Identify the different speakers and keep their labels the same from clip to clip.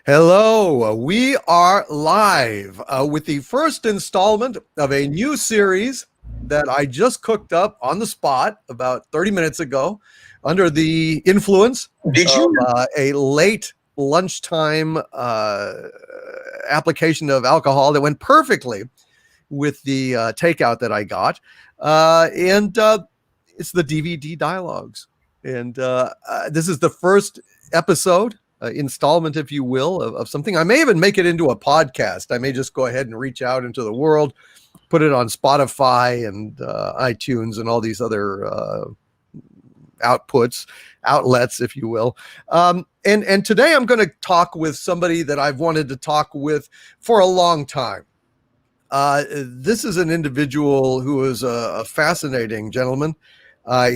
Speaker 1: Hello, we are live with the first installment of a new series that I just cooked up on the spot about 30 minutes ago under the influence of a late lunchtime application of alcohol that went perfectly with the takeout that I got. And it's the DVD dialogues. And this is the first episode, installment, if you will, of something. I may even make it into a podcast. I may just go ahead and reach out into the world, put it on Spotify and iTunes and all these other outlets, if you will. And today I'm going to talk with somebody that I've wanted to talk with for a long time. This is an individual who is a fascinating gentleman.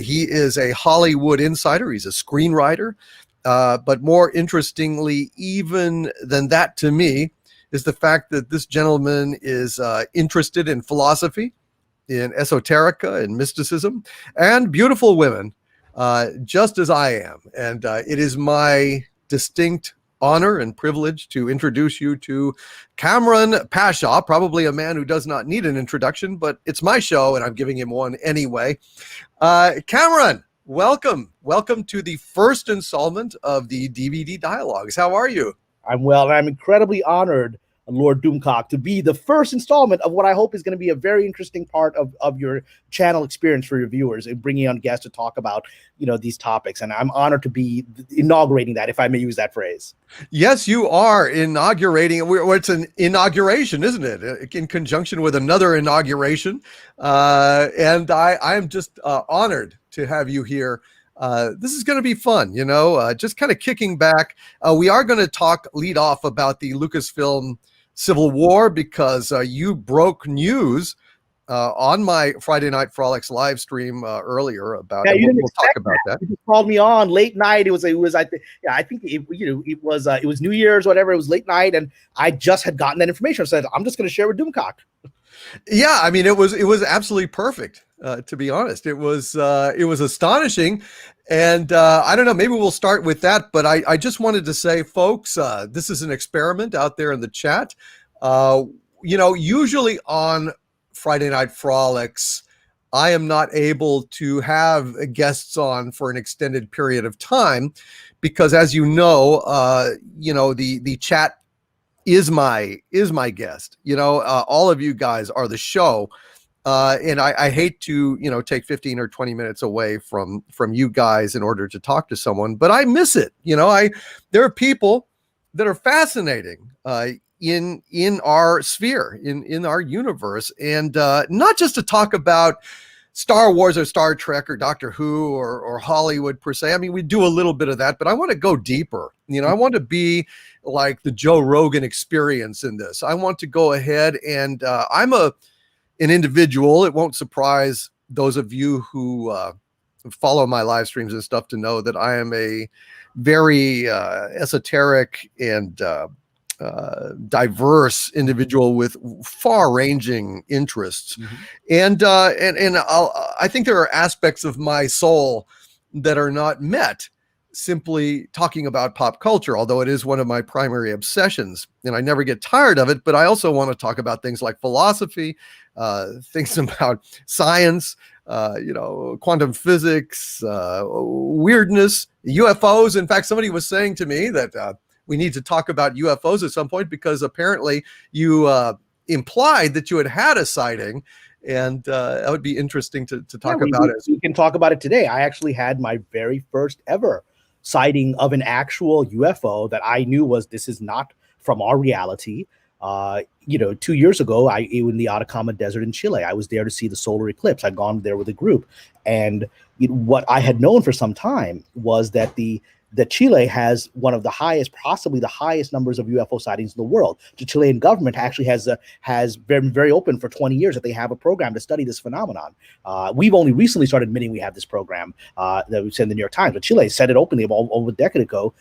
Speaker 1: He is a Hollywood insider. He's a screenwriter. But more interestingly, even than that to me, is the fact that this gentleman is interested in philosophy, in esoterica and mysticism, and beautiful women, just as I am. And it is my distinct honor and privilege to introduce you to Kamran Pasha, probably a man who does not need an introduction, but it's my show and I'm giving him one anyway. Kamran, welcome to the first installment of the DVD Dialogues. How are you?
Speaker 2: I'm well, and I'm incredibly honored, Lord Doomcock, to be the first installment of what I hope is going to be a very interesting part of your channel experience for your viewers, and bringing on guests to talk about, these topics. And I'm honored to be inaugurating that, if I may use that phrase.
Speaker 1: Yes, you are inaugurating. It's an inauguration, isn't it? In conjunction with another inauguration. And I am just honored to have you here. This is going to be fun, just kind of kicking back. We are going to lead off about the Lucasfilm Civil War, because you broke news on my Friday Night Frolics live stream earlier about it. We'll talk about that.
Speaker 2: You called me on late night. I think it was New Year's, whatever. It was late night, and I just had gotten that information. I said, I'm just going to share with Doomcock.
Speaker 1: Yeah, I mean, it was absolutely perfect. To be honest, it was astonishing. And I don't know, maybe we'll start with that. But I just wanted to say, folks, this is an experiment out there in the chat. Usually on Friday Night Frolics, I am not able to have guests on for an extended period of time because, as you know, the chat is my guest. All of you guys are the show. And I hate to, take 15 or 20 minutes away from you guys in order to talk to someone, but I miss it. There are people that are fascinating in our sphere, in our universe, and not just to talk about Star Wars or Star Trek or Doctor Who or Hollywood per se. I mean, we do a little bit of that, but I want to go deeper. I want to be like the Joe Rogan experience in this. I want to go ahead and I'm an individual. It won't surprise those of you who follow my live streams and stuff to know that I am a very esoteric and diverse individual with far-ranging interests. Mm-hmm. And I think there are aspects of my soul that are not met simply talking about pop culture, although it is one of my primary obsessions and I never get tired of it. But I also want to talk about things like philosophy, things about science, quantum physics, weirdness, UFOs. In fact, somebody was saying to me that we need to talk about UFOs at some point because apparently you implied that you had a sighting. And that would be interesting to talk about it.
Speaker 2: We can talk about it today. I actually had my very first ever sighting of an actual UFO that I knew this is not from our reality. 2 years ago, in the Atacama Desert in Chile, I was there to see the solar eclipse. I'd gone there with a group. And what I had known for some time was that that Chile has one of the highest, possibly the highest numbers of UFO sightings in the world. The Chilean government actually has been very open for 20 years that they have a program to study this phenomenon. We've only recently started admitting we have this program that we said in the New York Times, but Chile said it openly over a decade ago.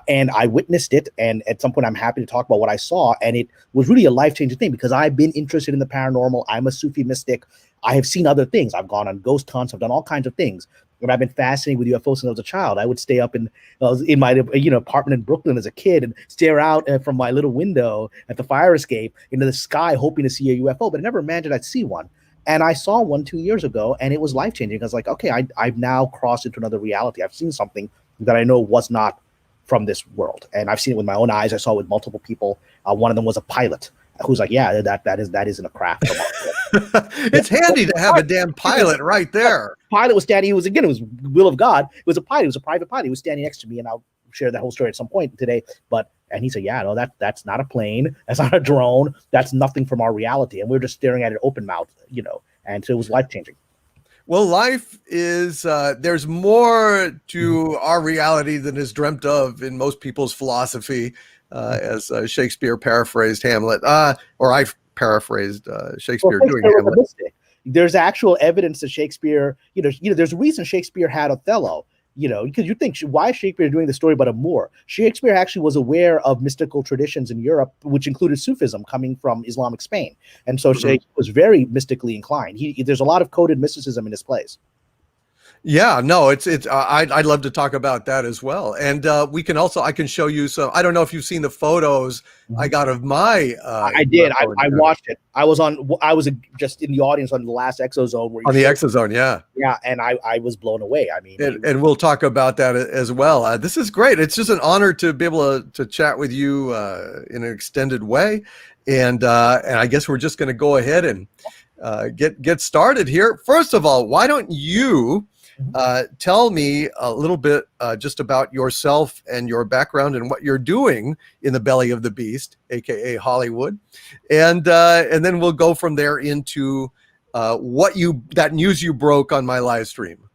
Speaker 2: And I witnessed it. And at some point, I'm happy to talk about what I saw. And it was really a life-changing thing because I've been interested in the paranormal. I'm a Sufi mystic. I have seen other things. I've gone on ghost hunts. I've done all kinds of things. But I've been fascinated with UFOs since I was a child. I would stay up in my apartment in Brooklyn as a kid and stare out from my little window at the fire escape into the sky, hoping to see a UFO. But I never imagined I'd see one. And I saw one 2 years ago, and it was life-changing. I was like, okay, I've now crossed into another reality. I've seen something that I know was not from this world. And I've seen it with my own eyes. I saw it with multiple people. One of them was a pilot who's like, yeah, that isn't a craft.
Speaker 1: It's handy to have a damn pilot right there.
Speaker 2: Pilot was standing. It was will of God. It was a pilot. It was a private pilot. He was standing next to me, and I'll share that whole story at some point today. And he said, yeah, no, that's not a plane. That's not a drone. That's nothing from our reality. And we were just staring at it open mouth, and so it was life-changing.
Speaker 1: Well, life is, there's more to our reality than is dreamt of in most people's philosophy, as Shakespeare paraphrased Hamlet, or I've paraphrased Shakespeare doing Hamlet.
Speaker 2: There's actual evidence that Shakespeare, there's a reason Shakespeare had Othello, because you think, why is Shakespeare doing the story about a Moor? Shakespeare actually was aware of mystical traditions in Europe, which included Sufism coming from Islamic Spain. And so Shakespeare was very mystically inclined. There's a lot of coded mysticism in his plays.
Speaker 1: Yeah, no, I'd love to talk about that as well. And I can show you some. I don't know if you've seen the photos I got of my.
Speaker 2: I did. I watched it. I was just in the audience on the last Exozone.
Speaker 1: On the Exozone, yeah.
Speaker 2: Yeah, and I was blown away. I mean,
Speaker 1: and we'll talk about that as well. This is great. It's just an honor to be able to chat with you in an extended way. And I guess we're just going to go ahead and get started here. First of all, why don't you tell me a little bit just about yourself and your background and what you're doing in the belly of the beast, aka Hollywood, and then we'll go from there into that news you broke on my live stream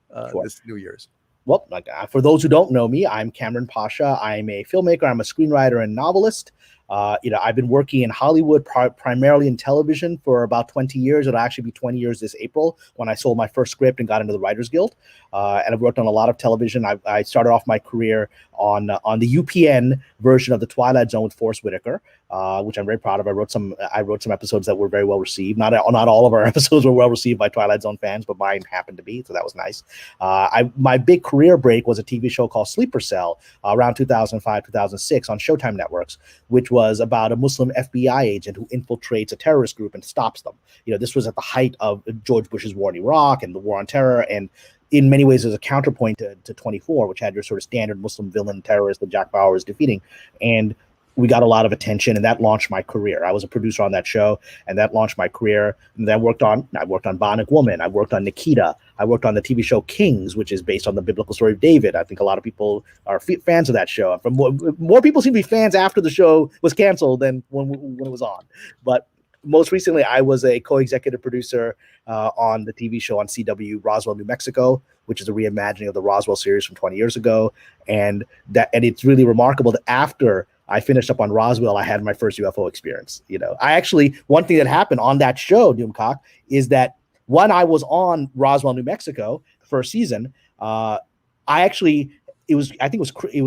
Speaker 1: this New Year's.
Speaker 2: Well, for those who don't know me, I'm Kamran Pasha. I'm a filmmaker. I'm a screenwriter and novelist. I've been working in Hollywood, primarily in television, for about 20 years. It'll actually be 20 years this April when I sold my first script and got into the Writers Guild. And I've worked on a lot of television. I started off my career on the UPN version of The Twilight Zone with Forrest Whitaker, which I'm very proud of. I wrote some episodes that were very well received. Not all of our episodes were well received by Twilight Zone fans, but mine happened to be, so that was nice. My big career break was a TV show called Sleeper Cell around 2005, 2006 on Showtime Networks, which was about a Muslim FBI agent who infiltrates a terrorist group and stops them. This was at the height of George Bush's war in Iraq and the war on terror, and in many ways, there's a counterpoint to 24, which had your sort of standard Muslim villain terrorist that Jack Bauer is defeating. And we got a lot of attention, and that launched my career. I was a producer on that show, and that launched my career. And then I worked on Bionic Woman. I worked on Nikita. I worked on the TV show Kings, which is based on the biblical story of David. I think a lot of people are fans of that show. More people seem to be fans after the show was canceled than when it was on. But most recently, I was a co-executive producer on the TV show on CW Roswell, New Mexico, which is a reimagining of the Roswell series from 20 years ago. And it's really remarkable that after I finished up on Roswell, I had my first UFO experience. One thing that happened on that show, Doomcock, is that when I was on Roswell, New Mexico, the first season, it was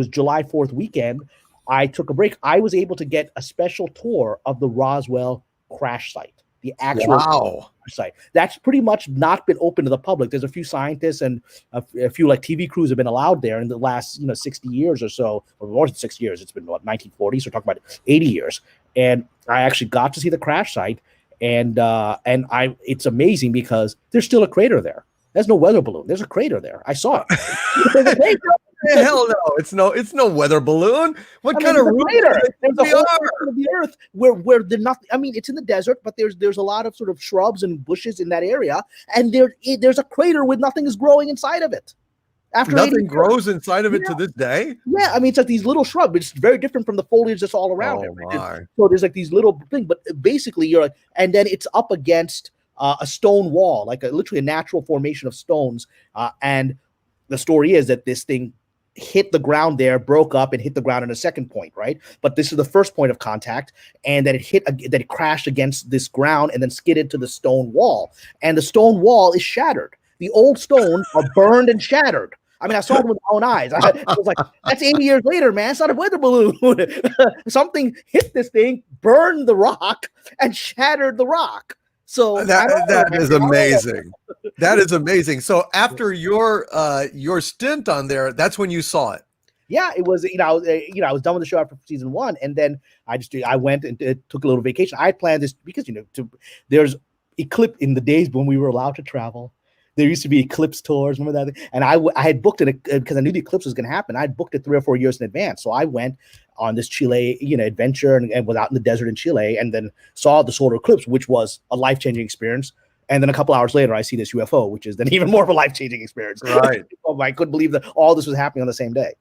Speaker 2: July 4th weekend. I took a break. I was able to get a special tour of the Roswell crash site, the actual site. That's pretty much not been open to the public. There's a few scientists and a few TV crews have been allowed there in the last 60 years or so, or more than 6 years. It's been 1940s. We're talking about 80 years. And I actually got to see the crash site, and it's amazing because there's still a crater there. There's no weather balloon. There's a crater there. I saw it.
Speaker 1: Hell no! It's no weather balloon. What kind of
Speaker 2: crater? There's a whole part of the earth where they're not. I mean, it's in the desert, but there's a lot of sort of shrubs and bushes in that area, and there's a crater with nothing is growing inside of it.
Speaker 1: After nothing grows inside of it to this day.
Speaker 2: Yeah, I mean, it's like these little shrubs. It's very different from the foliage that's all around it. Right? So there's like these little things, but basically you're like, and then it's up against a stone wall, like literally a natural formation of stones, and the story is that this thing hit the ground there, broke up, and hit the ground in a second point, right? But this is the first point of contact, and that it crashed against this ground and then skidded to the stone wall, and the stone wall is shattered. The old stones are burned and shattered. I mean, I saw it with my own eyes. I was like, that's 80 years later, man. It's not a weather balloon. Something hit this thing, burned the rock, and shattered the rock. So I don't know,
Speaker 1: That
Speaker 2: man.
Speaker 1: is
Speaker 2: I don't know.
Speaker 1: amazing. That is amazing. So after your stint on there, that's when you saw it.
Speaker 2: Yeah, it was, I was done with the show after season 1, and then I went and took a little vacation. I had planned this because there's eclipse in the days when we were allowed to travel. There used to be eclipse tours, remember that? And I had booked it because I knew the eclipse was going to happen. I had booked it 3 or 4 years in advance. So I went on this Chile, adventure and was out in the desert in Chile, and then saw the solar eclipse, which was a life-changing experience. And then a couple hours later, I see this UFO, which is then even more of a life-changing experience.
Speaker 1: Right.
Speaker 2: I couldn't believe that all this was happening on the same day.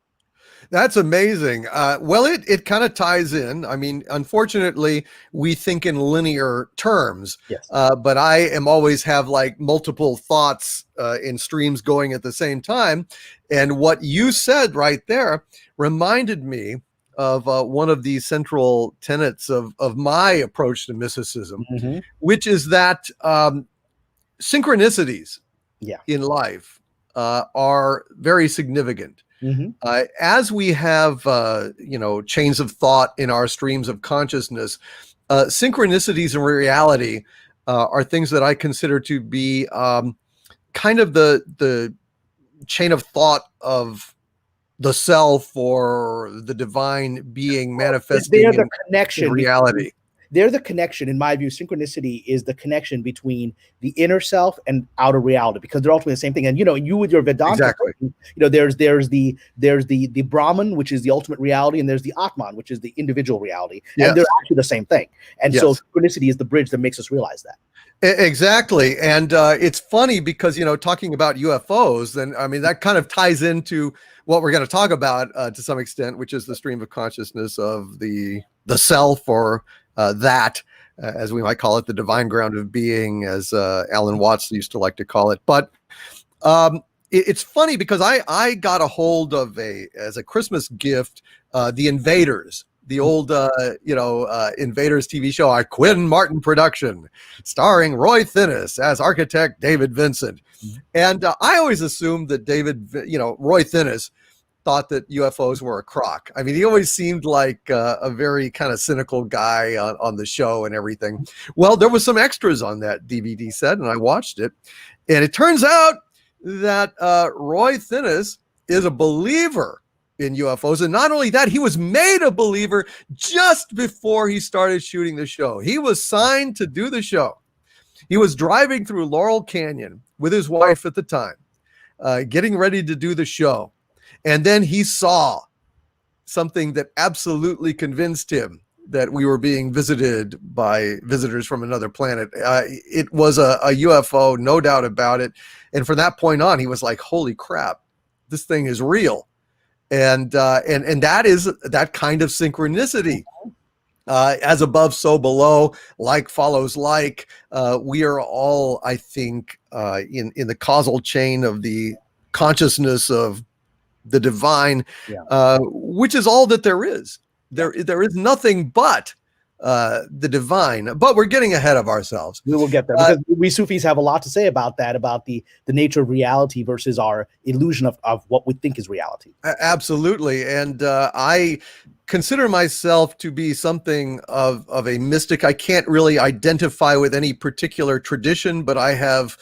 Speaker 1: That's amazing. Well, it kind of ties in. I mean, unfortunately, we think in linear terms,
Speaker 2: Yes.
Speaker 1: but I am always have like multiple thoughts in streams going at the same time. And what you said right there reminded me of one of the central tenets of my approach to mysticism, which is that synchronicities in life are very significant. As we have, chains of thought in our streams of consciousness, synchronicities in reality are things that I consider to be kind of the chain of thought of the self or the divine being manifesting
Speaker 2: They're the connection
Speaker 1: in reality.
Speaker 2: They're the connection, in my view. Synchronicity is the connection between the inner self and outer reality, because they're ultimately the same thing. And you with your Vedanta,
Speaker 1: Exactly.
Speaker 2: there's the Brahman, which is the ultimate reality, and there's the Atman, which is the individual reality,
Speaker 1: Yes.
Speaker 2: and they're actually the same thing. And so
Speaker 1: Yes.
Speaker 2: synchronicity is the bridge that makes us realize that.
Speaker 1: Exactly. And it's funny because, talking about UFOs, then, I mean, that kind of ties into what we're going to talk about to some extent, which is the stream of consciousness of the self, or as we might call it, the divine ground of being, as Alan Watts used to like to call it. But it's funny because I got a hold of as a Christmas gift, The Invaders, the old, Invaders TV show, a Quinn Martin production, starring Roy Thinnis as architect David Vincent. And I always assumed that Roy Thinnis thought that UFOs were a crock. I mean, he always seemed like a very kind of cynical guy on the show and everything. Well, there was some extras on that DVD set, and I watched it. And it turns out that Roy Thinnis is a believer in UFOs. And not only that, he was made a believer just before he started shooting the show. He was signed to do the show. He was driving through Laurel Canyon with his wife at the time, getting ready to do the show. And then he saw something that absolutely convinced him that we were being visited by visitors from another planet. It was a UFO, no doubt about it. And from that point on, he was like, holy crap, this thing is real. And that is that kind of synchronicity. As above, so below, like follows like. We are all, I think, in the causal chain of the consciousness of the divine, which is all that there is. There is nothing but the divine. But we're getting ahead of ourselves.
Speaker 2: We will get there, because we Sufis have a lot to say about that, about the nature of reality versus our illusion of what we think is reality.
Speaker 1: Absolutely. And I consider myself to be something of a mystic. I can't really identify with any particular tradition, but I have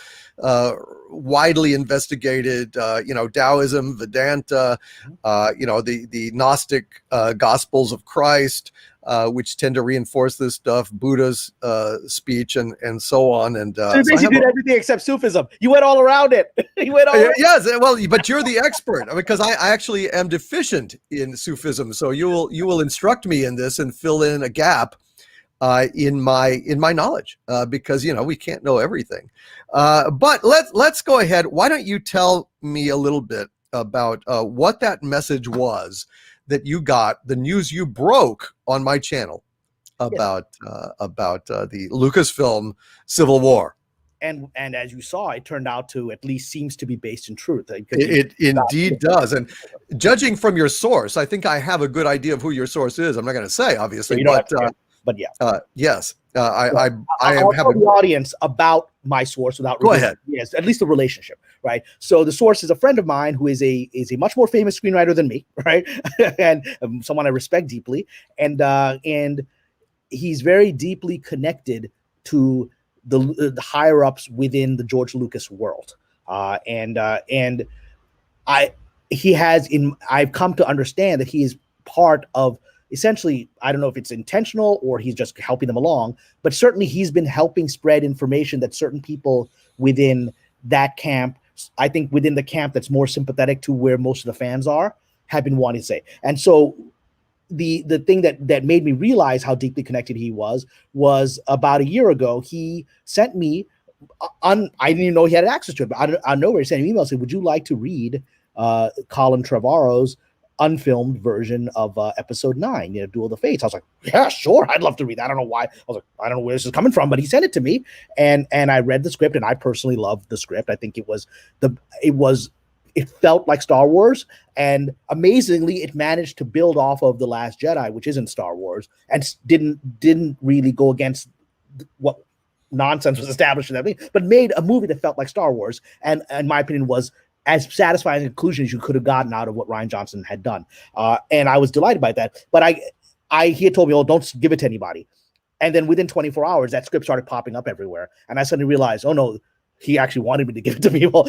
Speaker 1: widely investigated, Taoism, Vedanta, the Gnostic Gospels of Christ, which tend to reinforce this stuff, Buddha's speech, and so on. And
Speaker 2: so you basically did everything except Sufism. You went all around it. You went all around.
Speaker 1: Yes, well, but you're the expert, because I actually am deficient in Sufism. So you will instruct me in this and fill in a gap in my knowledge, because we can't know everything. But let's go ahead. Why don't you tell me a little bit about what that message was that you got, the news you broke on my channel about the Lucasfilm Civil War.
Speaker 2: And as you saw, it turned out to at least seems to be based in truth.
Speaker 1: It indeed does. And judging from your source, I think I have a good idea of who your source is. I'm not going to say, obviously,
Speaker 2: but yeah.
Speaker 1: Yes.
Speaker 2: I'll tell the audience about my source without.
Speaker 1: Go ahead.
Speaker 2: Yes, at least the relationship, right? So the source is a friend of mine who is a much more famous screenwriter than me, right? And someone I respect deeply, and he's very deeply connected to the higher ups within the George Lucas world, and I've come to understand that he is part of, essentially, I don't know if it's intentional or he's just helping them along, but certainly he's been helping spread information that certain people within that camp, I think within the camp that's more sympathetic to where most of the fans are, have been wanting to say. And so the thing that made me realize how deeply connected he was about a year ago, he sent me I didn't even know he had access to it, but I know where he sent an email saying, would you like to read Colin Trevorrow's unfilmed version of episode 9, Duel of the Fates? I was like, yeah, sure, I'd love to read that. I don't know why. I was like, I don't know where this is coming from, but he sent it to me, and I read the script, and I personally loved the script. I think it felt like Star Wars, and amazingly, it managed to build off of The Last Jedi, which isn't Star Wars, and didn't really go against what nonsense was established in that movie, but made a movie that felt like Star Wars, and in my opinion was as satisfying a conclusion as you could have gotten out of what Rian Johnson had done. And I was delighted by that. But he had told me, oh, don't give it to anybody. And then within 24 hours, that script started popping up everywhere. And I suddenly realized, oh no, he actually wanted me to give it to people.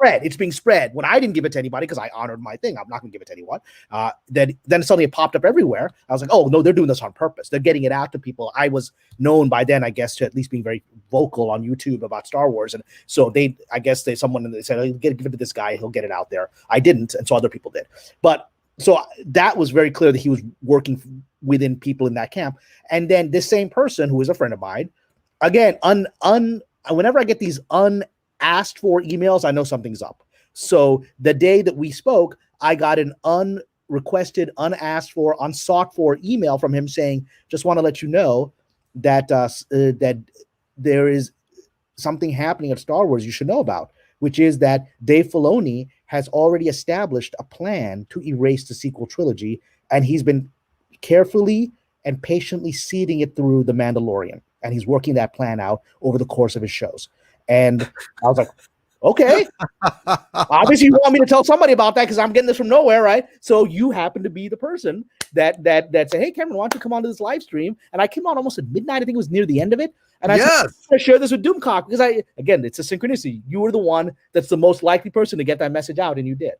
Speaker 1: Right.
Speaker 2: It's being spread. When I didn't give it to anybody, because I honored my thing, I'm not going to give it to anyone. Then suddenly it popped up everywhere. I was like, oh no, they're doing this on purpose. They're getting it out to people. I was known by then, I guess, to at least being very vocal on YouTube about Star Wars. And so someone said, oh, give it to this guy. He'll get it out there. I didn't. And so other people did. But so that was very clear that he was working within people in that camp. And then this same person, who is a friend of mine, again, whenever I get these unasked for emails, I know something's up. So the day that we spoke, I got an unrequested, unasked for, unsought for email from him saying, just want to let you know that that there is something happening at Star Wars you should know about, which is that Dave Filoni has already established a plan to erase the sequel trilogy, and he's been carefully and patiently seeding it through The Mandalorian. And he's working that plan out over the course of his shows. And I was like, okay, obviously you want me to tell somebody about that because I'm getting this from nowhere, right? So you happen to be the person that said, hey, Cameron, why don't you come on to this live stream? And I came on almost at midnight. I think it was near the end of it. And I said, I'm going to share this with Doomcock because again, it's a synchronicity. You were the one that's the most likely person to get that message out, and you did.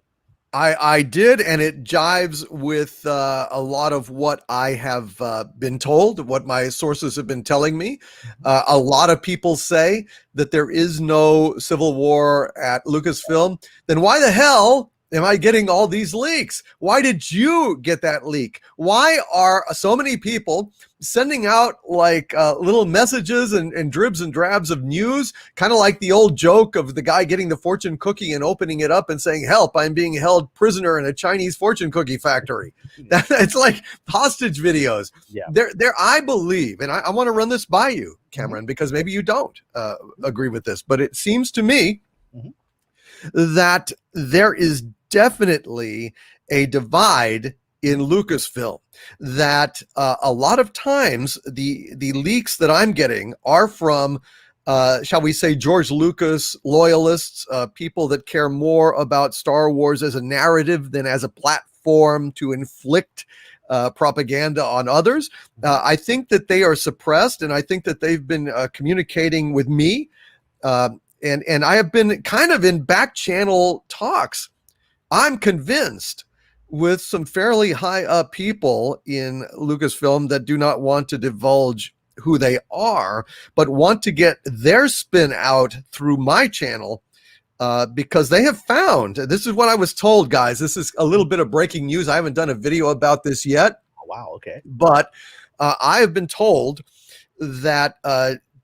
Speaker 1: I did, and it jives with a lot of what I have been told, what my sources have been telling me. A lot of people say that there is no civil war at Lucasfilm. Then why the hell am I getting all these leaks? Why did you get that leak? Why are so many people sending out like little messages and dribs and drabs of news, kind of like the old joke of the guy getting the fortune cookie and opening it up and saying, help, I'm being held prisoner in a Chinese fortune cookie factory. It's like hostage videos. Yeah. I believe, and I want to run this by you, Cameron, because maybe you don't agree with this, but it seems to me that there is definitely a divide in Lucasfilm, that a lot of times the leaks that I'm getting are from, shall we say, George Lucas loyalists, people that care more about Star Wars as a narrative than as a platform to inflict propaganda on others. I think that they are suppressed, and I think that they've been communicating with me, and I have been kind of in back channel talks. I'm convinced with some fairly high up people in Lucasfilm that do not want to divulge who they are, but want to get their spin out through my channel, because they have found, this is what I was told, guys, this is a little bit of breaking news. I haven't done a video about this yet.
Speaker 2: Oh, wow. Okay.
Speaker 1: But I have been told that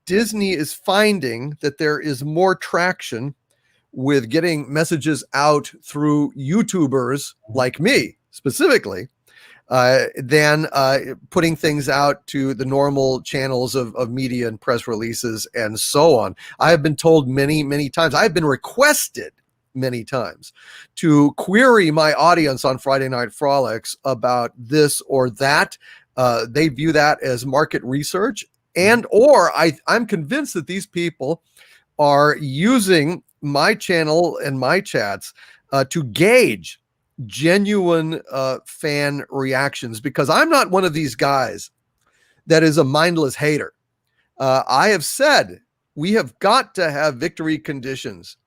Speaker 1: Disney is finding that there is more traction with getting messages out through YouTubers like me specifically, than putting things out to the normal channels of media and press releases and so on. I have been told many, many times, I have been requested many times to query my audience on Friday Night Frolics about this or that. They view that as market research, and or I'm convinced that these people are using my channel and my chats to gauge genuine fan reactions, because I'm not one of these guys that is a mindless hater. I have said we have got to have victory conditions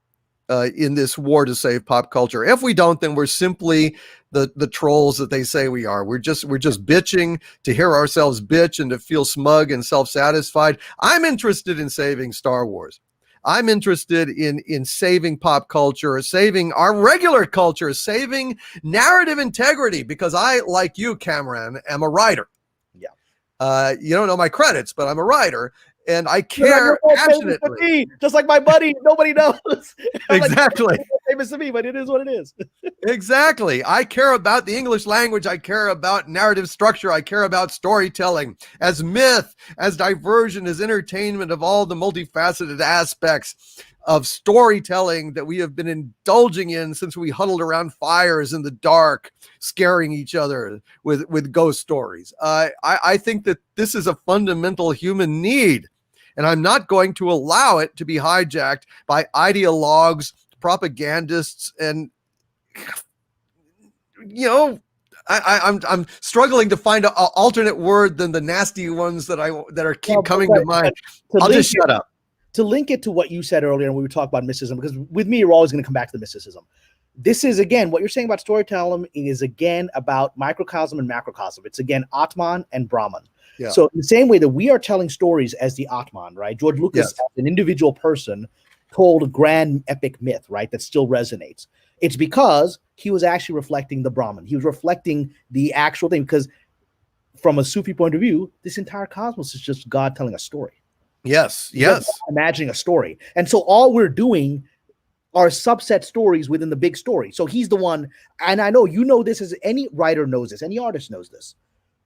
Speaker 1: in this war to save pop culture. If we don't, then we're simply the trolls that they say we are. We're just bitching to hear ourselves bitch and to feel smug and self-satisfied. I'm interested in saving Star Wars. I'm interested in saving pop culture, saving our regular culture, saving narrative integrity, because I, like you, Kamran, am a writer.
Speaker 2: Yeah.
Speaker 1: You don't know my credits, but I'm a writer, and I care passionately.
Speaker 2: Just like my buddy, nobody knows.
Speaker 1: Exactly.
Speaker 2: Like, famous to me, but it is what it is.
Speaker 1: Exactly. I care about the English language. I care about narrative structure. I care about storytelling as myth, as diversion, as entertainment of all the multifaceted aspects of storytelling that we have been indulging in since we huddled around fires in the dark, scaring each other with ghost stories. I think that this is a fundamental human need, and I'm not going to allow it to be hijacked by ideologues, propagandists, and I'm struggling to find an alternate word than the nasty ones that keep coming to mind. I'll just shut up.
Speaker 2: To link it to what you said earlier, and we were talking about mysticism, because with me, we're always going to come back to the mysticism. This is, again, what you're saying about storytelling is, again, about microcosm and macrocosm. It's, again, Atman and Brahman. Yeah. So in the same way that we are telling stories as the Atman, right? George Lucas, as an individual person, told a grand epic myth, right, that still resonates. It's because he was actually reflecting the Brahman. He was reflecting the actual thing, because from a Sufi point of view, this entire cosmos is just God telling a story.
Speaker 1: Yes.
Speaker 2: Imagining a story. And so all we're doing are subset stories within the big story. So he's the one, and I know you know this, as any writer knows this, any artist knows this.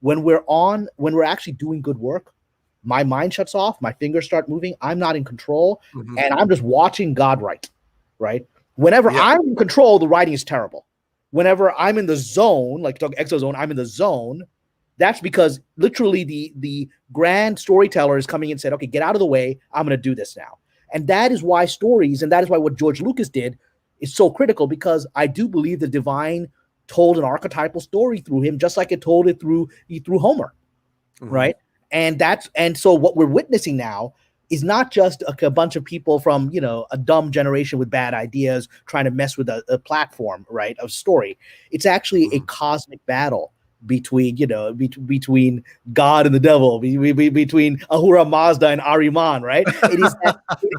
Speaker 2: When we're actually doing good work, my mind shuts off, my fingers start moving, I'm not in control, and I'm just watching God write, right? Whenever I'm in control, the writing is terrible. Whenever I'm in the zone, like exozone, I'm in the zone, that's because literally the grand storyteller is coming and said, okay, get out of the way, I'm going to do this now. And that is why stories, and that is why what George Lucas did is so critical, because I do believe the divine told an archetypal story through him, just like it told it through Homer, right? And so what we're witnessing now is not just a bunch of people from, a dumb generation with bad ideas trying to mess with a platform, right, of story. It's actually a cosmic battle between between God and the devil, between Ahura Mazda and Ahriman, right? It is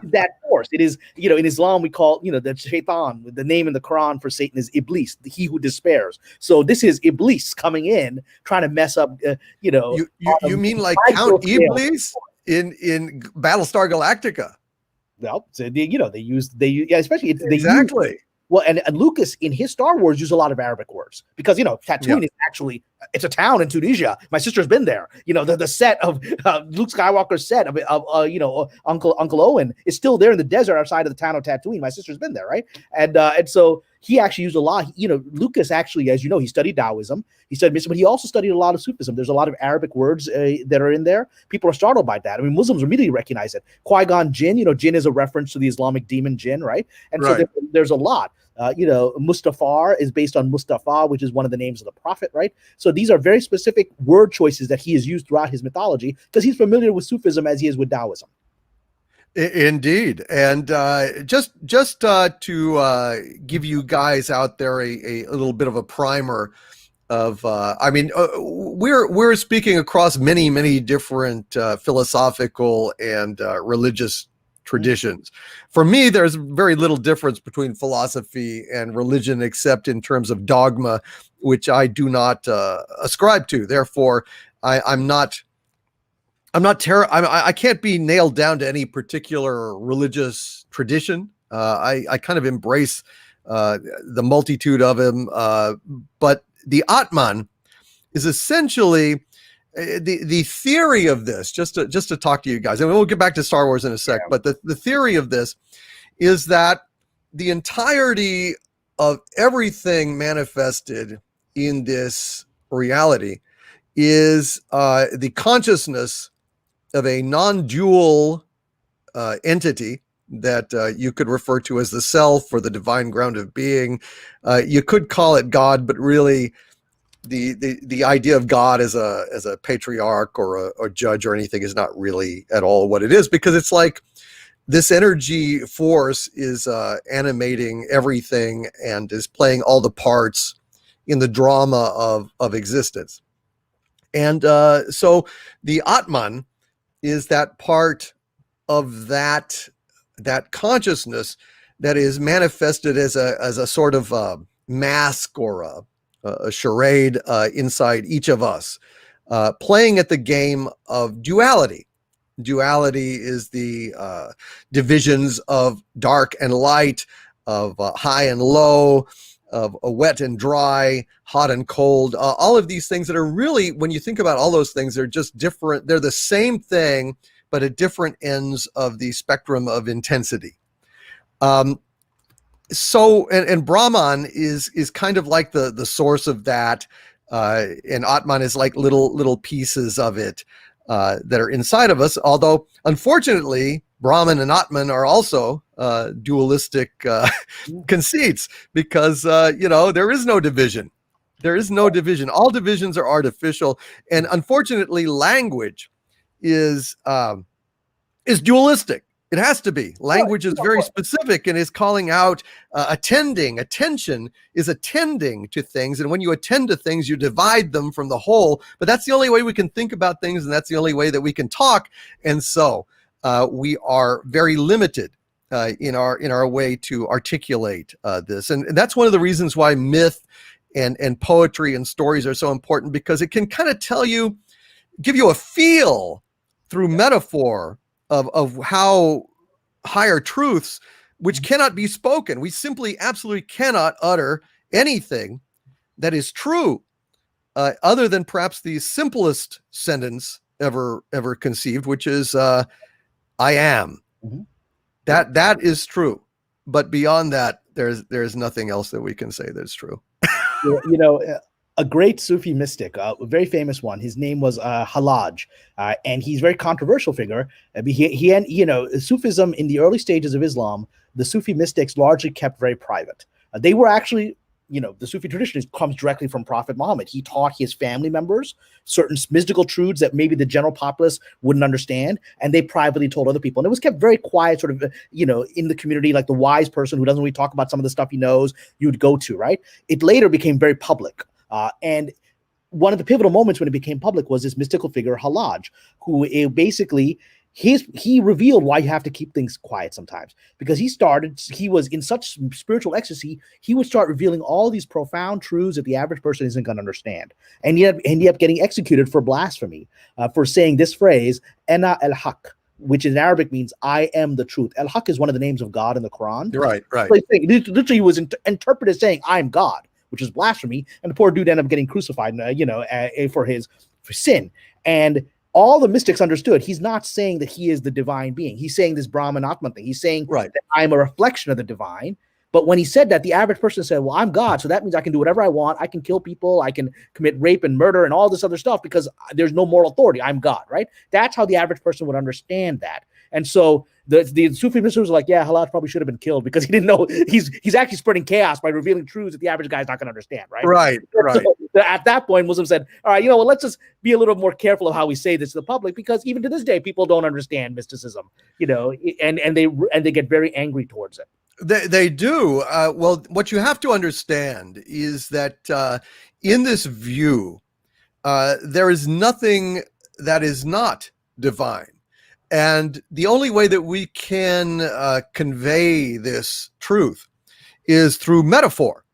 Speaker 2: that force. It is, in Islam we call, the shaitan. The name in the Quran for Satan is Iblis, he who despairs. So this is Iblis coming in, trying to mess up,
Speaker 1: You mean like Count Iblis in Battlestar Galactica?
Speaker 2: Well, so they use especially
Speaker 1: exactly.
Speaker 2: Well, and Lucas in his Star Wars used a lot of Arabic words, because Tatooine is actually, it's a town in Tunisia. My sister's been there. The set of Luke Skywalker's set of Uncle Owen is still there in the desert outside of the town of Tatooine. My sister's been there, right? And so he actually used a lot. Lucas actually, as you know, he studied Taoism, he studied mysticism, but he also studied a lot of Sufism. There's a lot of Arabic words that are in there. People are startled by that. I mean, Muslims immediately recognize it. Qui-Gon Jinn, Jinn is a reference to the Islamic demon Jinn, right? And so there's a lot. Mustafar is based on Mustafa, which is one of the names of the prophet, right? So these are very specific word choices that he has used throughout his mythology, because he's familiar with Sufism as he is with Taoism.
Speaker 1: Indeed. And just to give you guys out there a little bit of a primer of, we're speaking across many different philosophical and religious traditions. For me, there's very little difference between philosophy and religion, except in terms of dogma, which I do not ascribe to. Therefore, I can't be nailed down to any particular religious tradition. I kind of embrace the multitude of them, but the Atman is essentially the theory of this. Just to talk to you guys, and we'll get back to Star Wars in a sec. But the theory of this is that the entirety of everything manifested in this reality is the consciousness of a non-dual entity that you could refer to as the self or the divine ground of being. You could call it God, but really the idea of God as a patriarch or a judge or anything is not really at all what it is, because it's like this energy force is animating everything and is playing all the parts in the drama of existence. And so the Atman is that part of that consciousness that is manifested as a sort of mask or a charade inside each of us, playing at the game of duality. Duality is the divisions of dark and light, of high and low, of wet and dry, hot and cold, all of these things that are really, when you think about all those things, they're just different. They're the same thing, but at different ends of the spectrum of intensity. So, and Brahman is kind of like the source of that, and Atman is like little pieces of it that are inside of us. Although, unfortunately, Brahman and Atman are also dualistic conceits, because there is no division. There is no division. All divisions are artificial, and unfortunately, language is dualistic. It has to be. Language is very specific and is calling out attending. Attention is attending to things. And when you attend to things, you divide them from the whole. But that's the only way we can think about things. And that's the only way that we can talk. And so we are very limited in our way to articulate this. And that's one of the reasons why myth and poetry and stories are so important, because it can kind of give you a feel through metaphor of how higher truths, which cannot be spoken. We simply absolutely cannot utter anything that is true, other than perhaps the simplest sentence ever conceived, which is I am. Mm-hmm. That is true. But beyond that, there's nothing else that we can say that's true.
Speaker 2: A great Sufi mystic, a very famous one. His name was Hallaj, and he's a very controversial figure. Sufism in the early stages of Islam, the Sufi mystics largely kept very private. They were actually, the Sufi tradition comes directly from Prophet Muhammad. He taught his family members certain mystical truths that maybe the general populace wouldn't understand, and they privately told other people. And it was kept very quiet, sort of, in the community, like the wise person who doesn't really talk about some of the stuff he knows, you would go to, right? It later became very public. And one of the pivotal moments when it became public was this mystical figure, Hallaj, who basically, he revealed why you have to keep things quiet sometimes. Because he was in such spiritual ecstasy, he would start revealing all these profound truths that the average person isn't going to understand. And he ended up getting executed for blasphemy, for saying this phrase, Ana el-Haq, which in Arabic means I am the truth. El-Haq is one of the names of God in the Quran.
Speaker 1: Right.
Speaker 2: So literally, he was interpreted as saying, I'm God, which is blasphemy, and the poor dude ended up getting crucified, for sin. And all the mystics understood he's not saying that he is the divine being. He's saying this Brahman Atman thing. He's saying that I'm a reflection of the divine. But when he said that, the average person said, well, I'm God, so that means I can do whatever I want. I can kill people. I can commit rape and murder and all this other stuff because there's no moral authority. I'm God, right? That's how the average person would understand that. And so the Sufi mystics were like, yeah, Hallaj probably should have been killed because he didn't know he's actually spreading chaos by revealing truths that the average guy's not going to understand, right?
Speaker 1: Right.
Speaker 2: So at that point, Muslims said, all right, let's just be a little more careful of how we say this to the public, because even to this day, people don't understand mysticism, and they get very angry towards it.
Speaker 1: They do. Well, what you have to understand is that in this view, there is nothing that is not divine. And the only way that we can convey this truth is through metaphor.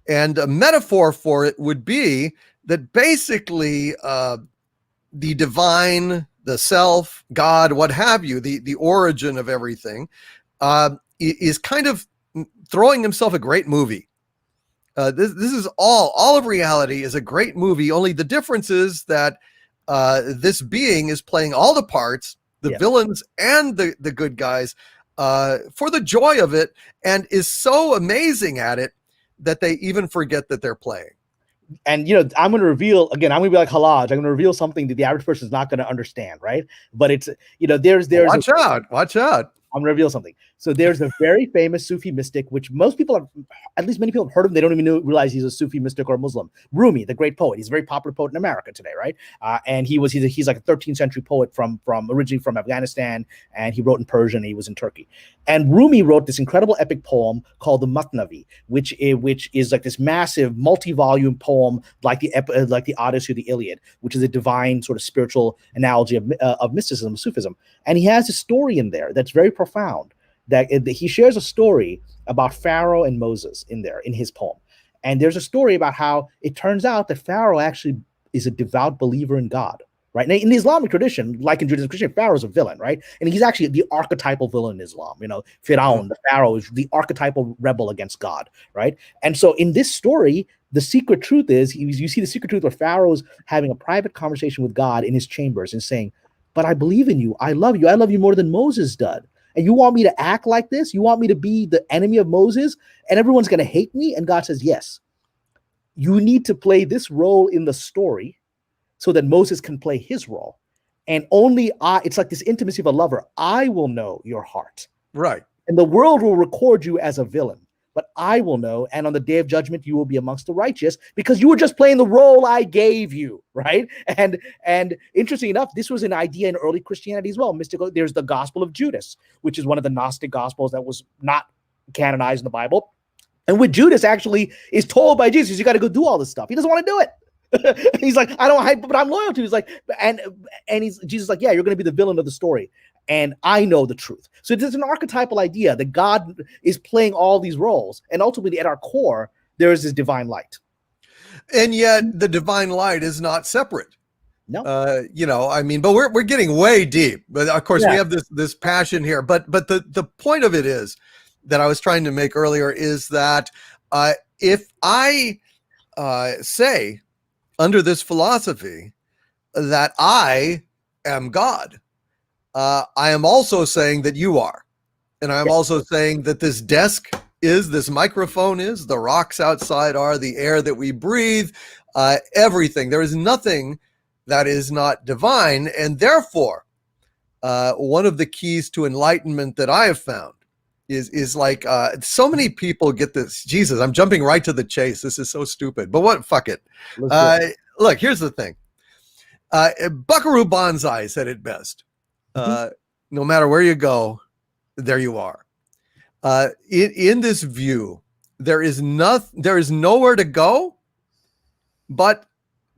Speaker 1: And a metaphor for it would be that basically the divine, the self, God, what have you, the origin of everything, is kind of throwing himself a great movie. This is all of reality is a great movie. Only the difference is that this being is playing all the parts, the villains and the good guys, for the joy of it, and is so amazing at it that they even forget that they're playing.
Speaker 2: And, I'm going to reveal, again, I'm going to be like Hallaj. I'm going to reveal something that the average person is not going to understand, right? But it's, watch
Speaker 1: out.
Speaker 2: I'm going to reveal something. So there's a very famous Sufi mystic, which most people have, at least many people have heard of him. They don't even realize he's a Sufi mystic or a Muslim. Rumi, the great poet. He's a very popular poet in America today, right? And he's like a 13th century poet from originally from Afghanistan, and he wrote in Persian. And he was in Turkey. And Rumi wrote this incredible epic poem called the Mathnavi, which is like this massive multi-volume poem, like the Odyssey or the Iliad, which is a divine sort of spiritual analogy of mysticism, Sufism. And he has a story in there that's very profound. That he shares a story about Pharaoh and Moses in his poem. And there's a story about how it turns out that Pharaoh actually is a devout believer in God, right? Now, in the Islamic tradition, like in Judaism, Christian, Pharaoh is a villain, right? And he's actually the archetypal villain in Islam. Firaun, the Pharaoh, is the archetypal rebel against God, right? And so in this story, the secret truth is, you see the secret truth where Pharaoh's having a private conversation with God in his chambers and saying, but I believe in you. I love you more than Moses did. And you want me to act like this? You want me to be the enemy of Moses and everyone's going to hate me? And God says, yes, you need to play this role in the story so that Moses can play his role. And only it's like this intimacy of a lover. I will know your heart.
Speaker 1: Right.
Speaker 2: And the world will record you as a villain, but I will know. And on the day of judgment, you will be amongst the righteous because you were just playing the role I gave you. Right. And interesting enough, this was an idea in early Christianity as well. Mystical. There's the Gospel of Judas, which is one of the Gnostic Gospels that was not canonized in the Bible. And with Judas actually is told by Jesus, you got to go do all this stuff. He doesn't want to do it. He's like, but I'm loyal to you. He's like, and Jesus is like, yeah, you're going to be the villain of the story. And I know the truth. So it's an archetypal idea that God is playing all these roles. And ultimately at our core, there is this divine light.
Speaker 1: And yet the divine light is not separate.
Speaker 2: No.
Speaker 1: But we're getting way deep. But of course we have this passion here. But the point of it is that I was trying to make earlier is that if I say under this philosophy that I am God, I am also saying that you are. And I'm also saying that this desk is, this microphone is, the rocks outside are, the air that we breathe, everything. There is nothing that is not divine. And therefore, one of the keys to enlightenment that I have found is like, so many people get this. Jesus, I'm jumping right to the chase. This is so stupid, but fuck it. Look, here's the thing. Buckaroo Banzai said it best. No matter where you go, there you are. In this view, there is nowhere to go but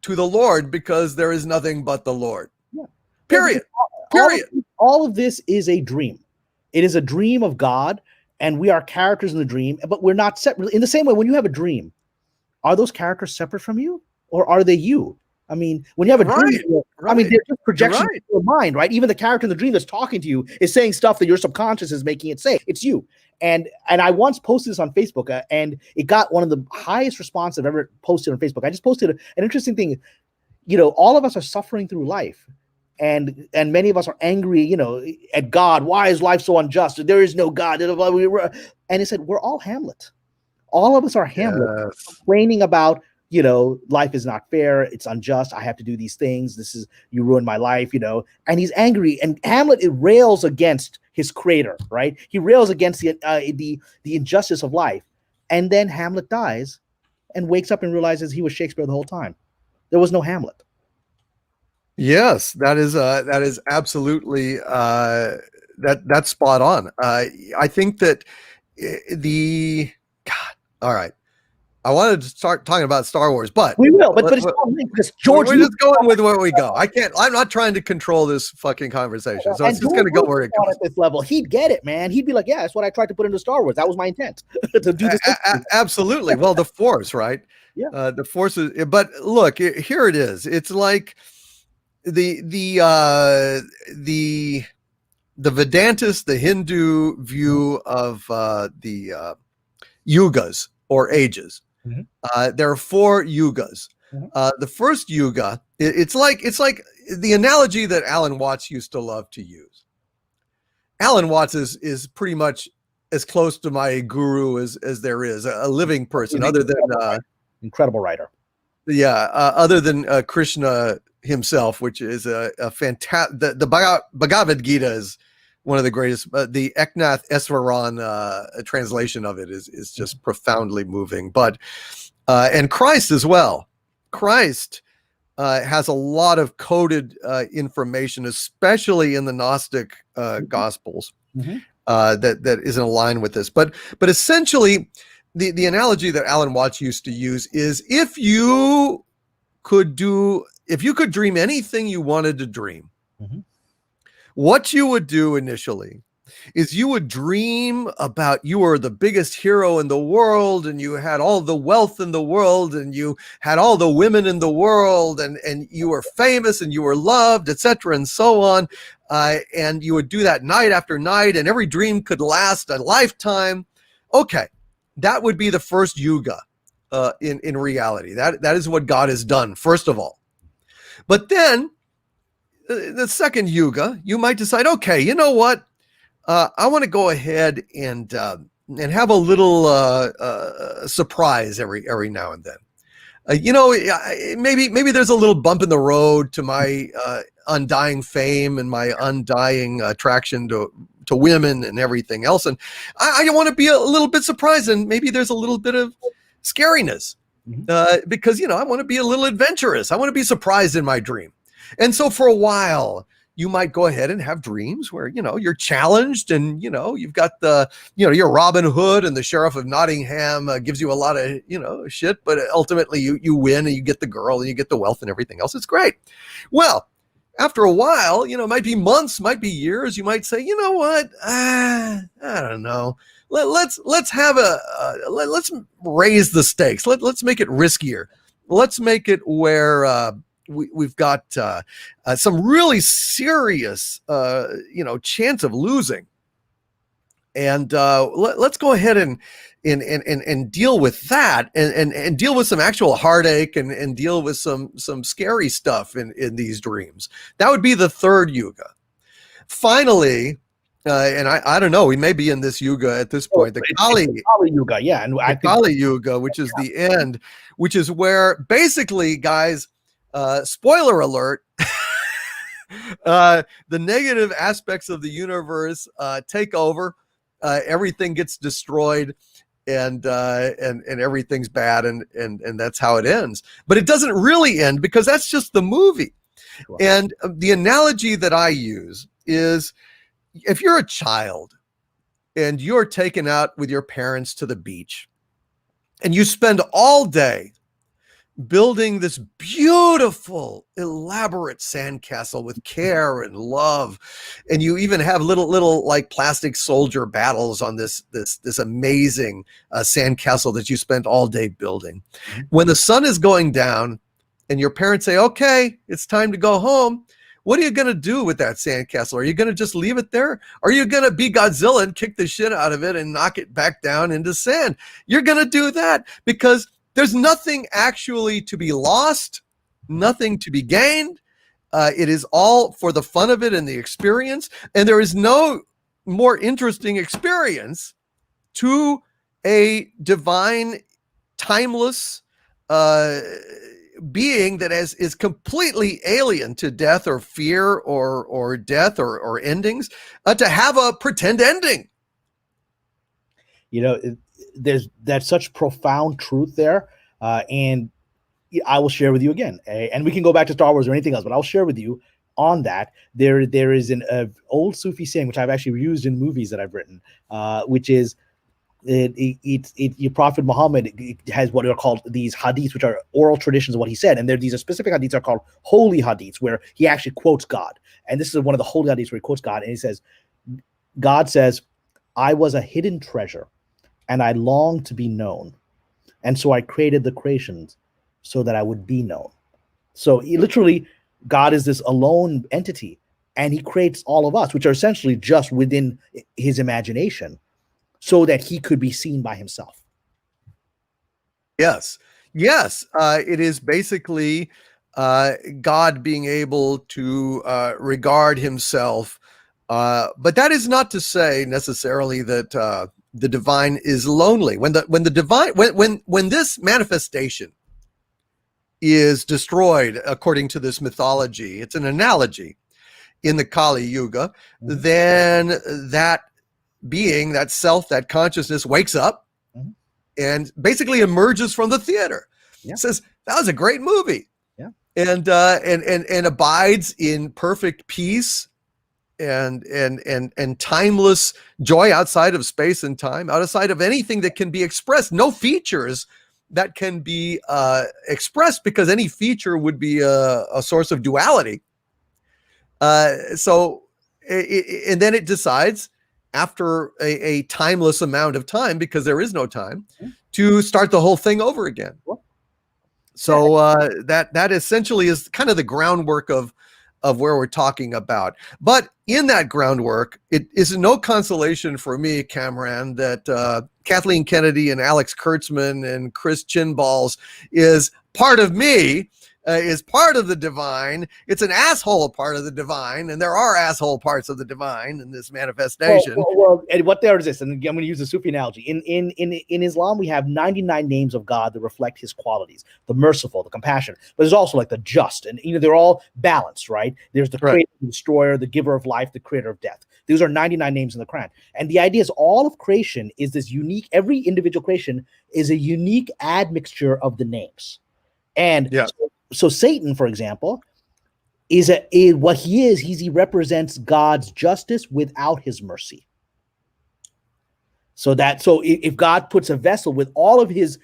Speaker 1: to the Lord, because there is nothing but the Lord. Yeah. Period.
Speaker 2: All of this is a dream. It is a dream of God, and we are characters in the dream, but we're not separate. In the same way, when you have a dream, are those characters separate from you, or are they you? I mean, when you have a dream, I mean, they're just projections in your mind, right? Even the character in the dream that's talking to you is saying stuff that your subconscious is making it say. It's you. And I once posted this on Facebook, and it got one of the highest responses I've ever posted on Facebook. I just posted an interesting thing. All of us are suffering through life. And many of us are angry, at God. Why is life so unjust? There is no God. And it said, we're all Hamlet. All of us are Hamlet, complaining about, life is not fair. It's unjust. I have to do these things. You ruined my life, and he's angry. And Hamlet, it rails against his creator, right? He rails against the injustice of life. And then Hamlet dies and wakes up and realizes he was Shakespeare the whole time. There was no Hamlet.
Speaker 1: Yes, that is absolutely that's spot on. I think that all right. I wanted to start talking about Star Wars, but
Speaker 2: we will. But it's because George,
Speaker 1: we're just going with where we go. I'm not trying to control this fucking conversation, so it's just going to go where it goes.
Speaker 2: At this level, he'd get it, man. He'd be like, "Yeah, that's what I tried to put into Star Wars. That was my intent to do this."
Speaker 1: Absolutely. Well, the Force, right?
Speaker 2: Yeah.
Speaker 1: The Force is. But look, here it is. It's like the Vedantist, the Hindu view of the yugas or ages. Mm-hmm. There are 4 yugas. Mm-hmm. The first yuga, it's like the analogy that Alan Watts used to love to use. Alan Watts is pretty much as close to my guru as there is, a living person, other than
Speaker 2: incredible writer.
Speaker 1: Yeah, other than Krishna himself, which is a fantastic. The Bhagavad Gita is one of the greatest. The Eknath Esfaron translation of it is just profoundly moving. But and Christ as well. Christ has a lot of coded information, especially in the Gnostic Gospels, that isn't aligned with this. But essentially, the analogy that Alan Watts used to use is if you could dream anything you wanted to dream, what you would do initially is you would dream about you were the biggest hero in the world, and you had all the wealth in the world, and you had all the women in the world, and you were famous and you were loved, etc., and so on. And you would do that night after night, and every dream could last a lifetime. Okay, that would be the first yuga in reality. That is what God has done, first of all. But then the second yuga, you might decide, okay, you know what? I want to go ahead and have a little surprise every now and then. Maybe there's a little bump in the road to my undying fame and my undying attraction to women and everything else, and I want to be a little bit surprised, and maybe there's a little bit of scariness because I want to be a little adventurous. I want to be surprised in my dream, and so for a while, you might go ahead and have dreams where, you're challenged, and, you've got you're Robin Hood, and the sheriff of Nottingham gives you a lot of, shit, but ultimately you win, and you get the girl, and you get the wealth and everything else. It's great. Well, after a while, it might be months, might be years. You might say, you know what? I don't know. Let's raise the stakes. Let's make it riskier. Let's make it where, we've got some really serious, chance of losing, and let's go ahead and deal with that, and deal with some actual heartache, and deal with some scary stuff in these dreams. That would be the third yuga. Finally, and I don't know, we may be in this yuga at this point, the Kali
Speaker 2: Yuga, yeah, and
Speaker 1: the Kali Yuga, which is the end, which is where basically, guys. Spoiler alert, the negative aspects of the universe take over, everything gets destroyed, and everything's bad, and that's how it ends. But it doesn't really end, because that's just the movie. Wow. And the analogy that I use is, if you're a child and you're taken out with your parents to the beach, and you spend all day building this beautiful, elaborate sandcastle with care and love, and you even have little like plastic soldier battles on this amazing sandcastle that you spent all day building. When the sun is going down, and your parents say, "Okay, it's time to go home," what are you going to do with that sandcastle? Are you going to just leave it there? Are you going to be Godzilla and kick the shit out of it and knock it back down into sand? You're going to do that because there's nothing actually to be lost, nothing to be gained. It is all for the fun of it and the experience. And there is no more interesting experience to a divine, timeless being that is completely alien to death or fear or death or endings, to have a pretend ending.
Speaker 2: That's such profound truth there, and I will share with you again, and we can go back to Star Wars or anything else, but I'll share with you on that. There is an old Sufi saying, which I've actually used in movies that I've written, which is your Prophet Muhammad has what are called these hadiths, which are oral traditions of what he said, and these are specific hadiths are called holy hadiths, where he actually quotes God. And this is one of the holy hadiths where he quotes God, and he says, God says, "I was a hidden treasure, and I longed to be known. And so I created the creations so that I would be known." So literally, God is this alone entity, and he creates all of us, which are essentially just within his imagination, so that he could be seen by himself.
Speaker 1: Yes. It is basically God being able to regard himself. But that is not to say necessarily that the divine is lonely. When this manifestation is destroyed, according to this mythology, it's an analogy. in the Kali Yuga,
Speaker 2: Mhm.
Speaker 1: then that being, that self, that consciousness wakes up
Speaker 2: Mhm.
Speaker 1: and basically emerges from the theater.
Speaker 2: Yeah.
Speaker 1: Says, that was a great movie.
Speaker 2: Yeah.
Speaker 1: And abides in perfect peace and timeless joy outside of space and time, outside of anything that can be expressed. No features that can be expressed, because any feature would be a source of duality. And then it decides, after a timeless amount of time, because there is no time, to start the whole thing over again. So that essentially is kind of the groundwork of where we're talking about. But in that groundwork, it is no consolation for me, Kamran, that Kathleen Kennedy and Alex Kurtzman and Chris Chinballs is part of me, is part of the divine. It's an asshole part of the divine, and there are asshole parts of the divine in this manifestation.
Speaker 2: Well, and what there is this, and I'm going to use a Sufi analogy. In Islam, we have 99 names of God that reflect his qualities: the merciful, the compassionate, but there's also like the just, and they're all balanced, right? There's the creator, the destroyer, the giver of life, the creator of death. These are 99 names in the Quran. And the idea is all of creation is this unique, every individual creation is a unique admixture of the names. And so Satan, for example, is what he is. He represents God's justice without his mercy. So if God puts a vessel with all of his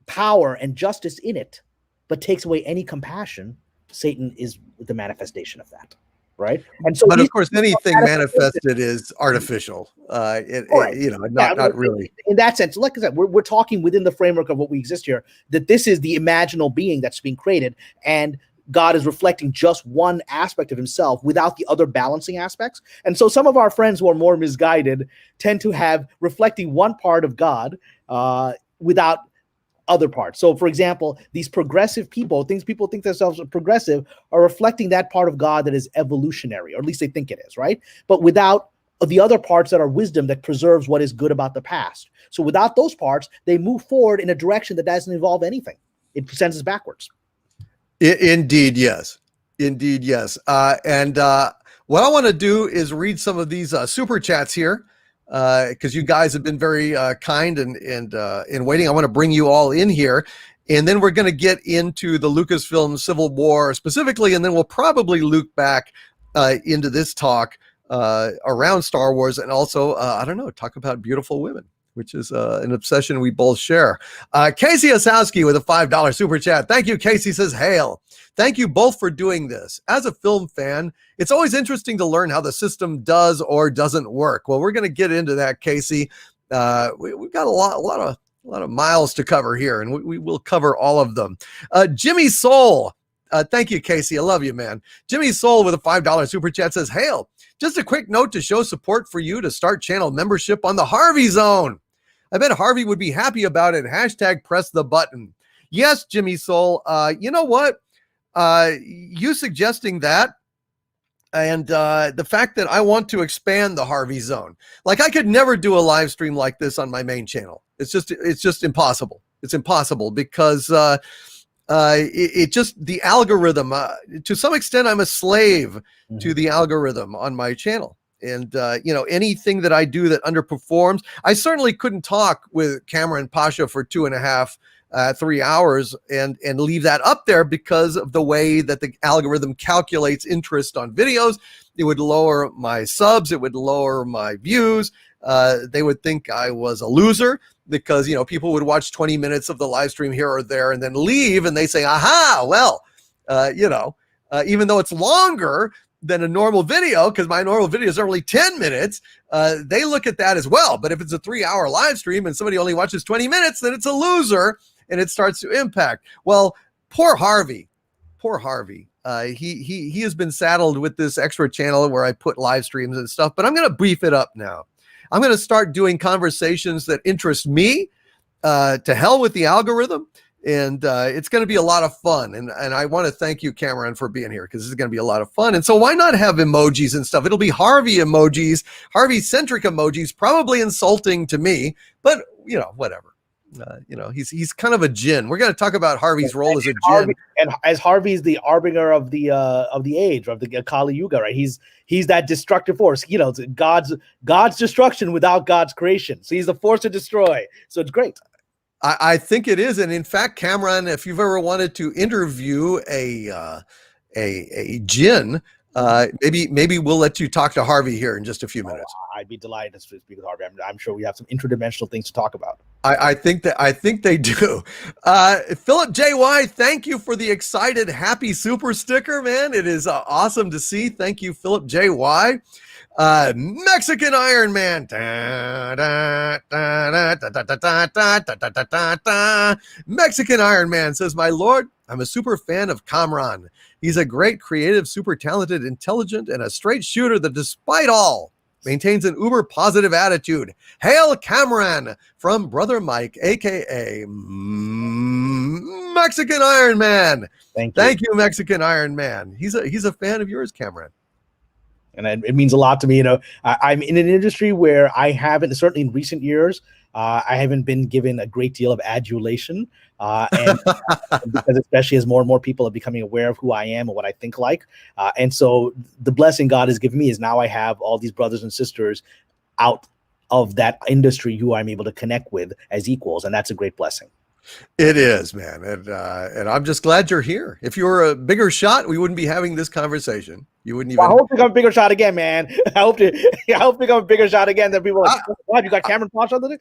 Speaker 2: power and justice in it, but takes away any compassion, Satan is the manifestation of that, right? And so,
Speaker 1: but of course, anything manifested is artificial. Not really.
Speaker 2: In that sense, like I said, we're talking within the framework of what we exist here. That this is the imaginal being that's being created, and God is reflecting just one aspect of himself without the other balancing aspects. And so some of our friends who are more misguided tend to have reflecting one part of God without other parts. So for example, these progressive people think themselves progressive, are reflecting that part of God that is evolutionary, or at least they think it is, right? But without the other parts that are wisdom, that preserves what is good about the past. So without those parts, they move forward in a direction that doesn't involve anything. It sends us backwards.
Speaker 1: Indeed, yes. And what I want to do is read some of these super chats here, because you guys have been very kind and in waiting. I want to bring you all in here, and then we're going to get into the Lucasfilm Civil War specifically, and then we'll probably loop back into this talk around Star Wars, and also talk about beautiful women, which is an obsession we both share. Casey Osowski with a $5 super chat. Thank you, Casey. Says, hail. Thank you both for doing this. As a film fan, it's always interesting to learn how the system does or doesn't work. Well, we're going to get into that, Casey. We've got a lot of miles to cover here, and we will cover all of them. Jimmy Soul. Thank you, Casey. I love you, man. Jimmy Soul with a $5 super chat says, hail. Just a quick note to show support for you to start channel membership on the Harvey Zone. I bet Harvey would be happy about it. Hashtag press the button. Yes, Jimmy Soul. You know what? You suggesting that, and the fact that I want to expand the Harvey Zone. Like, I could never do a live stream like this on my main channel. It's just impossible. It's impossible because it just, the algorithm, to some extent, I'm a slave to the algorithm on my channel. And, anything that I do that underperforms, I certainly couldn't talk with Kamran Pasha for 2.5-3 hours and leave that up there because of the way that the algorithm calculates interest on videos. It would lower my subs. It would lower my views. They would think I was a loser because, people would watch 20 minutes of the live stream here or there and then leave, and they say, aha, well, even though it's longer than a normal video, because my normal videos are only 10 minutes, they look at that as well. But if it's a 3-hour live stream and somebody only watches 20 minutes, then it's a loser, and it starts to impact. Well, poor Harvey. He has been saddled with this extra channel where I put live streams and stuff, but I'm going to beef it up now. I'm going to start doing conversations that interest me. To hell with the algorithm. And it's going to be a lot of fun. And I want to thank you, Kamran, for being here, because this is going to be a lot of fun. And so why not have emojis and stuff? It'll be Harvey emojis, Harvey-centric emojis, probably insulting to me, but, whatever. he's kind of a djinn. We're going to talk about Harvey's role as a djinn.
Speaker 2: And as Harvey's the arbinger of the age, of the Kali Yuga, right? He's that destructive force. God's destruction without God's creation. So he's the force to destroy. So it's great.
Speaker 1: I think it is, and in fact, Kamran, if you've ever wanted to interview a djinn, maybe we'll let you talk to Harvey here in just a few minutes.
Speaker 2: I'd be delighted to speak with Harvey. I'm sure we have some interdimensional things to talk about.
Speaker 1: I think they do. Philip J.Y., thank you for the excited, happy super sticker, man. It is awesome to see. Thank you, Philip J.Y. Mexican Iron Man. Mexican Iron Man says, my lord, I'm a super fan of Kamran. He's a great, creative, super talented, intelligent, and a straight shooter that, despite all, maintains an uber positive attitude. Hail Kamran from Brother Mike, aka Mexican Iron Man. Thank you, Mexican Iron Man. He's a fan of yours, Kamran.
Speaker 2: And it means a lot to me. I'm in an industry where I haven't, certainly in recent years, I haven't been given a great deal of adulation. And because especially as more and more people are becoming aware of who I am and what I think like. And so the blessing God has given me is now I have all these brothers and sisters out of that industry who I'm able to connect with as equals. And that's a great blessing.
Speaker 1: It is, man. And I'm just glad you're here. If you were a bigger shot, we wouldn't be having this conversation. You wouldn't even.
Speaker 2: Well, I hope to become a bigger shot again, man. I hope to become a bigger shot again. That people are like, what, you got Kamran Pasha on the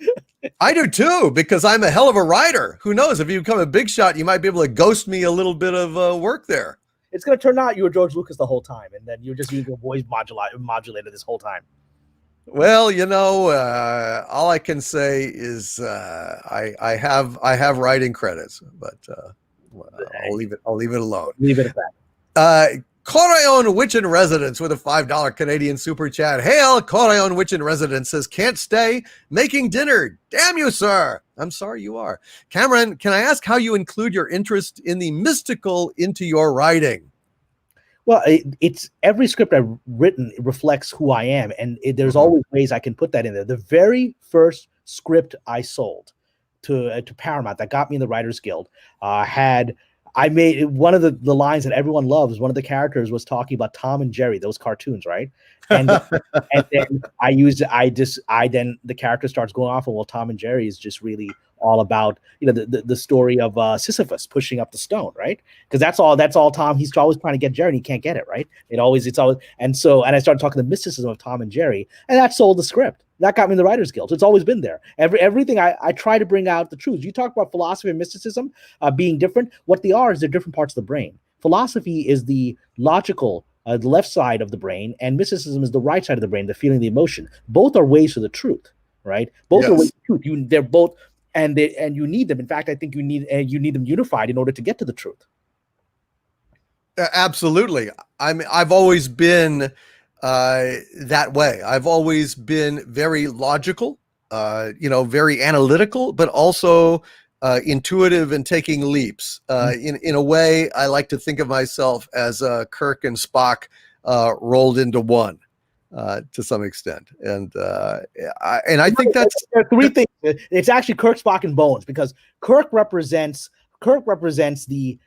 Speaker 1: I do too, because I'm a hell of a writer. Who knows? If you become a big shot, you might be able to ghost me a little bit of work there.
Speaker 2: It's going to turn out you were George Lucas the whole time, and then you're just using a voice modulator this whole time.
Speaker 1: Well, all I can say is I have writing credits, but I'll leave it alone.
Speaker 2: Leave it at that.
Speaker 1: Corayon Witch in Residence with a $5 Canadian super chat. Hail, Corayon Witch in Residence says, can't stay, making dinner. Damn you, sir. I'm sorry you are. Kamran, can I ask how you include your interest in the mystical into your writing?
Speaker 2: Well, it's every script I've written reflects who I am, and there's always ways I can put that in there. The very first script I sold to Paramount that got me in the Writers Guild I made one of the lines that everyone loves. One of the characters was talking about Tom and Jerry, those cartoons, right? And and then then the character starts going off, and well, Tom and Jerry is just really all about the story of Sisyphus pushing up the stone, right? Because that's all Tom. He's always trying to get Jerry, and he can't get it, right? It's always and I started talking the mysticism of Tom and Jerry, and that sold the script. That got me in the Writers Guild. It's always been there. Everything I try to bring out the truth. You talk about philosophy and mysticism being different. What they are is they're different parts of the brain. Philosophy is the logical, the left side of the brain, and mysticism is the right side of the brain, the feeling, the emotion. Both are ways to the truth, right? Both are ways to the truth. They're both, and you need them. In fact, I think you need them unified in order to get to the truth.
Speaker 1: Absolutely. I've always been that way. I've always been very logical, very analytical, but also intuitive and taking leaps. In a way, I like to think of myself as Kirk and Spock rolled into one to some extent. And I think there
Speaker 2: are three things. It's actually Kirk, Spock, and Bones, because Kirk represents the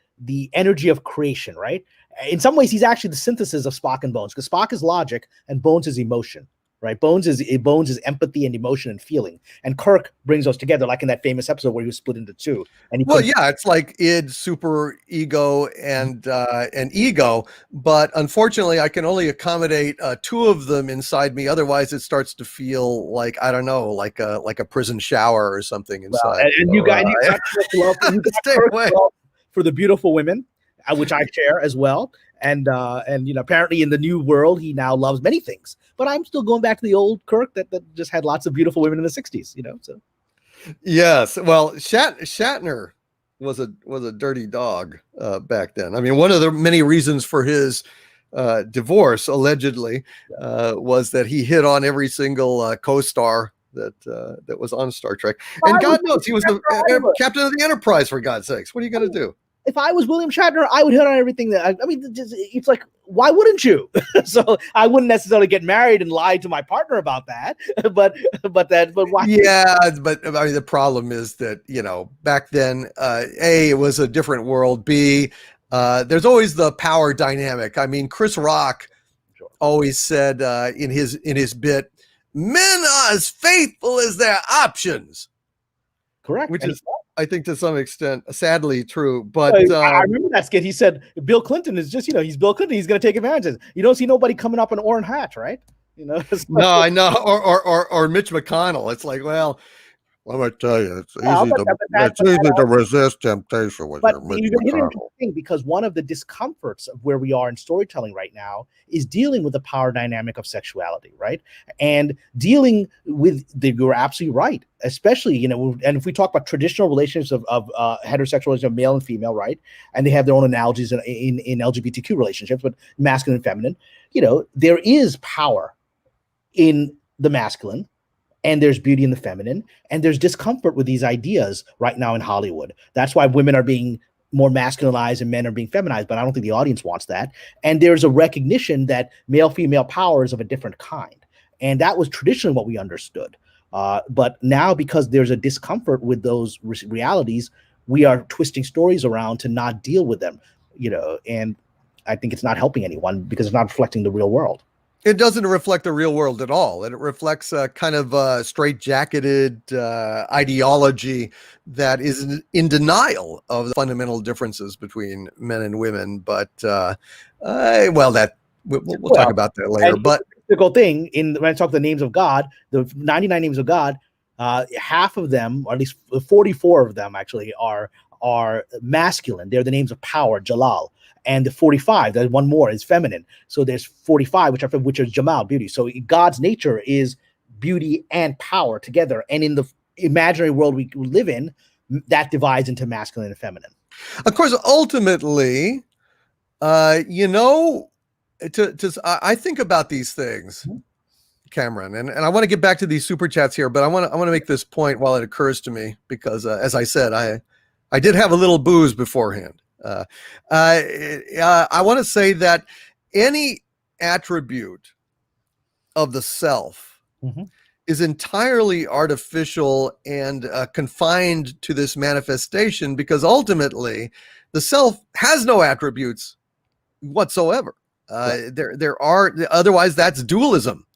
Speaker 2: energy of creation, right? In some ways, he's actually the synthesis of Spock and Bones, because Spock is logic and Bones is emotion, right? Bones is empathy and emotion and feeling, and Kirk brings those together, like in that famous episode where he was split into two. And
Speaker 1: it's like id, super ego, and ego. But unfortunately, I can only accommodate two of them inside me. Otherwise, it starts to feel like, I don't know, like a prison shower or something inside.
Speaker 2: Well, and you got
Speaker 1: stay away
Speaker 2: for the beautiful women, which I share as well. And apparently in the new world, he now loves many things. But I'm still going back to the old Kirk that just had lots of beautiful women in the 60s, so.
Speaker 1: Yes. Well, Shatner was a dirty dog back then. I mean, one of the many reasons for his divorce, allegedly, was that he hit on every single co-star that was on Star Trek. And God knows he was the captain of the Enterprise, for God's sakes. What are you going to do?
Speaker 2: if I was William Shatner, I would hit on everything that I mean, it's like, why wouldn't you? So I wouldn't necessarily get married and lie to my partner about that, but why?
Speaker 1: Yeah, but I mean, the problem is that, back then, A, it was a different world. B, there's always the power dynamic. I mean, Chris Rock always said in his bit, men are as faithful as their options.
Speaker 2: Correct.
Speaker 1: Which is, I think, to some extent, sadly true. But
Speaker 2: I remember that skit. He said Bill Clinton is just, he's Bill Clinton. He's going to take advantage. You don't see nobody coming up in orange hats, right?
Speaker 1: No, I know. Or Mitch McConnell. It's like, well, let me tell you, it's easy to resist temptation with
Speaker 2: but
Speaker 1: your Mitch
Speaker 2: you're hitting
Speaker 1: McConnell.
Speaker 2: thing, because one of the discomforts of where we are in storytelling right now is dealing with the power dynamic of sexuality, right? And dealing with you're absolutely right, especially, and if we talk about traditional relationships of heterosexual of male and female, right? And they have their own analogies in LGBTQ relationships, but masculine and feminine, there is power in the masculine, and there's beauty in the feminine, and there's discomfort with these ideas right now in Hollywood. That's why women are being more masculinized and men are being feminized, but I don't think the audience wants that. And there's a recognition that male-female power is of a different kind. And that was traditionally what we understood. But now, because there's a discomfort with those realities, we are twisting stories around to not deal with them, and I think it's not helping anyone because it's not reflecting the real world.
Speaker 1: It doesn't reflect the real world at all. And it reflects a kind of straight-jacketed ideology that is in denial of the fundamental differences between men and women. But, we'll talk about that later. But
Speaker 2: the typical thing, when I talk the names of God, the 99 names of God, half of them, or at least 44 of them actually, are masculine. They're the names of power, Jalal. And the 45, there's one more, is feminine. So there's 45, which is Jamal, beauty. So God's nature is beauty and power together. And in the imaginary world we live in, that divides into masculine and feminine.
Speaker 1: Of course, ultimately, I think about these things, Kamran, and I want to get back to these super chats here, but I want to make this point while it occurs to me, because as I said, I did have a little booze beforehand. I want to say that any attribute of the self is entirely artificial and confined to this manifestation, because ultimately the self has no attributes whatsoever. There are, otherwise that's dualism.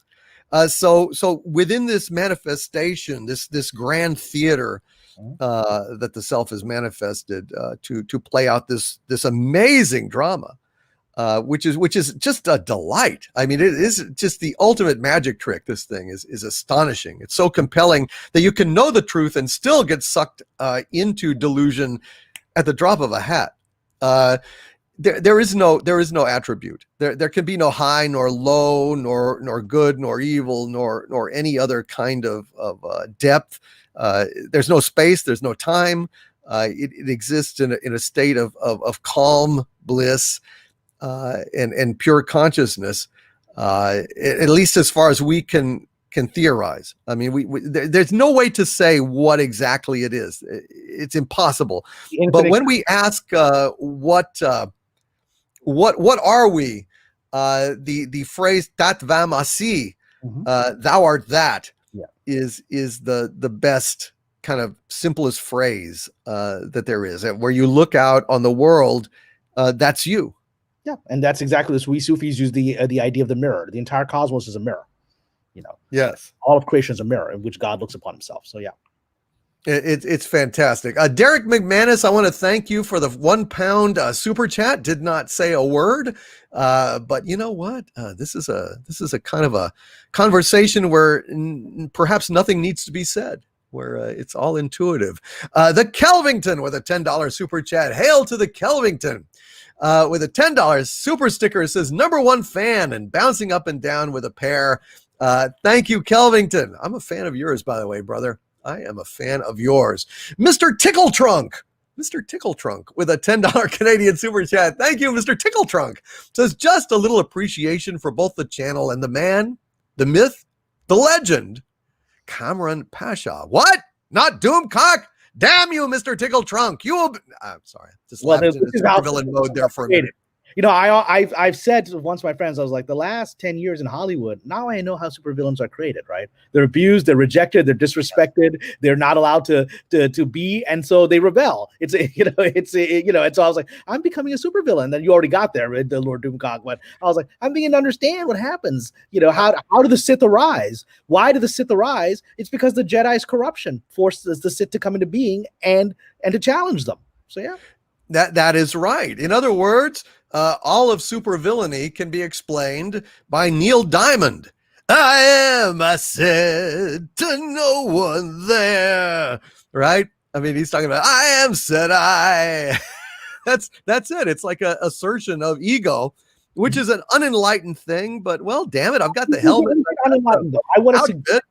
Speaker 1: So within this manifestation, this grand theater that the self is manifested to play out this amazing drama, which is just a delight. I mean, it is just the ultimate magic trick. This thing is astonishing. It's so compelling that you can know the truth and still get sucked into delusion at the drop of a hat. There is no attribute. There can be no high nor low, nor good nor evil, nor any other kind of depth. There's no space. There's no time. It exists in a state of calm bliss and pure consciousness. At least as far as we can theorize. I mean, there's no way to say what exactly it is. It's impossible. But when we ask what are we, the phrase "tat vam asi," thou art that, is the best kind of simplest phrase that there is. Where you look out on the world, that's you.
Speaker 2: Yeah, and that's exactly this. We Sufis use the idea of the mirror. The entire cosmos is a mirror.
Speaker 1: Yes,
Speaker 2: all of creation is a mirror in which God looks upon himself. So yeah.
Speaker 1: It's fantastic. Derek McManus, I want to thank you for the £1 super chat. Did not say a word, but you know what? This is a kind of a conversation where perhaps nothing needs to be said, where it's all intuitive. The Kelvington with a $10 super chat. Hail to the Kelvington. With a $10 super sticker, it says #1 fan and bouncing up and down with a pair. Thank you, Kelvington. I'm a fan of yours, by the way, brother. I am a fan of yours. Mr. Tickletrunk with a $10 Canadian super chat. Thank you, Mr. Tickletrunk. Says just a little appreciation for both the channel and the man, the myth, the legend, Kamran Pasha. What? Not Doomcock? Damn you, Mr. Tickle Trunk. You will be... I'm sorry. Just
Speaker 2: Well,
Speaker 1: lapsed into supervillain mode there for a minute.
Speaker 2: You know, I've said to once my friends, I was like, the last 10 years in Hollywood, now I know how supervillains are created, right? They're abused, they're rejected, they're disrespected, they're not allowed to be, and so they rebel. And so I was like, I'm becoming a supervillain. Then you already got there, right, the Lord Doomcock, but I was like, I'm beginning to understand what happens. You know, how do the Sith arise? Why do the Sith arise? It's because the Jedi's corruption forces the Sith to come into being and to challenge them. So yeah.
Speaker 1: That is right. In other words, all of supervillainy can be explained by Neil Diamond. I am, I said, to no one there. Right? I mean, he's talking about, I am, said I. That's it. It's like an assertion of ego, which is an unenlightened thing. But, well, damn it, I've got the helmet.
Speaker 2: I want to suggest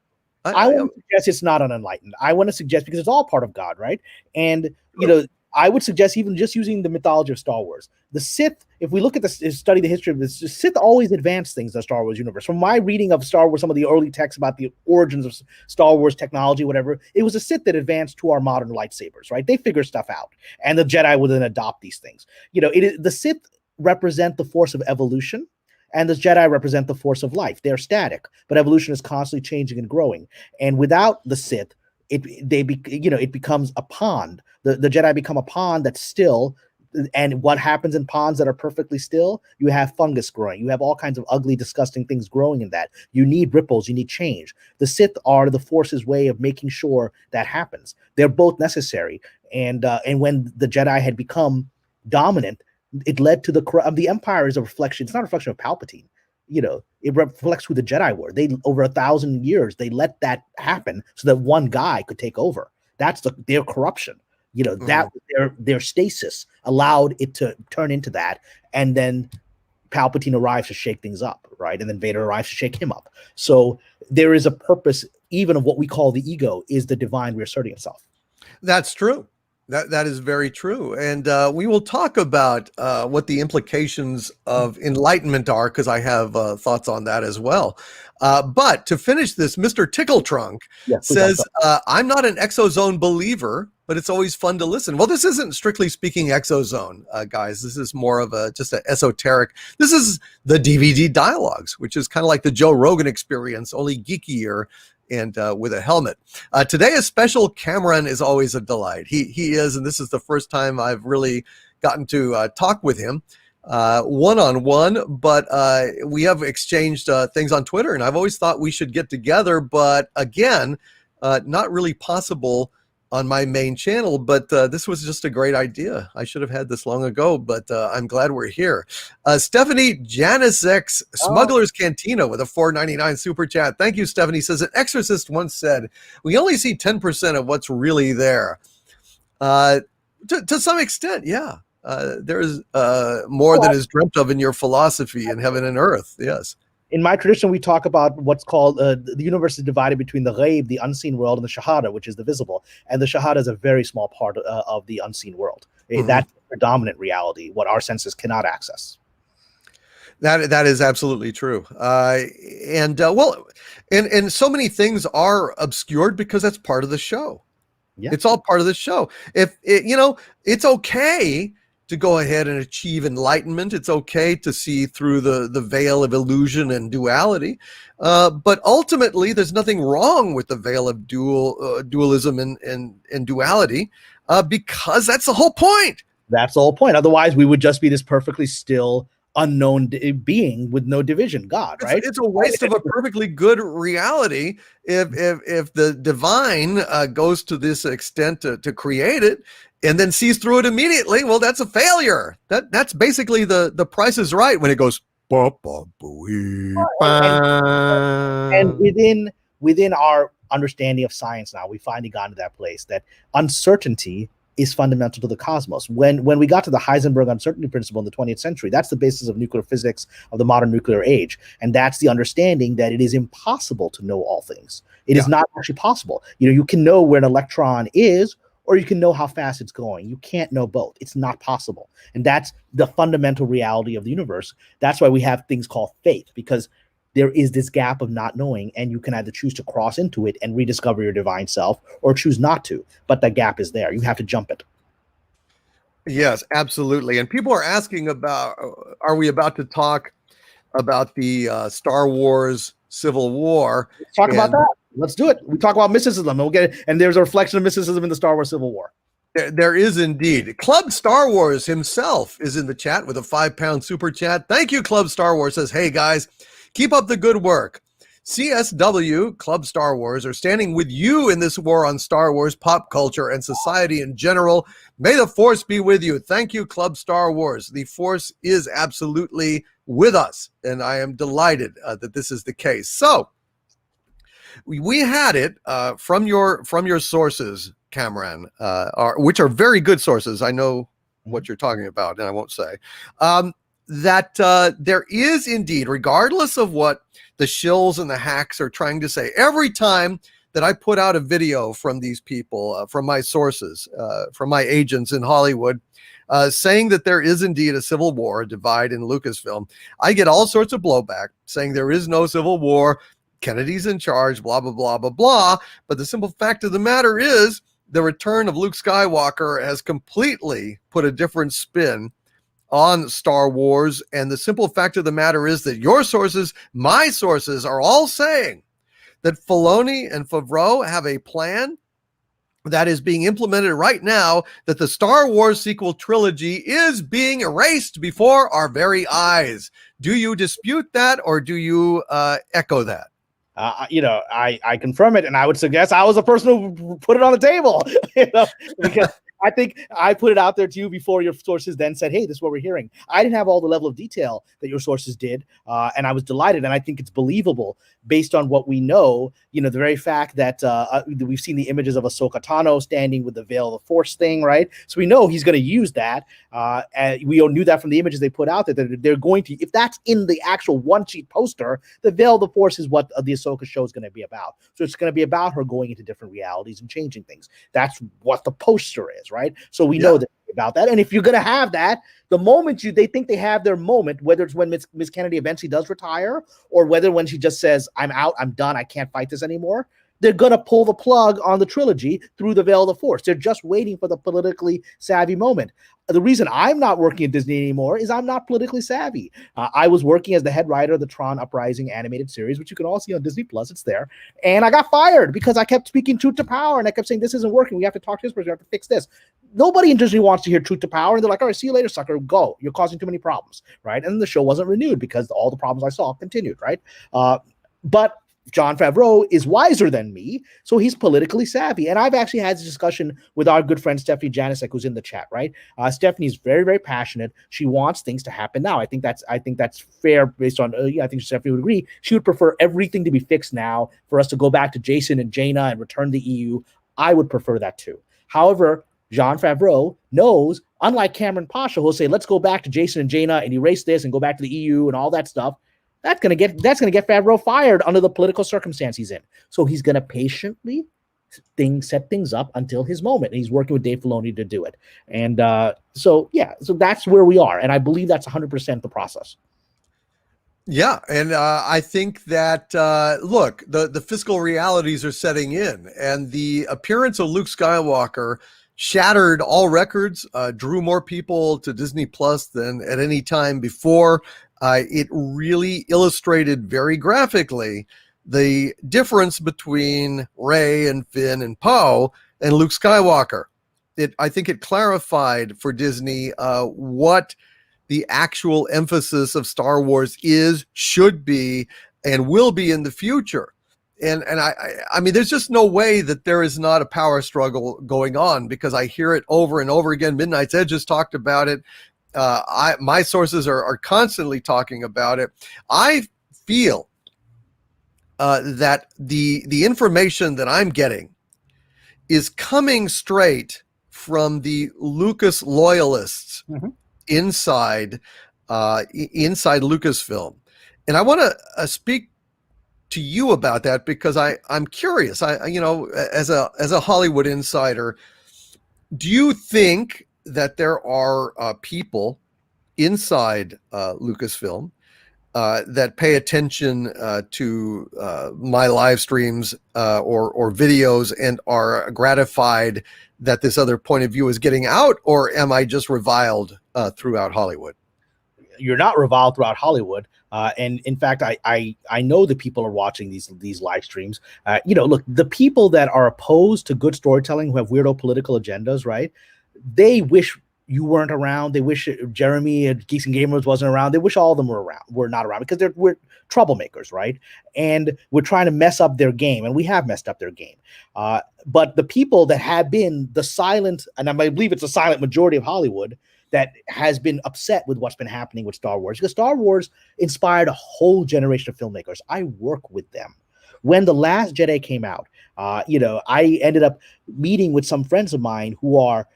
Speaker 2: it's not unenlightened. I want to suggest, because it's all part of God, right? And, you know, I would suggest even just using the mythology of Star Wars. The Sith, if we look at this, study the history of this, the Sith always advanced things in the Star Wars universe. From my reading of Star Wars, some of the early texts about the origins of Star Wars technology, whatever, it was the Sith that advanced to our modern lightsabers, right? They figure stuff out, and the Jedi would then adopt these things. You know, the Sith represent the force of evolution, and the Jedi represent the force of life. They're static, but evolution is constantly changing and growing. And without the Sith, it becomes a pond. The Jedi become a pond that's still, and what happens in ponds that are perfectly still? You have fungus growing. You have all kinds of ugly, disgusting things growing in that. You need ripples. You need change. The Sith are the Force's way of making sure that happens. They're both necessary. And when the Jedi had become dominant, it led to the Empire is a reflection. It's not a reflection of Palpatine. You know, it reflects who the Jedi were. They, over 1,000 years, they let that happen so that one guy could take over. That's their corruption. You know, that their stasis allowed it to turn into that. And then Palpatine arrives to shake things up, right? And then Vader arrives to shake him up. So there is a purpose, even of what we call the ego, is the divine reasserting itself.
Speaker 1: That's true. That is very true. And we will talk about what the implications of enlightenment are, because I have thoughts on that as well. But to finish this, Mr. Tickle Trunk says, I'm not an exozone believer, but it's always fun to listen. Well, this isn't strictly speaking exozone, guys. This is more of just an esoteric. This is the DVD dialogues, which is kind of like the Joe Rogan experience, only geekier and with a helmet. Today, a special Kamran is always a delight. He is, and this is the first time I've really gotten to talk with him one-on-one, but we have exchanged things on Twitter, and I've always thought we should get together, but again, not really possible on my main channel, but this was just a great idea. I should have had this long ago, but I'm glad we're here. Stephanie Janisek, Smuggler's Cantina with a $4.99 super chat. Thank you, Stephanie. Says, an exorcist once said, we only see 10% of what's really there. To some extent, yeah. There is more than is dreamt of in your philosophy in heaven and earth. Yes.
Speaker 2: In my tradition, we talk about what's called the universe is divided between the ghaib, the unseen world, and the shahada, which is the visible. And the shahada is a very small part of the unseen world. That's the predominant reality, what our senses cannot access.
Speaker 1: That is absolutely true. And so many things are obscured because that's part of the show. Yeah. It's all part of the show. It's okay to go ahead and achieve enlightenment. It's okay to see through the veil of illusion and duality. But ultimately, there's nothing wrong with the veil of dualism and duality because that's the whole point.
Speaker 2: That's the whole point. Otherwise, we would just be this perfectly still, unknown being with no division, God, right?
Speaker 1: It's a waste of a perfectly good reality if the divine goes to this extent to create it and then sees through it immediately. Well, that's a failure. That's basically the Price is Right when it goes.
Speaker 2: And within our understanding of science now, we finally got to that place that uncertainty is fundamental to the cosmos. When we got to the Heisenberg uncertainty principle in the 20th century, that's the basis of nuclear physics of the modern nuclear age. And that's the understanding that it is impossible to know all things. It is not actually possible. You can know where an electron is, or you can know how fast it's going. You can't know both. It's not possible. And that's the fundamental reality of the universe. That's why we have things called faith, because there is this gap of not knowing, and you can either choose to cross into it and rediscover your divine self, or choose not to. But the gap is there. You have to jump it.
Speaker 1: Yes, absolutely. And people are asking about, are we about to talk about the Star Wars Civil War?
Speaker 2: Let's talk about that. Let's do it. We talk about mysticism, and we'll get it. And there's a reflection of mysticism in the Star Wars Civil War.
Speaker 1: There is indeed. Club Star Wars himself is in the chat with a £5 super chat. Thank you, Club Star Wars. Says, hey guys, keep up the good work. CSW, Club Star Wars, are standing with you in this war on Star Wars, pop culture, and society in general. May the Force be with you. Thank you, Club Star Wars. The Force is absolutely with us, and I am delighted that this is the case. So, we had it from your sources, Kamran, which are very good sources. I know what you're talking about, and I won't say that there is indeed, regardless of what the shills and the hacks are trying to say, every time that I put out a video from these people, from my sources, from my agents in Hollywood, saying that there is indeed a civil war, a divide in Lucasfilm, I get all sorts of blowback saying there is no civil war. Kennedy's in charge, blah, blah, blah, blah, blah. But the simple fact of the matter is the return of Luke Skywalker has completely put a different spin on Star Wars. And the simple fact of the matter is that your sources, my sources, are all saying that Filoni and Favreau have a plan that is being implemented right now, that the Star Wars sequel trilogy is being erased before our very eyes. Do you dispute that, or do you echo that?
Speaker 2: I confirm it, and I would suggest I was the person who put it on the table, because I think I put it out there to you before your sources then said, hey, this is what we're hearing. I didn't have all the level of detail that your sources did, and I was delighted, and I think it's believable based on what we know, the very fact that we've seen the images of Ahsoka Tano standing with the Veil of the Force thing, right? So we know he's going to use that, and we knew that from the images they put out, that they're going to, if that's in the actual one-sheet poster, the Veil of the Force is what the Ahsoka show is going to be about. So it's going to be about her going into different realities and changing things. That's what the poster is, right? So we know that about that. And if you're going to have that, the moment they think they have their moment, whether it's when Miss Kennedy eventually does retire, or whether when she just says, I'm out, I'm done, I can't fight this anymore, they're going to pull the plug on the trilogy through the Veil of the Force. They're just waiting for the politically savvy moment. The reason I'm not working at Disney anymore is I'm not politically savvy. I was working as the head writer of the Tron Uprising animated series, which you can all see on Disney Plus. It's there. And I got fired because I kept speaking truth to power, and I kept saying, this isn't working. We have to talk to this person. We have to fix this. Nobody in Disney wants to hear truth to power. And they're like, all right, see you later, sucker. Go. You're causing too many problems, right? And the show wasn't renewed because all the problems I saw continued, right? But Jon Favreau is wiser than me, so he's politically savvy. And I've actually had this discussion with our good friend Stephanie Janisek, who's in the chat, right? Stephanie's very, very passionate. She wants things to happen now. I think that's fair based on, I think Stephanie would agree. She would prefer everything to be fixed now, for us to go back to Jason and Jaina and return the EU. I would prefer that too. However, Jon Favreau knows, unlike Kamran Pasha, who'll say, let's go back to Jason and Jaina and erase this and go back to the EU and all that stuff. That's gonna get Favreau fired under the political circumstance he's in. So he's gonna patiently set things up until his moment. And he's working with Dave Filoni to do it. And so that's where we are. And I believe that's 100% the process.
Speaker 1: Yeah, and I think that, look, the fiscal realities are setting in, and the appearance of Luke Skywalker shattered all records, drew more people to Disney Plus than at any time before. It really illustrated very graphically the difference between Rey and Finn and Poe and Luke Skywalker. I think it clarified for Disney what the actual emphasis of Star Wars is, should be, and will be in the future. And I mean, there's just no way that there is not a power struggle going on, because I hear it over and over again. Midnight's Edge has talked about it. My sources are constantly talking about it. I feel that the information that I'm getting is coming straight from the Lucas loyalists inside Lucasfilm, and I want to speak to you about that, because I'm curious. As a Hollywood insider, do you think that there are people inside Lucasfilm that pay attention to my live streams or videos and are gratified that this other point of view is getting out, or am I just reviled throughout Hollywood?
Speaker 2: You're not reviled throughout Hollywood. And in fact, I know that people are watching these live streams. Look, the people that are opposed to good storytelling, who have weirdo political agendas, right? They wish you weren't around. They wish Jeremy and Geeks and Gamers wasn't around. They wish all of them were not around, because we're troublemakers, right? And we're trying to mess up their game, and we have messed up their game. But the people that have been the silent, and I believe it's a silent majority of Hollywood, that has been upset with what's been happening with Star Wars, because Star Wars inspired a whole generation of filmmakers. I work with them. When The Last Jedi came out, I ended up meeting with some friends of mine who are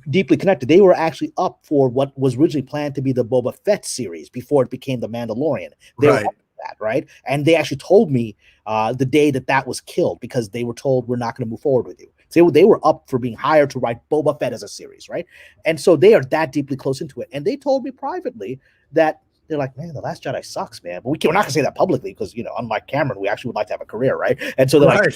Speaker 2: deeply connected. They were actually up for what was originally planned to be the Boba Fett series before it became The Mandalorian. They were up for that, right? And they actually told me the day that was killed, because they were told, we're not going to move forward with you. So they were up for being hired to write Boba Fett as a series, right? And so they are that deeply close into it. And they told me privately that they're like, man, The Last Jedi sucks, man. But we're not gonna say that publicly, because unlike Cameron, we actually would like to have a career, right? And so they're like,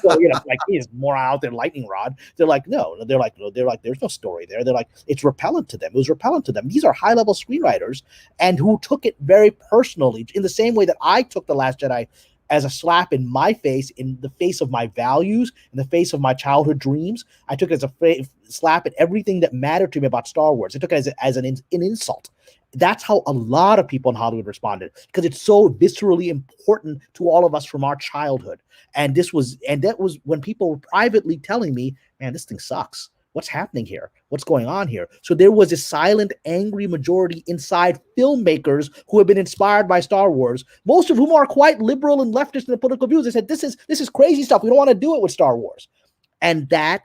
Speaker 2: so, like he's more out there lightning rod. They're like, no, they're like, there's no story there. They're like, it's repellent to them. It was repellent to them. These are high-level screenwriters, and who took it very personally, in the same way that I took The Last Jedi as a slap in my face, in the face of my values, in the face of my childhood dreams. I took it as a slap at everything that mattered to me about Star Wars. I took it as an insult. That's how a lot of people in Hollywood responded, because it's so viscerally important to all of us from our childhood. And that was when people were privately telling me, man, this thing sucks. What's happening here? What's going on here? So there was a silent, angry majority inside filmmakers who have been inspired by Star Wars, most of whom are quite liberal and leftist in their political views. They said, this is crazy stuff. We don't want to do it with Star Wars. And that,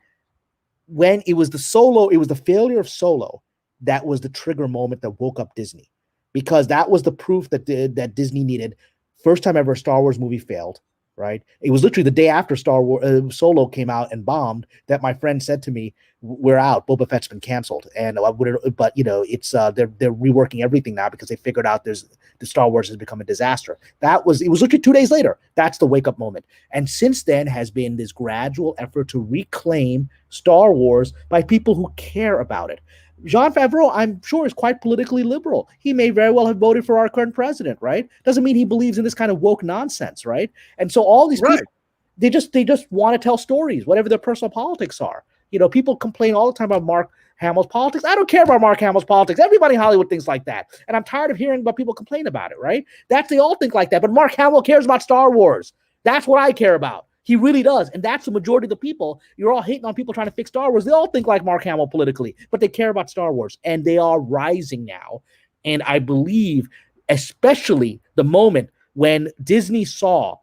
Speaker 2: when it was the failure of Solo, that was the trigger moment that woke up Disney, because that was the proof that Disney needed. First time ever a Star Wars movie failed. Right? It was literally the day after Star Wars Solo came out and bombed that my friend said to me, "We're out. Boba Fett's been canceled." And it's they're reworking everything now, because they figured out the Star Wars has become a disaster. It was literally 2 days later. That's the wake up moment. And since then has been this gradual effort to reclaim Star Wars by people who care about it. Jon Favreau, I'm sure, is quite politically liberal. He may very well have voted for our current president, right? Doesn't mean he believes in this kind of woke nonsense, right? And so all these people, they just want to tell stories, whatever their personal politics are. People complain all the time about Mark Hamill's politics. I don't care about Mark Hamill's politics. Everybody in Hollywood thinks like that. And I'm tired of hearing about people complain about it, right? They all think like that. But Mark Hamill cares about Star Wars. That's what I care about. He really does. And that's the majority of the people. You're all hating on people trying to fix Star Wars. They all think like Mark Hamill politically, but they care about Star Wars. And they are rising now. And I believe, especially the moment when Disney saw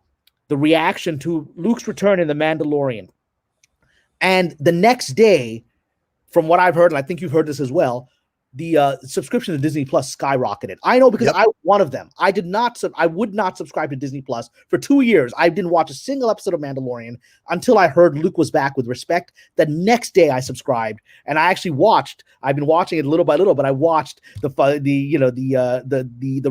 Speaker 2: the reaction to Luke's return in The Mandalorian. And the next day, from what I've heard, and I think you've heard this as well, the subscription to Disney Plus skyrocketed. I know, because I was one of them. I would not subscribe to Disney Plus for 2 years. I didn't watch a single episode of Mandalorian until I heard Luke was back with respect. The next day I subscribed, and I actually watched. I've been watching it little by little, but I watched the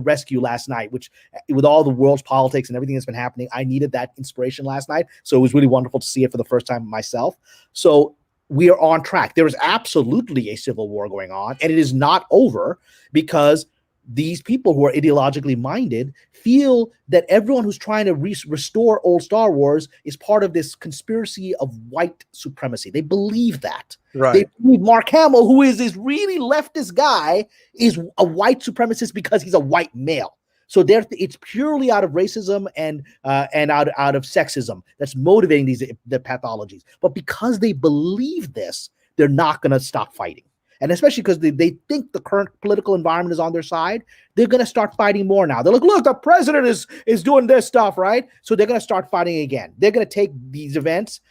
Speaker 2: rescue last night, which, with all the world's politics and everything that's been happening, I needed that inspiration last night. So it was really wonderful to see it for the first time myself. So we are on track. There is absolutely a civil war going on, and it is not over, because these people who are ideologically minded feel that everyone who's trying to restore old Star Wars is part of this conspiracy of white supremacy. They believe that. Right. They believe Mark Hamill, who is this really leftist guy, is a white supremacist because he's a white male. So it's purely out of racism and out of sexism that's motivating the pathologies. But because they believe this, they're not going to stop fighting. And especially because they think the current political environment is on their side, they're going to start fighting more now. They're like, look, the president is doing this stuff, right? So they're going to start fighting again. They're going to take these events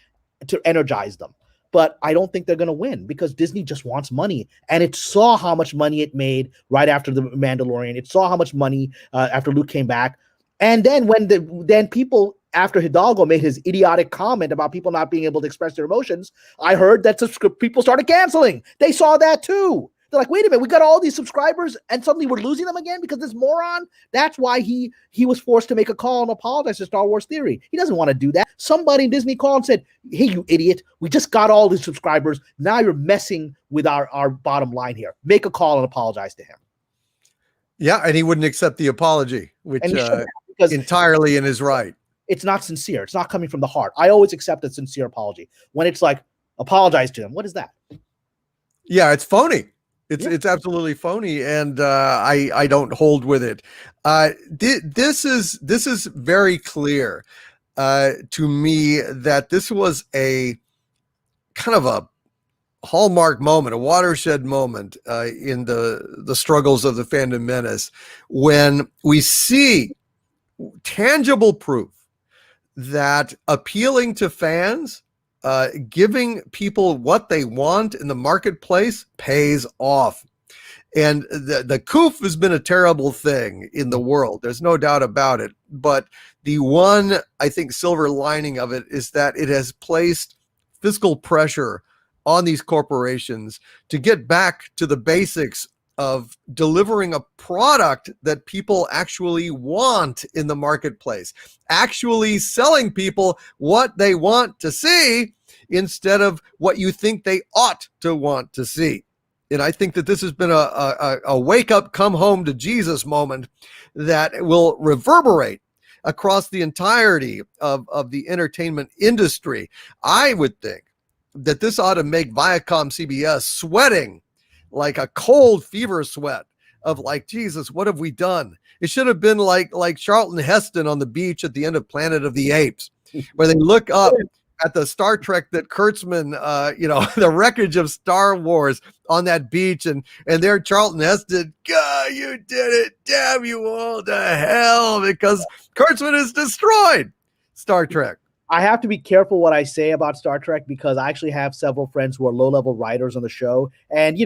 Speaker 2: to energize them. But I don't think they're going to win, because Disney just wants money. And it saw how much money it made right after The Mandalorian. It saw how much money after Luke came back. And then when people, after Hidalgo made his idiotic comment about people not being able to express their emotions, I heard that people started canceling. They saw that too. They're like, wait a minute, we got all these subscribers and suddenly we're losing them again because this moron. That's why he was forced to make a call and apologize to Star Wars Theory. He doesn't want to do that. Somebody in Disney called and said, hey, you idiot, we just got all these subscribers. Now you're messing with our bottom line here. Make a call and apologize to him.
Speaker 1: Yeah, and he wouldn't accept the apology, which because entirely in his right.
Speaker 2: It's not sincere. It's not coming from the heart. I always accept a sincere apology. When it's like, apologize to him, what is that?
Speaker 1: Yeah, it's phony. It's absolutely phony, and I don't hold with it. This is very clear to me that this was a kind of a hallmark moment, a watershed moment in the struggles of the fandom menace, when we see tangible proof that appealing to fans, giving people what they want in the marketplace pays off. And the coof has been a terrible thing in the world. There's no doubt about it. But the one, I think, silver lining of it is that it has placed fiscal pressure on these corporations to get back to the basics of delivering a product that people actually want in the marketplace, actually selling people what they want to see instead of what you think they ought to want to see. And I think that this has been a wake up, come home to Jesus moment that will reverberate across the entirety of the entertainment industry. I would think that this ought to make Viacom CBS sweating like a cold fever sweat of like, Jesus, what have we done? It should have been like Charlton Heston on the beach at the end of Planet of the Apes, where they look up at the Star Trek that Kurtzman, the wreckage of Star Wars on that beach, and there Charlton Heston, God, you did it, damn you all to hell, because Kurtzman has destroyed Star Trek.
Speaker 2: I have to be careful what I say about Star Trek because I actually have several friends who are low-level writers on the show, and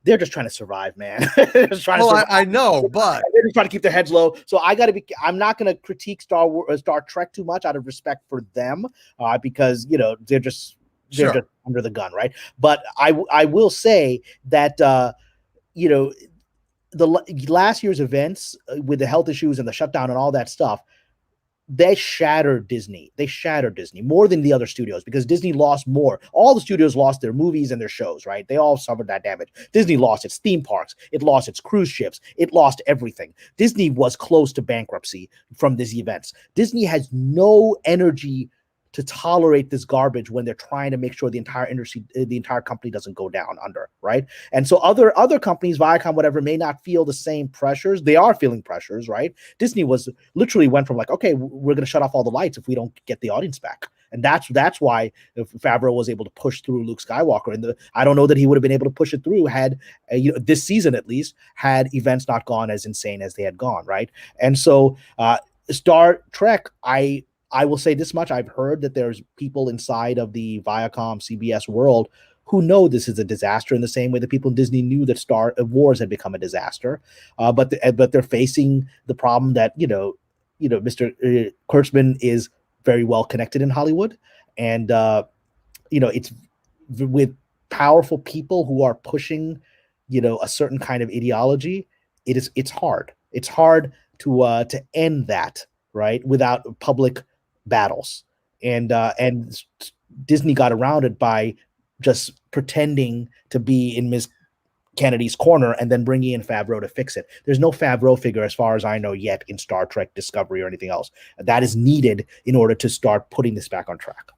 Speaker 2: they're just trying to survive, man.
Speaker 1: I know, but
Speaker 2: they're just trying to keep their heads low. So I'm not going to critique Star Trek too much out of respect for them, because they're just under the gun, right? But I will say that the last year's events with the health issues and the shutdown and all that stuff, they shattered Disney. They shattered Disney more than the other studios because Disney lost more. All the studios lost their movies and their shows, right? They all suffered that damage. Disney lost its theme parks. It lost its cruise ships. It lost everything. Disney was close to bankruptcy from these events. Disney has no energy to tolerate this garbage when they're trying to make sure the entire industry, the entire company doesn't go down under, right? And so other companies, Viacom, whatever, may not feel the same pressures. They are feeling pressures, right? Disney literally went from like, okay, we're going to shut off all the lights if we don't get the audience back. And that's why Favreau was able to push through Luke Skywalker. And I don't know that he would have been able to push it through had, this season at least, had events not gone as insane as they had gone, right? And so Star Trek, I will say this much. I've heard that there's people inside of the Viacom CBS world who know this is a disaster in the same way that people in Disney knew that Star Wars had become a disaster. But they're facing the problem that, Mr. Kurtzman is very well connected in Hollywood. And, it's with powerful people who are pushing, a certain kind of ideology. It's hard. It's hard to end that, right, without public battles, and Disney got around it by just pretending to be in Ms. Kennedy's corner and then bringing in Favreau to fix it. There's no Favreau figure, as far as I know, yet in Star Trek Discovery or anything else. That is needed in order to start putting this back on track.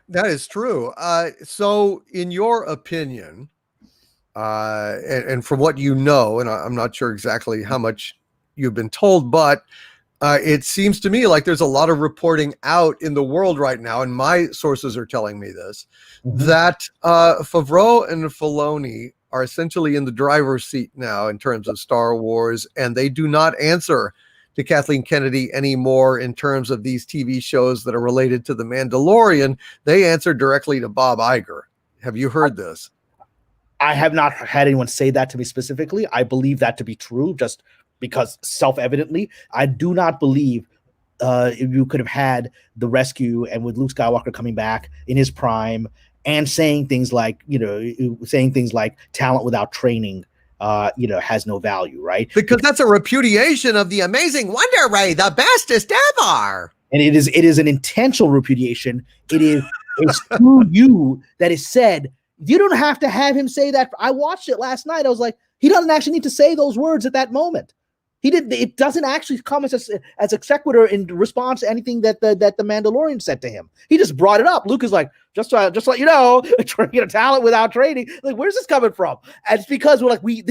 Speaker 1: That is true. So, in your opinion, and from what you know, and I'm not sure exactly how much you've been told, but it seems to me like there's a lot of reporting out in the world right now, and my sources are telling me this, that Favreau and Filoni are essentially in the driver's seat now in terms of Star Wars, and they do not answer to Kathleen Kennedy anymore in terms of these TV shows that are related to The Mandalorian. They answer directly to Bob Iger. Have you heard this?
Speaker 2: I have not had anyone say that to me specifically. I believe that to be true, just because self-evidently, I do not believe you could have had the rescue and with Luke Skywalker coming back in his prime and saying things like, talent without training has no value, right?
Speaker 1: Because that's a repudiation of the amazing Wonder Ray, the bestest ever.
Speaker 2: And it is an intentional repudiation. It is a screw you that is said. You don't have to have him say that. I watched it last night. I was like, he doesn't actually need to say those words at that moment. He didn't. It doesn't actually come as a sequitur in response to anything that the Mandalorian said to him. He just brought it up. Luke is like, just to let you know, talent without training. Like, where's this coming from? And it's because we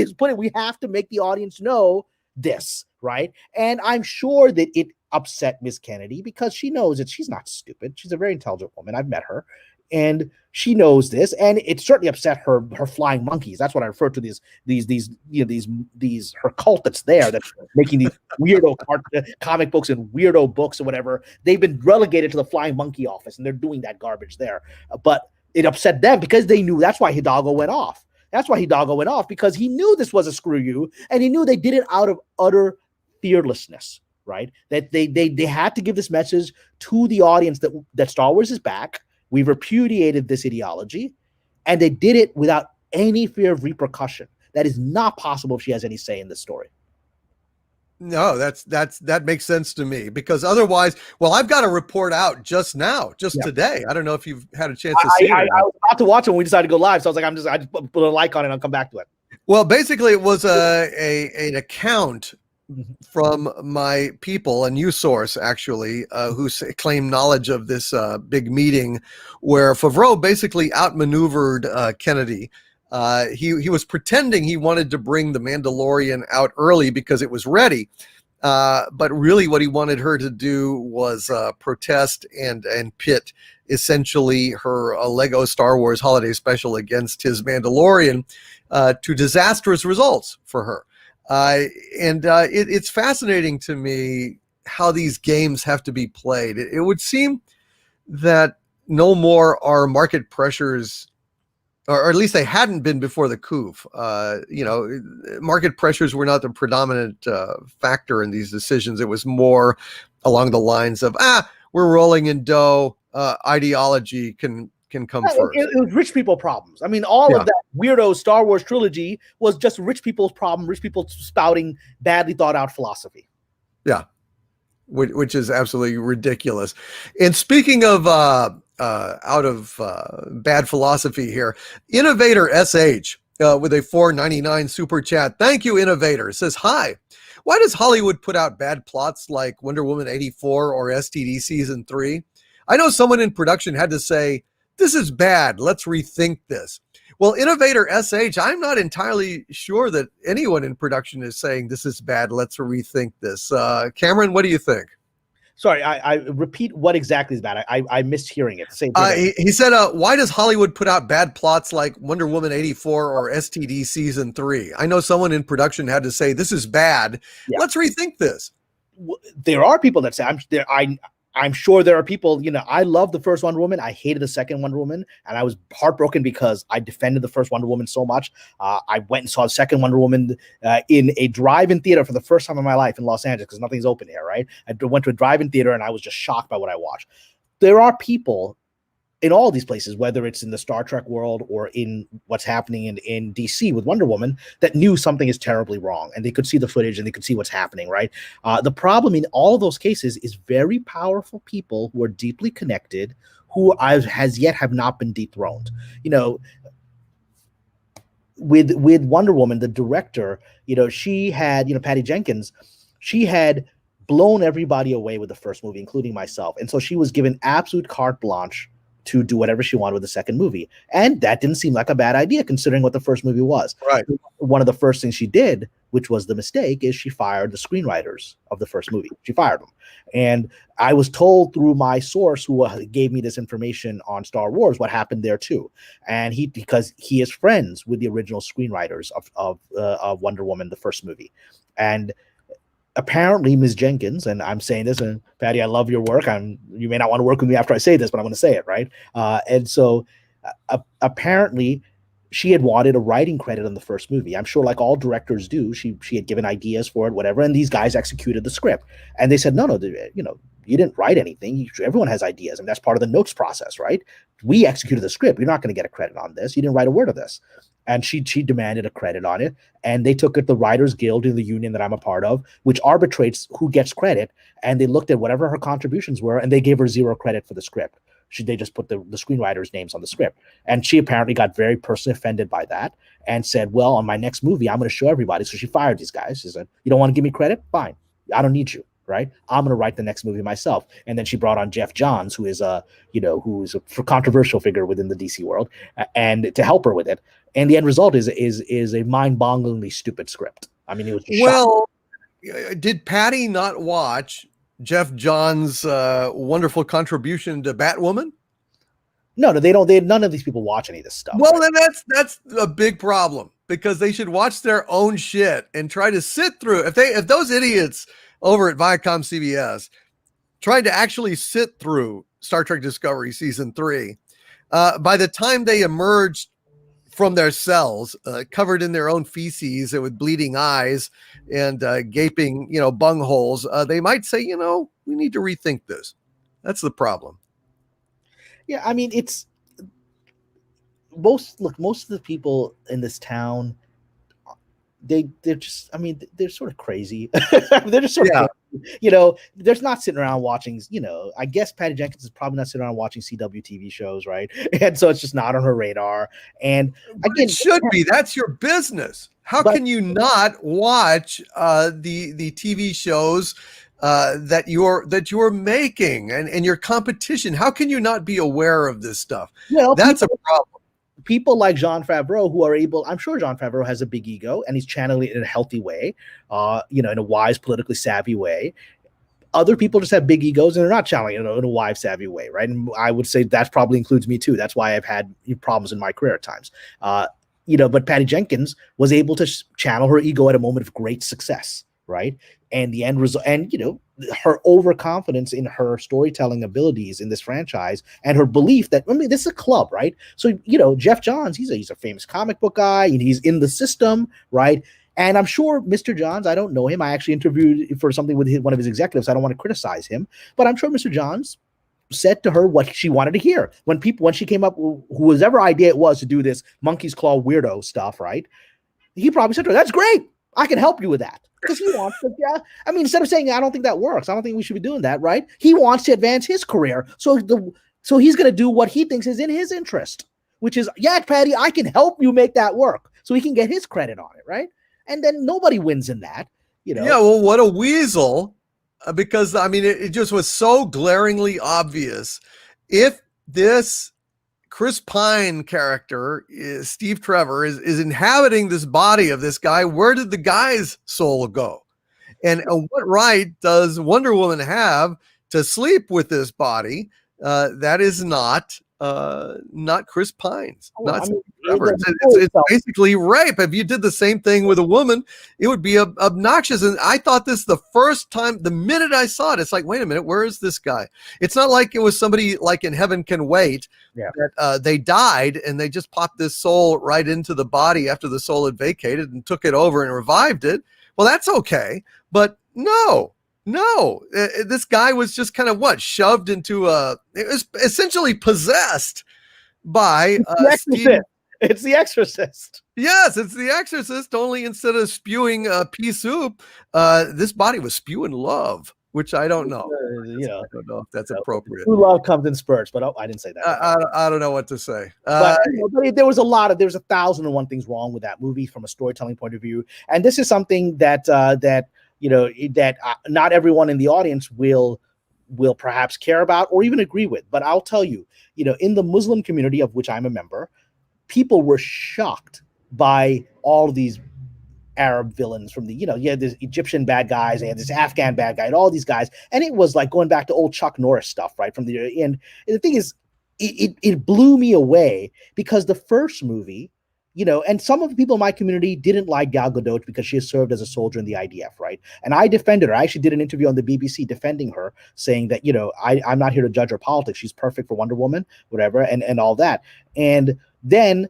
Speaker 2: have to make the audience know this, right? And I'm sure that it upset Miss Kennedy because she knows that she's not stupid. She's a very intelligent woman. I've met her. And she knows this, and it certainly upset her flying monkeys. That's what I refer to these her cult that's there, that's making these weirdo comic books and weirdo books or whatever. They've been relegated to the flying monkey office, and they're doing that garbage there. But it upset them because they knew. That's why Hidalgo went off. Because he knew this was a screw you, and he knew they did it out of utter fearlessness. Right? That they had to give this message to the audience that Star Wars is back. We've repudiated this ideology, and they did it without any fear of repercussion. That is not possible if she has any say in this story.
Speaker 1: No, that makes sense to me, because otherwise, I've got a report out just today. I don't know if you've had a chance to see it.
Speaker 2: I was about to watch it when we decided to go live, so I was like, I just put a like on it and I'll come back to it.
Speaker 1: Well, basically, it was an account from my people, a news source actually, who claimed knowledge of this big meeting where Favreau basically outmaneuvered Kennedy. He was pretending he wanted to bring the Mandalorian out early because it was ready, but really what he wanted her to do was protest and pit essentially her Lego Star Wars holiday special against his Mandalorian to disastrous results for her. It's fascinating to me how these games have to be played. It would seem that no more are market pressures, or at least they hadn't been before the coup. Market pressures were not the predominant factor in these decisions. It was more along the lines of, we're rolling in dough, ideology can come first.
Speaker 2: It was rich people problems. I mean, all of that weirdo Star Wars trilogy was just rich people's problem, rich people spouting badly thought out philosophy.
Speaker 1: Yeah, which is absolutely ridiculous. And speaking of out of bad philosophy here, Innovator SH with a $4.99 super chat. Thank you, Innovator. Says, hi. Why does Hollywood put out bad plots like Wonder Woman 84 or STD Season 3? I know someone in production had to say, this is bad, let's rethink this. Well, Innovator SH, I'm not entirely sure that anyone in production is saying this is bad, let's rethink this. Cameron, what do you think?
Speaker 2: Sorry, I repeat what exactly is bad. I missed hearing it. Same thing.
Speaker 1: He said, why does Hollywood put out bad plots like Wonder Woman 84 or STD Season 3? I know someone in production had to say, this is bad, let's rethink this.
Speaker 2: There are people that say, I'm sure there are people, I love the first Wonder Woman. I hated the second Wonder Woman, and I was heartbroken because I defended the first Wonder Woman so much. I went and saw the second Wonder Woman in a drive-in theater for the first time in my life in Los Angeles because nothing's open here, right? I went to a drive-in theater, and I was just shocked by what I watched. There are people in all these places, whether it's in the Star Trek world or in what's happening in DC with Wonder Woman, that knew something is terribly wrong, and they could see the footage and they could see what's happening, right? The problem in all of those cases is very powerful people who are deeply connected, who has yet have not been dethroned. With Wonder Woman, the director, she had, Patty Jenkins, she had blown everybody away with the first movie, including myself. And so she was given absolute carte blanche to do whatever she wanted with the second movie. And that didn't seem like a bad idea considering what the first movie was.
Speaker 1: Right.
Speaker 2: One of the first things she did, which was the mistake, is she fired the screenwriters of the first movie. She fired them. And I was told through my source who gave me this information on Star Wars what happened there too. And because he is friends with the original screenwriters of Wonder Woman, the first movie. And apparently Ms. Jenkins, and I'm saying this, and Patty, I love your work. You may not want to work with me after I say this, but I'm going to say it, right? And so apparently she had wanted a writing credit on the first movie. I'm sure, like all directors do, she had given ideas for it, whatever, and these guys executed the script. And they said, no, you didn't write anything. Everyone has ideas, and that's part of the notes process, right? We executed the script. You're not going to get a credit on this. You didn't write a word of this. And she demanded a credit on it, and they took it the Writers Guild in the union that I'm a part of, which arbitrates who gets credit, and they looked at whatever her contributions were, and they gave her 0 credit for the script. They just put the screenwriters' names on the script. And she apparently got very personally offended by that and said, well, on my next movie, I'm going to show everybody. So she fired these guys. She said, you don't want to give me credit? Fine. I don't need you, right? I'm going to write the next movie myself. And then she brought on Jeff Johns, who is a controversial figure within the DC world, and to help her with it. And the end result is a mind-bogglingly stupid script. I mean, it was
Speaker 1: well. Did Patty not watch Jeff Johns' wonderful contribution to Batwoman?
Speaker 2: No, they don't. None of these people watch any of this stuff.
Speaker 1: Well, right? Then that's a big problem, because they should watch their own shit and try to sit through. If those idiots over at Viacom CBS tried to actually sit through Star Trek Discovery season 3, by the time they emerged from their cells, covered in their own feces and with bleeding eyes and gaping, bung holes, they might say, we need to rethink this. That's the problem.
Speaker 2: Yeah, I mean, it's most of the people in this town, they're just, I mean, they're sort of crazy. They're just sort of, they're not sitting around watching, I guess Patty Jenkins is probably not sitting around watching CW TV shows, right? And so it's just not on her radar. And
Speaker 1: again, it should be. That's your business. How can you not watch the TV shows that you're making and your competition? How can you not be aware of this stuff? That's a problem.
Speaker 2: People like Jon Favreau who are able, I'm sure Jon Favreau has a big ego and he's channeling it in a healthy way, in a wise, politically savvy way. Other people just have big egos and they're not channeling it in a wise, savvy way, right? And I would say that probably includes me too. That's why I've had problems in my career at times. But Patty Jenkins was able to channel her ego at a moment of great success, right? And the end result, and her overconfidence in her storytelling abilities in this franchise, and her belief that, I mean, this is a club, right? So Jeff Johns, he's a famous comic book guy, and he's in the system, right? And I'm sure Mr. Johns, I don't know him. I actually interviewed for something with one of his executives. I don't want to criticize him, but I'm sure Mr. Johns said to her what she wanted to hear when she came up, whoever idea it was to do this monkey's claw weirdo stuff, right? He probably said to her, "That's great. I can help you with that." Because he wants to, I mean, instead of saying, "I don't think that works. I don't think we should be doing that," right? He wants to advance his career. So he's going to do what he thinks is in his interest, which is, yeah, Patty, I can help you make that work. So he can get his credit on it, right? And then nobody wins in that, Yeah,
Speaker 1: well, what a weasel. Because, I mean, it just was so glaringly obvious. If this Chris Pine character, Steve Trevor, is inhabiting this body of this guy, where did the guy's soul go? And what right does Wonder Woman have to sleep with this body? That is not Chris Pine's. It's basically rape. If you did the same thing with a woman, it would be obnoxious. And I thought this the first time, the minute I saw it, it's like, wait a minute, where is this guy? It's not like it was somebody like in Heaven Can Wait, that they died and they just popped this soul right into the body after the soul had vacated and took it over and revived it. Well, that's okay. But no, this guy was just kind of shoved into it was essentially possessed by
Speaker 2: It's the Exorcist.
Speaker 1: Yes, it's the Exorcist, only instead of spewing pea soup, this body was spewing love, which I don't know. I don't know if that's appropriate.
Speaker 2: Love comes in spurts, but I didn't say that.
Speaker 1: I don't know what to say.
Speaker 2: But there was 1,001 things wrong with that movie from a storytelling point of view. And this is something that not everyone in the audience will perhaps care about or even agree with. But I'll tell you, in the Muslim community, of which I'm a member, people were shocked by all of these Arab villains from there's Egyptian bad guys and this Afghan bad guy and all these guys. And it was like going back to old Chuck Norris stuff, right? And the thing is, it blew me away because the first movie, and some of the people in my community didn't like Gal Gadot because she has served as a soldier in the IDF, right? And I defended her. I actually did an interview on the BBC defending her, saying that, I'm not here to judge her politics. She's perfect for Wonder Woman, whatever, and all that. And then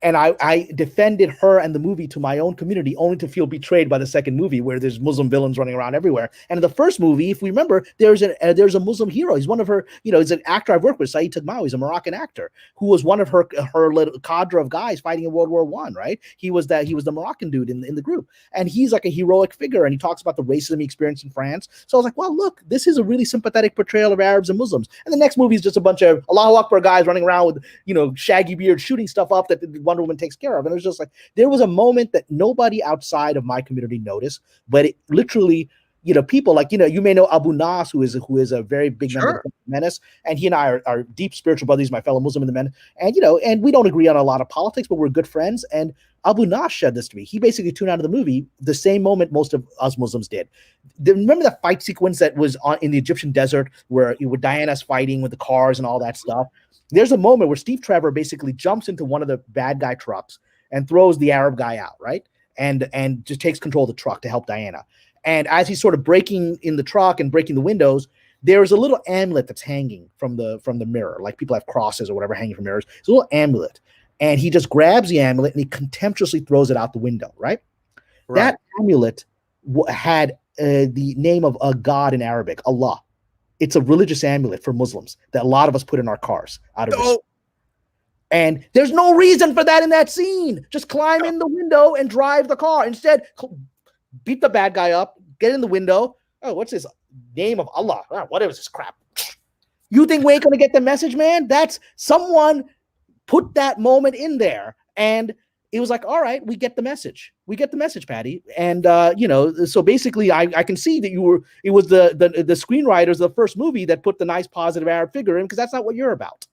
Speaker 2: And I defended her and the movie to my own community, only to feel betrayed by the second movie, where there's Muslim villains running around everywhere. And in the first movie, if we remember, there's a Muslim hero. He's one of her, he's an actor I've worked with, Saeed Tagmaoui. He's a Moroccan actor who was one of her little cadre of guys fighting in World War I. Right? He was the Moroccan dude in the group, and he's like a heroic figure. And he talks about the racism he experienced in France. So I was like, well, look, this is a really sympathetic portrayal of Arabs and Muslims. And the next movie is just a bunch of Allahu Akbar guys running around with shaggy beard shooting stuff up that Wonder Woman takes care of. And it was just like, there was a moment that nobody outside of my community noticed, but it literally, people like, you may know Abu Nas, who is a very big member of the Menace, and he and I are deep spiritual brothers, my fellow Muslim in the Menace. And, and we don't agree on a lot of politics, but we're good friends. And Abu Nas said this to me. He basically tuned out of the movie the same moment most of us Muslims did. Remember the fight sequence that was in the Egyptian desert where Diana's fighting with the cars and all that stuff? There's a moment where Steve Trevor basically jumps into one of the bad guy trucks and throws the Arab guy out, right? And just takes control of the truck to help Diana. And as he's sort of breaking in the truck and breaking the windows, there's a little amulet that's hanging from the mirror, like people have crosses or whatever hanging from mirrors. It's a little amulet. And he just grabs the amulet and he contemptuously throws it out the window, right? That amulet had the name of a god in Arabic, Allah. It's a religious amulet for Muslims that a lot of us put in our cars out of respect. And there's no reason for that in that scene. Just climb in the window and drive the car. Instead, beat the bad guy up, get in the window. Oh, what's this? Name of Allah. Oh, what is this crap? You think we ain't going to get the message, man? That's someone put that moment in there. And it was like, all right, we get the message. We get the message, Patty. And, so basically I can see that it was the screenwriters of the first movie that put the nice positive Arab figure in, because that's not what you're about.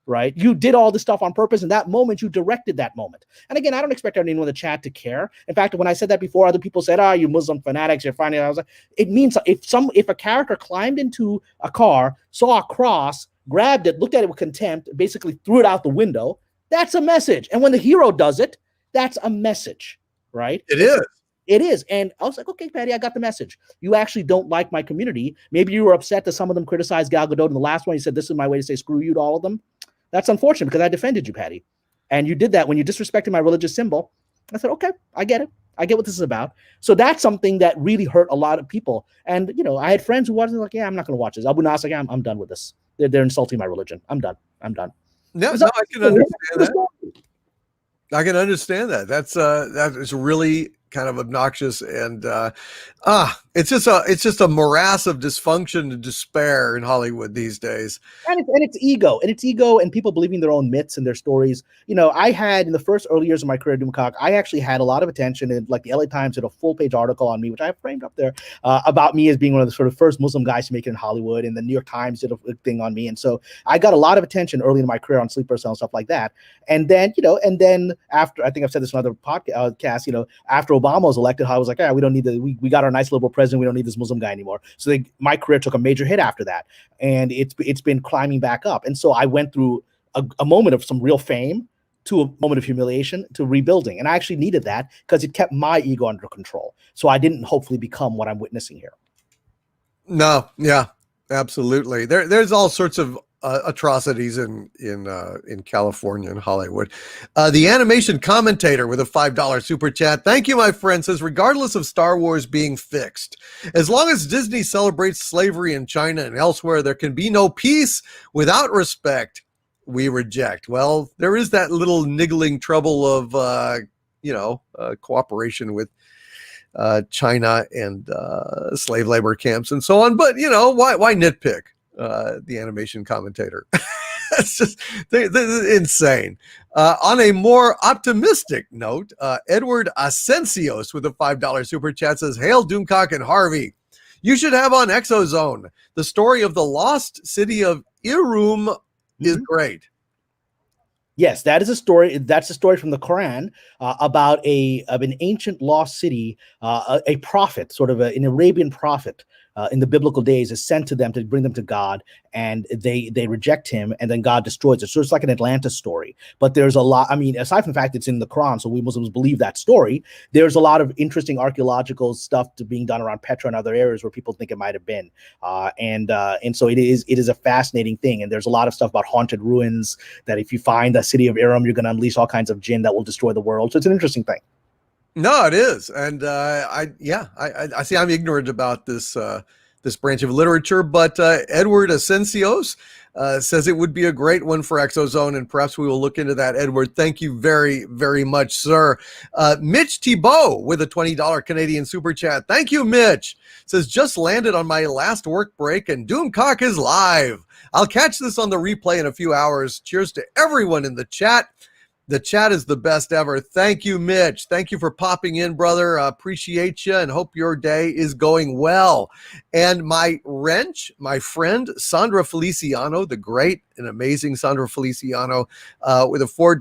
Speaker 2: Right? You did all this stuff on purpose, and that moment you directed that moment. And again, I don't expect anyone in the chat to care. In fact, when I said that before, other people said, you Muslim fanatics, you're finding it. I was like, it means if a character climbed into a car, saw a cross, grabbed it, looked at it with contempt, basically threw it out the window, that's a message. And when the hero does it, that's a message, right?
Speaker 1: It is.
Speaker 2: It is. And I was like, okay, Patty, I got the message. You actually don't like my community. Maybe you were upset that some of them criticized Gal Gadot in the last one. You said, this is my way to say screw you to all of them. That's unfortunate, because I defended you, Patty. And you did that when you disrespected my religious symbol. I said, okay, I get it. I get what this is about. So that's something that really hurt a lot of people. And, I had friends who wasn't like, yeah, I'm not going to watch this. Abu Nas, like, I'm done with this. They're insulting my religion. I'm done.
Speaker 1: No, I can understand that. I can understand that. That is really kind of obnoxious, and it's just a morass of dysfunction and despair in Hollywood these days.
Speaker 2: And it's ego, and people believing their own myths and their stories. I had, in the first early years of my career at Doomcock, I actually had a lot of attention, and like the LA Times did a full page article on me, which I have framed up there, about me as being one of the sort of first Muslim guys to make it in Hollywood, and the New York Times did a thing on me. And so I got a lot of attention early in my career on Sleeper Cell and stuff like that. And then, after, I think I've said this in other podcast, after Obama was elected, I was like, we don't need we got our nice liberal president. We don't need this Muslim guy anymore. So my career took a major hit after that. And it's been climbing back up. And so I went through a moment of some real fame to a moment of humiliation to rebuilding. And I actually needed that because it kept my ego under control. So I didn't hopefully become what I'm witnessing here.
Speaker 1: No, yeah, absolutely. There's all sorts of atrocities in California and Hollywood. The animation commentator with a $5 super chat. Thank you, my friend, says, regardless of Star Wars being fixed, as long as Disney celebrates slavery in China and elsewhere, there can be no peace without respect. We reject. Well, there is that little niggling trouble of, cooperation with China and slave labor camps and so on. But, why nitpick the animation commentator? It's just insane. On a more optimistic note, Edward Asensios with a $5 super chat says, hail Doomcock and Harvey. You should have on Exozone. The story of the lost city of Irum is great.
Speaker 2: Yes, that is a story. That's a story from the Quran about an ancient lost city, a prophet, sort of an Arabian prophet, in the biblical days is sent to them to bring them to God, and they reject him, and then God destroys it. So it's like an Atlantis story. But there's a lot, I mean, aside from the fact it's in the Quran, so we Muslims believe that story, there's a lot of interesting archaeological stuff being done around Petra and other areas where people think it might have been. And so it is a fascinating thing. And there's a lot of stuff about haunted ruins that if you find the city of Iram, you're going to unleash all kinds of jinn that will destroy the world. So it's an interesting thing.
Speaker 1: No, it is. And I see I'm ignorant about this this branch of literature, but Edward Asencios says it would be a great one for Exozone, and perhaps we will look into that. Edward, thank you very, very much, sir. Mitch Thibault with a $20 Canadian super chat. Thank you, Mitch. Says, just landed on my last work break and Doomcock is live. I'll catch this on the replay in a few hours. Cheers to everyone in the chat. The chat is the best ever. Thank you, Mitch. Thank you for popping in, brother. Appreciate you and hope your day is going well. And my wrench, my friend, Sandra Feliciano, the great and amazing Sandra Feliciano, with a $4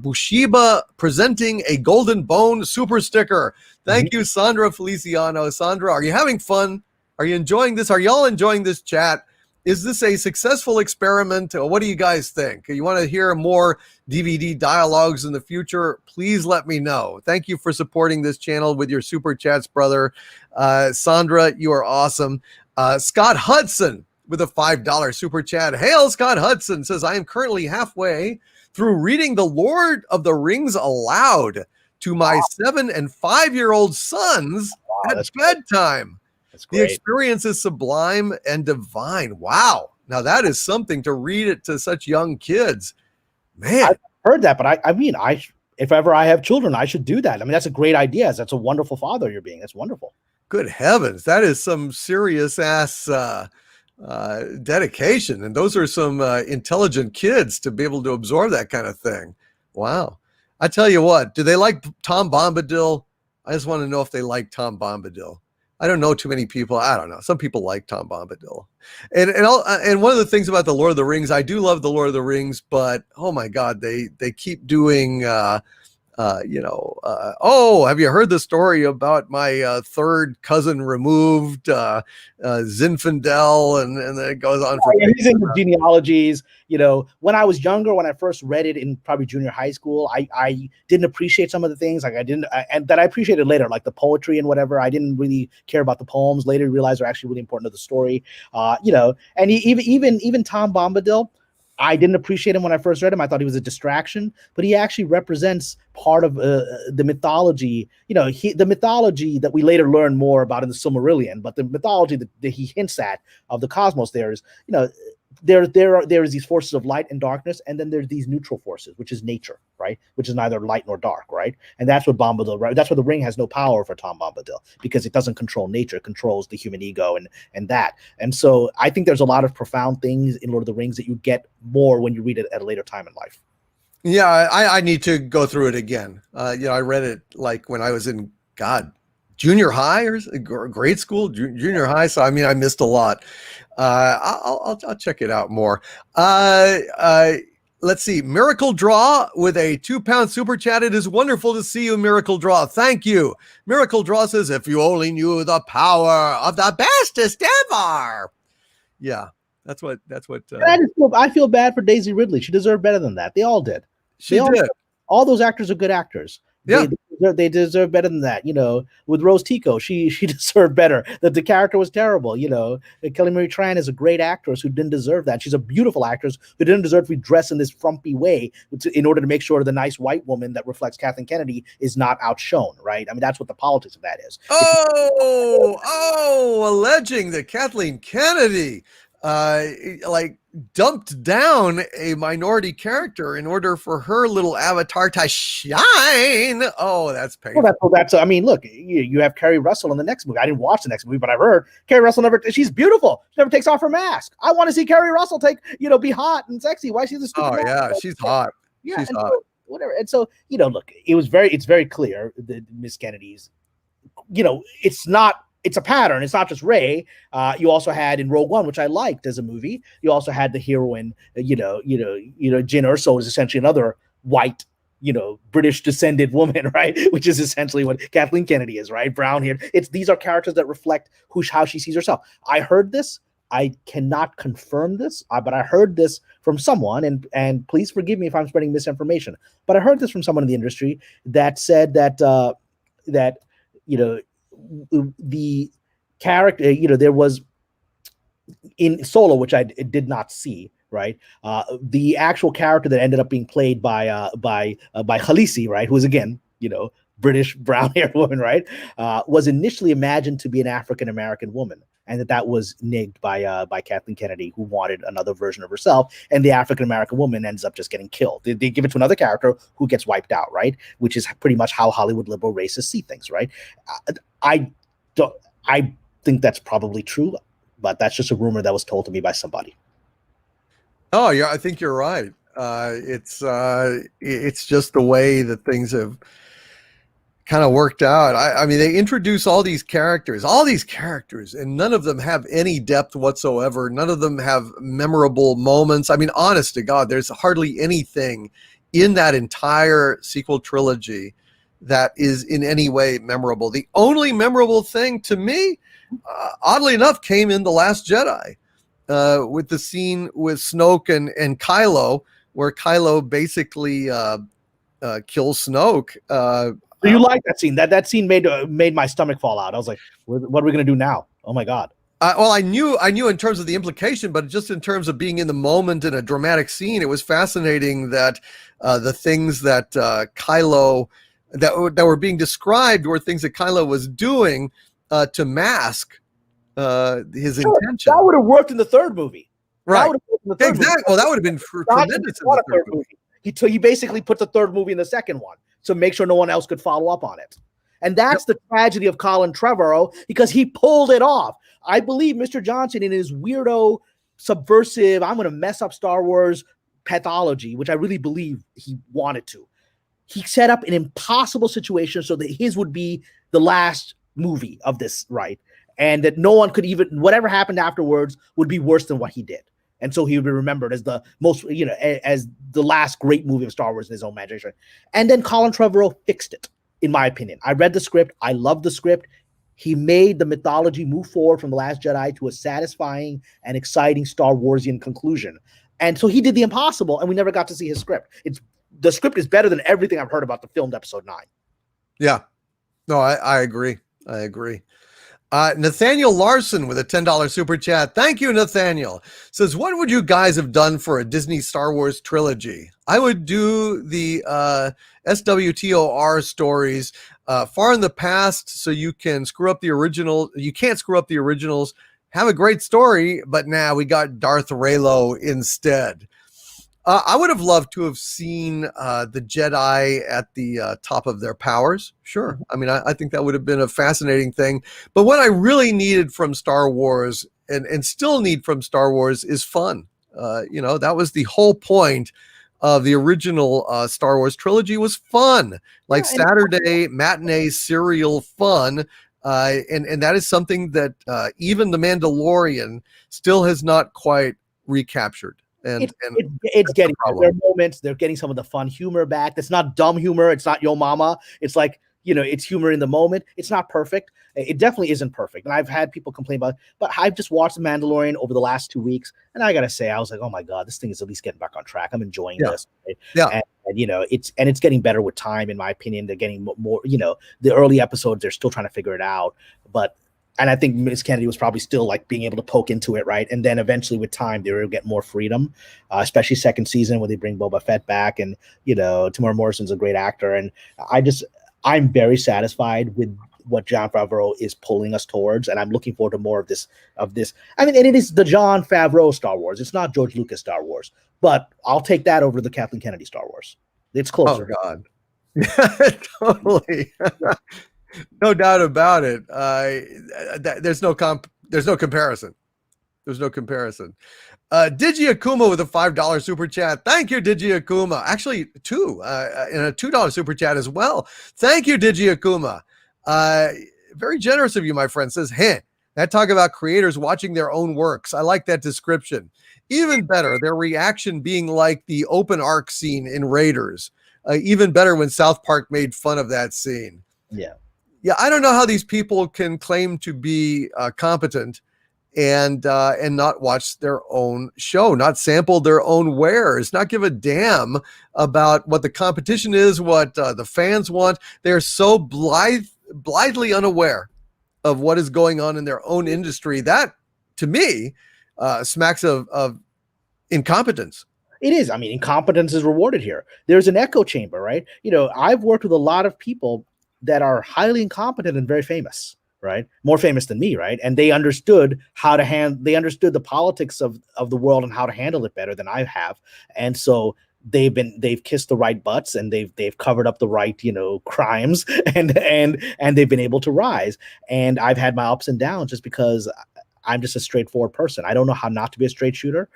Speaker 1: Bushiba presenting a golden bone super sticker. Thank you, Sandra Feliciano. Sandra, are you having fun? Are you enjoying this? Are y'all enjoying this chat? Is this a successful experiment? What do you guys think? You want to hear more DVD dialogues in the future? Please let me know. Thank you for supporting this channel with your super chats, brother. Sandra, you are awesome. Scott Hudson with a $5 super chat. Hail, Scott Hudson says, I am currently halfway through reading The Lord of the Rings aloud to my 7 and 5-year-old sons at bedtime. The experience is sublime and divine. Wow. Now that is something to read it to such young kids. Man.
Speaker 2: I've heard that, but I mean, if ever I have children, I should do that. I mean, that's a great idea. That's a wonderful father you're being. That's wonderful.
Speaker 1: Good heavens. That is some serious ass dedication. And those are some intelligent kids to be able to absorb that kind of thing. Wow. I tell you what, do they like Tom Bombadil? I just want to know if they like Tom Bombadil. I don't know too many people. I don't know. Some people like Tom Bombadil. And one of the things about the Lord of the Rings, I do love the Lord of the Rings, but oh my God, they keep doing, have you heard the story about my third cousin removed, Zinfandel, and then it goes on for
Speaker 2: he's in the genealogies. You know, when I was younger, when I first read it in probably junior high school, I didn't appreciate some of the things and that I appreciated later, like the poetry and whatever. I didn't really care about the poems. Later realized they're actually really important to the story. And even Tom Bombadil, I didn't appreciate him when I first read him. I thought he was a distraction, but he actually represents part of the mythology. You know, the mythology that we later learn more about in the Silmarillion, but the mythology that he hints at of the cosmos there is, you know, there is these forces of light and darkness, and then there's these neutral forces, which is nature, right? Which is neither light nor dark, right? And that's what Bombadil, right? That's why the ring has no power for Tom Bombadil, because it doesn't control nature, it controls the human ego and that. And so I think there's a lot of profound things in Lord of the Rings that you get more when you read it at a later time in life.
Speaker 1: Yeah, I need to go through it again. I read it like when I was in junior high or grade school, junior high. So I mean, I missed a lot. I'll check it out more. Let's see. Miracle Draw with a £2 super chat. It is wonderful to see you, Miracle Draw. Thank you. Miracle Draw says, if you only knew the power of the bestest ever. Yeah, that's what.
Speaker 2: I feel bad for Daisy Ridley. She deserved better than that. They all did.
Speaker 1: She did.
Speaker 2: All those actors are good actors.
Speaker 1: Yeah.
Speaker 2: They deserve better than that. You know, with Rose Tico, she deserved better. The character was terrible. You know, Kelly Marie Tran is a great actress who didn't deserve that. She's a beautiful actress who didn't deserve to be dressed in this frumpy way in order to make sure the nice white woman that reflects Kathleen Kennedy is not outshone, right? I mean, that's what the politics of that is.
Speaker 1: Alleging that Kathleen Kennedy dumped down a minority character in order for her little avatar to shine. Oh, that's painful.
Speaker 2: Well, that's I mean, look, you have Kerry Russell in the next movie. I didn't watch the next movie, but I've heard Kerry Russell she's beautiful. She never takes off her mask. I want to see Kerry Russell be hot and sexy. Why is she the stupid mask?
Speaker 1: She's hot.
Speaker 2: Yeah,
Speaker 1: she's hot.
Speaker 2: So, whatever. And so, look, it's very clear that Miss Kennedy's, it's a pattern. It's not just Rey. You also had in Rogue One, which I liked as a movie. You also had the heroine, Jyn Erso is essentially another white, British descended woman, right? Which is essentially what Kathleen Kennedy is, right? Brown hair. These are characters that reflect how she sees herself. I heard this. I cannot confirm this, but I heard this from someone, and please forgive me if I'm spreading misinformation. But I heard this from someone in the industry that said that the character, there was in Solo, which I did not see, right? The actual character that ended up being played by Khaleesi, right, who is again, British brown haired woman, right, was initially imagined to be an African American woman, and that was nigged by Kathleen Kennedy, who wanted another version of herself, and the African American woman ends up just getting killed. They give it to another character who gets wiped out, right? Which is pretty much how Hollywood liberal racists see things, right? I think that's probably true, but that's just a rumor that was told to me by somebody.
Speaker 1: Oh yeah, I think you're right. It's just the way that things have kind of worked out. I mean, they introduce all these characters, and none of them have any depth whatsoever. None of them have memorable moments. I mean, honest to God, there's hardly anything in that entire sequel trilogy that is in any way memorable. The only memorable thing to me, oddly enough, came in The Last Jedi, with the scene with Snoke and Kylo, where Kylo basically kills Snoke.
Speaker 2: So you like that scene? That scene made my stomach fall out. I was like, what are we going to do now? Oh my God.
Speaker 1: Well, I knew in terms of the implication, but just in terms of being in the moment in a dramatic scene, it was fascinating that the things that Kylo that were being described were things that Kylo was doing to mask his intention.
Speaker 2: That would have worked in the third movie,
Speaker 1: right? Exactly. Well, that would have been tremendous in the third movie.
Speaker 2: He basically put the third movie in the second one to make sure no one else could follow up on it. And that's the tragedy of Colin Trevorrow, because he pulled it off. I believe Mr. Johnson, in his weirdo, subversive, I'm going to mess up Star Wars pathology, which I really believe he wanted to, he set up an impossible situation so that his would be the last movie of this, right? And that no one could even, whatever happened afterwards would be worse than what he did. And so he would be remembered as the most, as the last great movie of Star Wars in his own imagination. And then Colin Trevorrow fixed it, in my opinion. I read the script. I love the script. He made the mythology move forward from The Last Jedi to a satisfying and exciting Star Warsian conclusion. And so he did the impossible, and we never got to see his script. The script is better than everything I've heard about the filmed episode 9.
Speaker 1: Yeah. No, I agree. I agree. Nathaniel Larson with a $10 super chat. Thank you, Nathaniel. Says, what would you guys have done for a Disney Star Wars trilogy? I would do the SWTOR stories far in the past, so you can screw up the original. You can't screw up the originals. Have a great story, but now we got Darth Raylo instead. I would have loved to have seen the Jedi at the top of their powers. Sure. I mean, I think that would have been a fascinating thing. But what I really needed from Star Wars and still need from Star Wars is fun. That was the whole point of the original Star Wars trilogy, was fun, like Saturday matinee serial fun. And that is something that even The Mandalorian still has not quite recaptured.
Speaker 2: It's getting there are moments. They're getting some of the fun humor back. That's not dumb humor. It's not Yo Mama. It's like, it's humor in the moment. It's not perfect. It definitely isn't perfect. And I've had people complain about it, but I've just watched The Mandalorian over the last 2 weeks. And I got to say, I was like, oh my God, this thing is at least getting back on track. I'm enjoying this. Right?
Speaker 1: Yeah.
Speaker 2: And it's getting better with time, in my opinion. They're getting more, the early episodes, they're still trying to figure it out. And I think Miss Kennedy was probably still like being able to poke into it, right? And then eventually with time, they will get more freedom, especially second season where they bring Boba Fett back. And, Tamora Morrison's a great actor. And I'm very satisfied with what Jon Favreau is pulling us towards. And I'm looking forward to more of this. I mean, and it is the Jon Favreau Star Wars. It's not George Lucas Star Wars, but I'll take that over the Kathleen Kennedy Star Wars. It's closer.
Speaker 1: Oh, God. Totally. No doubt about it. There's no comparison. There's no comparison. Digi Akuma with a $5 super chat. Thank you, Digi Akuma. Actually, two in a $2 super chat as well. Thank you, Digi Akuma. Very generous of you, my friend. Says, that talk about creators watching their own works. I like that description. Even better, their reaction being like the open arc scene in Raiders. Even better when South Park made fun of that scene.
Speaker 2: Yeah.
Speaker 1: Yeah, I don't know how these people can claim to be competent and not watch their own show, not sample their own wares, not give a damn about what the competition is, what the fans want. They're so blithely unaware of what is going on in their own industry. That, to me, smacks of incompetence.
Speaker 2: It is. I mean, incompetence is rewarded here. There's an echo chamber, right? I've worked with a lot of people that are highly incompetent and very famous, right? More famous than me, right? And they understood they understood the politics of the world and how to handle it better than I have. And so they've kissed the right butts, and they've covered up the right, crimes, and they've been able to rise. And I've had my ups and downs just because I'm just a straightforward person. I don't know how not to be a straight shooter.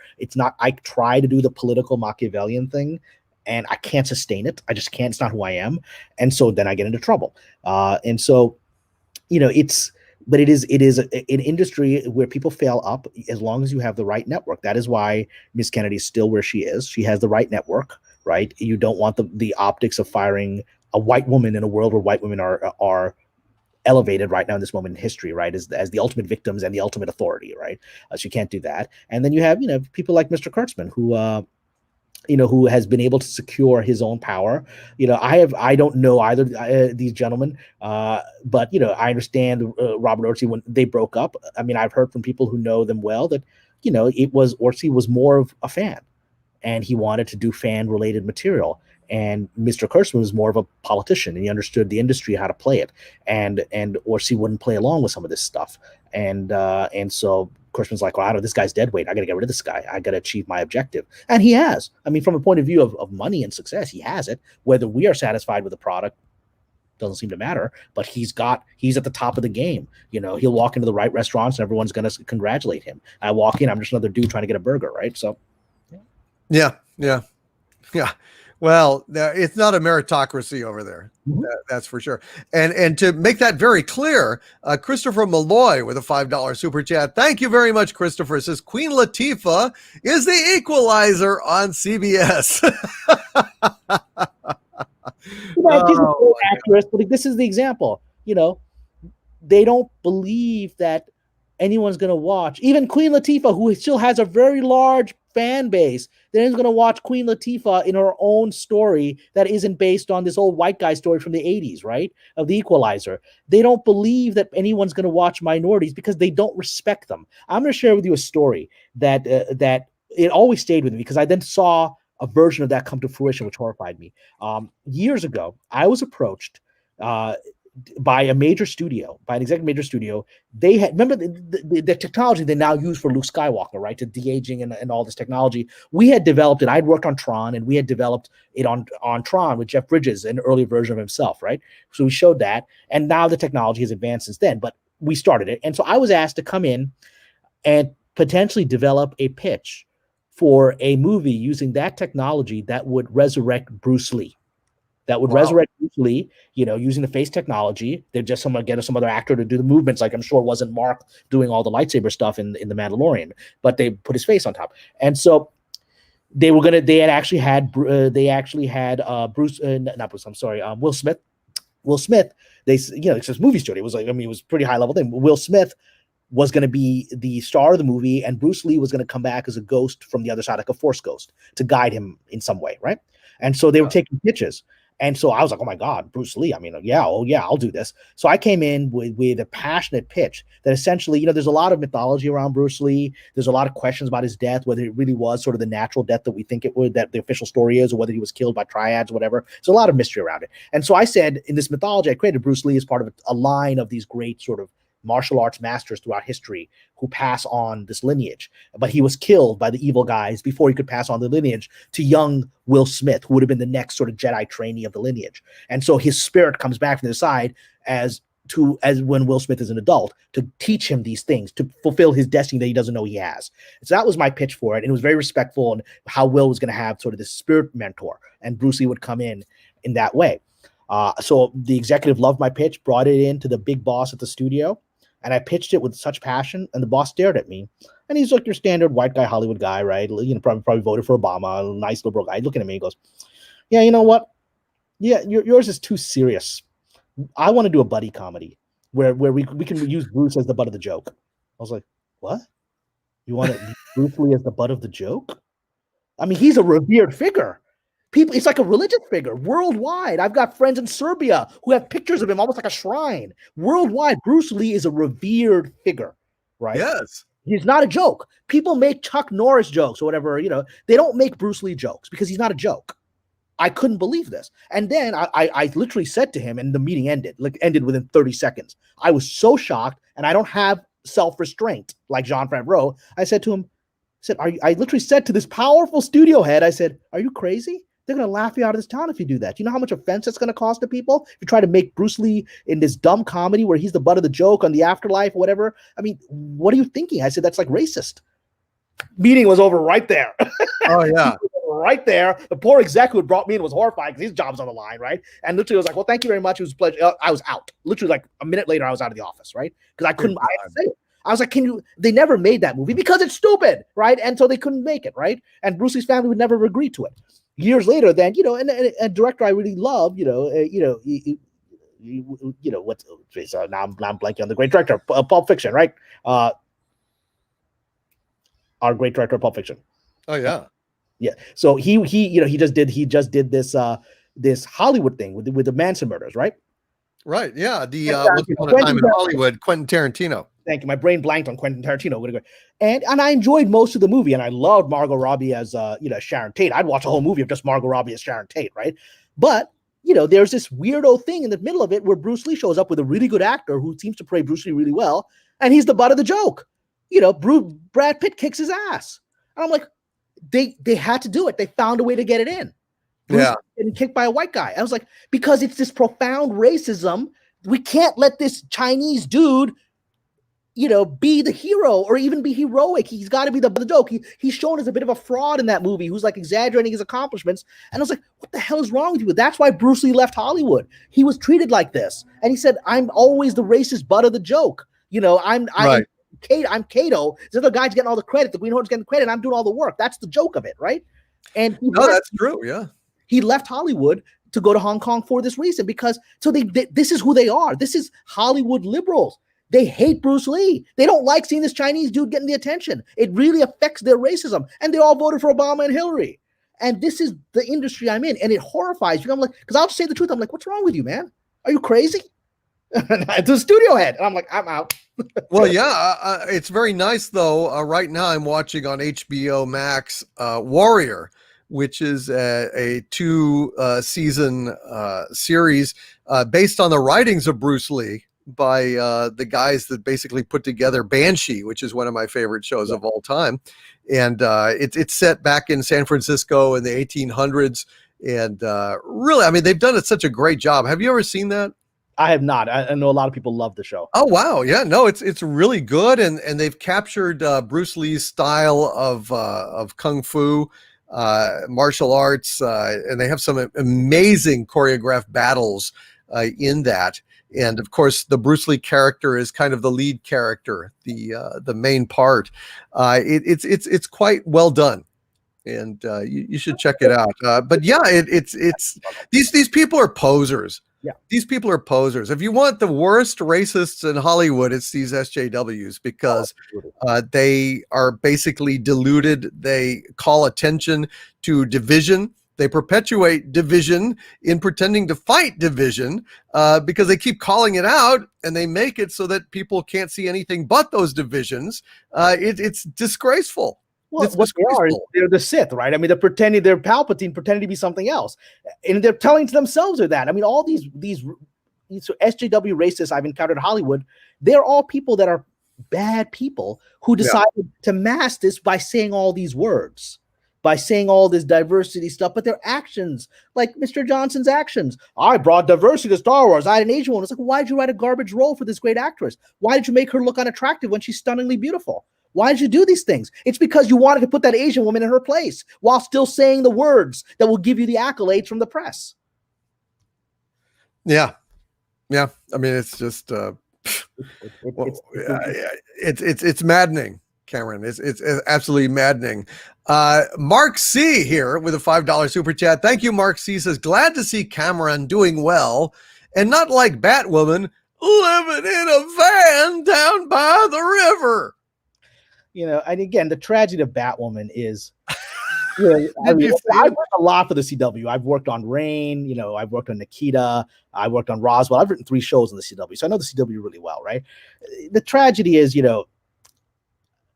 Speaker 2: I try to do the political Machiavellian thing, and I can't sustain it. I just can't. It's not who I am. And so then I get into trouble. And so, but it is an industry where people fail up as long as you have the right network. That is why Miss Kennedy is still where she is. She has the right network, right? You don't want the optics of firing a white woman in a world where white women are elevated right now in this moment in history, right, as the ultimate victims and the ultimate authority, right? So you can't do that. And then you have, people like Mr. Kurtzman, who has been able to secure his own power. I don't know either these gentlemen, but I understand Robert Orsi when they broke up. I mean, I've heard from people who know them well that Orsi was more of a fan, and he wanted to do fan related material. And Mr. Kurtzman was more of a politician, and he understood the industry, how to play it, and Orsi wouldn't play along with some of this stuff. And so Kurtzman's like, well, this guy's dead weight. I got to get rid of this guy. I got to achieve my objective. And he has. I mean, from a point of view of money and success, he has it. Whether we are satisfied with the product doesn't seem to matter, but he's at the top of the game. He'll walk into the right restaurants and everyone's going to congratulate him. I walk in, I'm just another dude trying to get a burger, right? So,
Speaker 1: yeah. Well, it's not a meritocracy over there.
Speaker 2: Mm-hmm.
Speaker 1: That's for sure. And to make that very clear, Christopher Malloy with a $5 super chat. Thank you very much, Christopher. Says Queen Latifah is the equalizer on CBS.
Speaker 2: She's a great actress, but this is the example. They don't believe that anyone's going to watch. Even Queen Latifah, who still has a very large fan base, then is going to watch Queen Latifah in her own story that isn't based on this old white guy story from the 80s, right? Of the Equalizer. They don't believe that anyone's going to watch minorities because they don't respect them. I'm going to share with you a story that it always stayed with me, because I then saw a version of that come to fruition, which horrified me. Years ago, I was approached by an executive major studio. They had, remember the technology they now use for Luke Skywalker, right? To de-aging and all this technology. We had developed it. I'd worked on Tron, and we had developed it on Tron with Jeff Bridges, an early version of himself, right? So we showed that, and now the technology has advanced since then, but we started it. And so I was asked to come in and potentially develop a pitch for a movie using that technology that would resurrect Bruce Lee. Resurrect Bruce Lee, using the face technology. They'd just get some other actor to do the movements. Like, I'm sure it wasn't Mark doing all the lightsaber stuff in The Mandalorian, but they put his face on top. And so Will Smith. It's this movie studio. It was it was a pretty high level thing. Will Smith was going to be the star of the movie, and Bruce Lee was going to come back as a ghost from the other side, like a force ghost, to guide him in some way, right? And so they were taking pitches. And so I was like, oh my God, Bruce Lee. I mean, I'll do this. So I came in with a passionate pitch that essentially, there's a lot of mythology around Bruce Lee. There's a lot of questions about his death, whether it really was sort of the natural death that we think it would, that the official story is, or whether he was killed by triads or whatever. There's a lot of mystery around it. And so I said, in this mythology, I created Bruce Lee as part of a line of these great sort of martial arts masters throughout history who pass on this lineage. But he was killed by the evil guys before he could pass on the lineage to young Will Smith, who would have been the next sort of Jedi trainee of the lineage. And so his spirit comes back from the side as when Will Smith is an adult, to teach him these things, to fulfill his destiny that he doesn't know he has. So that was my pitch for it. And it was very respectful, and how Will was going to have sort of this spirit mentor, and Bruce Lee would come in that way. So the executive loved my pitch, brought it in to the big boss at the studio, and I pitched it with such passion, and the boss stared at me, and he's like your standard white guy, Hollywood guy, right? Probably voted for Obama, a nice liberal guy. Looking at me, he goes, yeah, you know what? Yeah, yours is too serious. I want to do a buddy comedy where we can use Bruce as the butt of the joke. I was like, what? You want to use Bruce Lee as the butt of the joke? I mean, he's a revered figure. People, it's like a religious figure worldwide. I've got friends in Serbia who have pictures of him almost like a shrine. Worldwide, Bruce Lee is a revered figure, right?
Speaker 1: Yes.
Speaker 2: He's not a joke. People make Chuck Norris jokes or whatever, you know, they don't make Bruce Lee jokes because he's not a joke. I couldn't believe this. And then I literally said to him, and the meeting ended within 30 seconds. I was so shocked, and I don't have self-restraint like Jean Favreau. I said to him, I literally said to this powerful studio head, I said, are you crazy? They're going to laugh you out of this town if you do that. Do you know how much offense that's going to cause to people? If you try to make Bruce Lee in this dumb comedy where he's the butt of the joke on the afterlife or whatever. I mean, what are you thinking? I said, that's like racist. Meeting was over right there.
Speaker 1: Oh, yeah.
Speaker 2: Right there. The poor exec who brought me in was horrified because his job's on the line, right? And literally was like, well, thank you very much. It was a pleasure. I was out. Literally like a minute later, I was out of the office, right? Because I couldn't, I had to say it. I was like, they never made that movie because it's stupid, right? And so they couldn't make it, right? And Bruce Lee's family would never have agreed to it. Years later, then, you know, and a director I really love, now I'm blanking on the great director, Pulp Fiction, right? Our great director of Pulp Fiction.
Speaker 1: Oh, yeah.
Speaker 2: Yeah. So he just did this Hollywood thing with the Manson murders, right?
Speaker 1: Right. Yeah. The Once Upon a Time in Hollywood, Quentin Tarantino.
Speaker 2: Thank you. My brain blanked on Quentin Tarantino. And I enjoyed most of the movie, and I loved Margot Robbie as Sharon Tate. I'd watch a whole movie of just Margot Robbie as Sharon Tate, right? But there's this weirdo thing in the middle of it where Bruce Lee shows up with a really good actor who seems to play Bruce Lee really well, and he's the butt of the joke. Brad Pitt kicks his ass, and I'm like, they had to do it. They found a way to get it in. Bruce getting kicked by a white guy. I was like, because it's this profound racism. We can't let this Chinese dude, be the hero or even be heroic. He's got to be the joke. He's shown as a bit of a fraud in that movie who's like exaggerating his accomplishments. And I was like, what the hell is wrong with you? That's why Bruce Lee left Hollywood. He was treated like this. And he said, I'm always the racist butt of the joke. I'm Kato. The other guy's getting all the credit. The Green Hornet's getting credit. And I'm doing all the work. That's the joke of it, right? And
Speaker 1: that's true. Yeah.
Speaker 2: He left Hollywood to go to Hong Kong for this reason because this is who they are. This is Hollywood liberals. They hate Bruce Lee. They don't like seeing this Chinese dude getting the attention. It really affects their racism. And they all voted for Obama and Hillary. And this is the industry I'm in. And it horrifies you. I'm like, because I'll just say the truth. I'm like, what's wrong with you, man? Are you crazy? To the studio head. And I'm like, I'm out.
Speaker 1: Well, yeah, it's very nice, though. Right now I'm watching on HBO Max Warrior, which is a 2-season series based on the writings of Bruce Lee by the guys that basically put together Banshee, which is one of my favorite shows of all time. And it's set back in San Francisco in the 1800s. And really, I mean, they've done such a great job. Have you ever seen that?
Speaker 2: I have not. I know a lot of people love the show.
Speaker 1: Oh, wow. Yeah, no, it's really good. And they've captured Bruce Lee's style of Kung Fu, martial arts, and they have some amazing choreographed battles in that. And of course, the Bruce Lee character is kind of the lead character, the main part. It's quite well done, and you should check it out. But yeah, it's these people are posers.
Speaker 2: Yeah,
Speaker 1: these people are posers. If you want the worst racists in Hollywood, it's these SJWs because they are basically deluded. They call attention to division. They perpetuate division in pretending to fight division because they keep calling it out, and they make it so that people can't see anything but those divisions. It's disgraceful.
Speaker 2: Well, what they are, they're the Sith, right? I mean, they're Palpatine, pretending to be something else, and they're telling to themselves they're that. I mean, all these SJW racists I've encountered in Hollywood, they're all people that are bad people who decided to mask this by saying all these words, by saying all this diversity stuff, but their actions, like Mr. Johnson's actions. I brought diversity to Star Wars. I had an Asian woman. It's like, why did you write a garbage role for this great actress? Why did you make her look unattractive when she's stunningly beautiful? Why did you do these things? It's because you wanted to put that Asian woman in her place while still saying the words that will give you the accolades from the press.
Speaker 1: Yeah. I mean, it's just it's maddening. Cameron. It's absolutely maddening. Mark C here with a $5 super chat. Thank you, Mark C. Says, glad to see Cameron doing well and not like Batwoman living in a van down by the river.
Speaker 2: And again, the tragedy of Batwoman is, I've worked a lot for the CW. I've worked on Rain, I've worked on Nikita, I worked on Roswell. I've written 3 shows on the CW, so I know the CW really well, right? The tragedy is,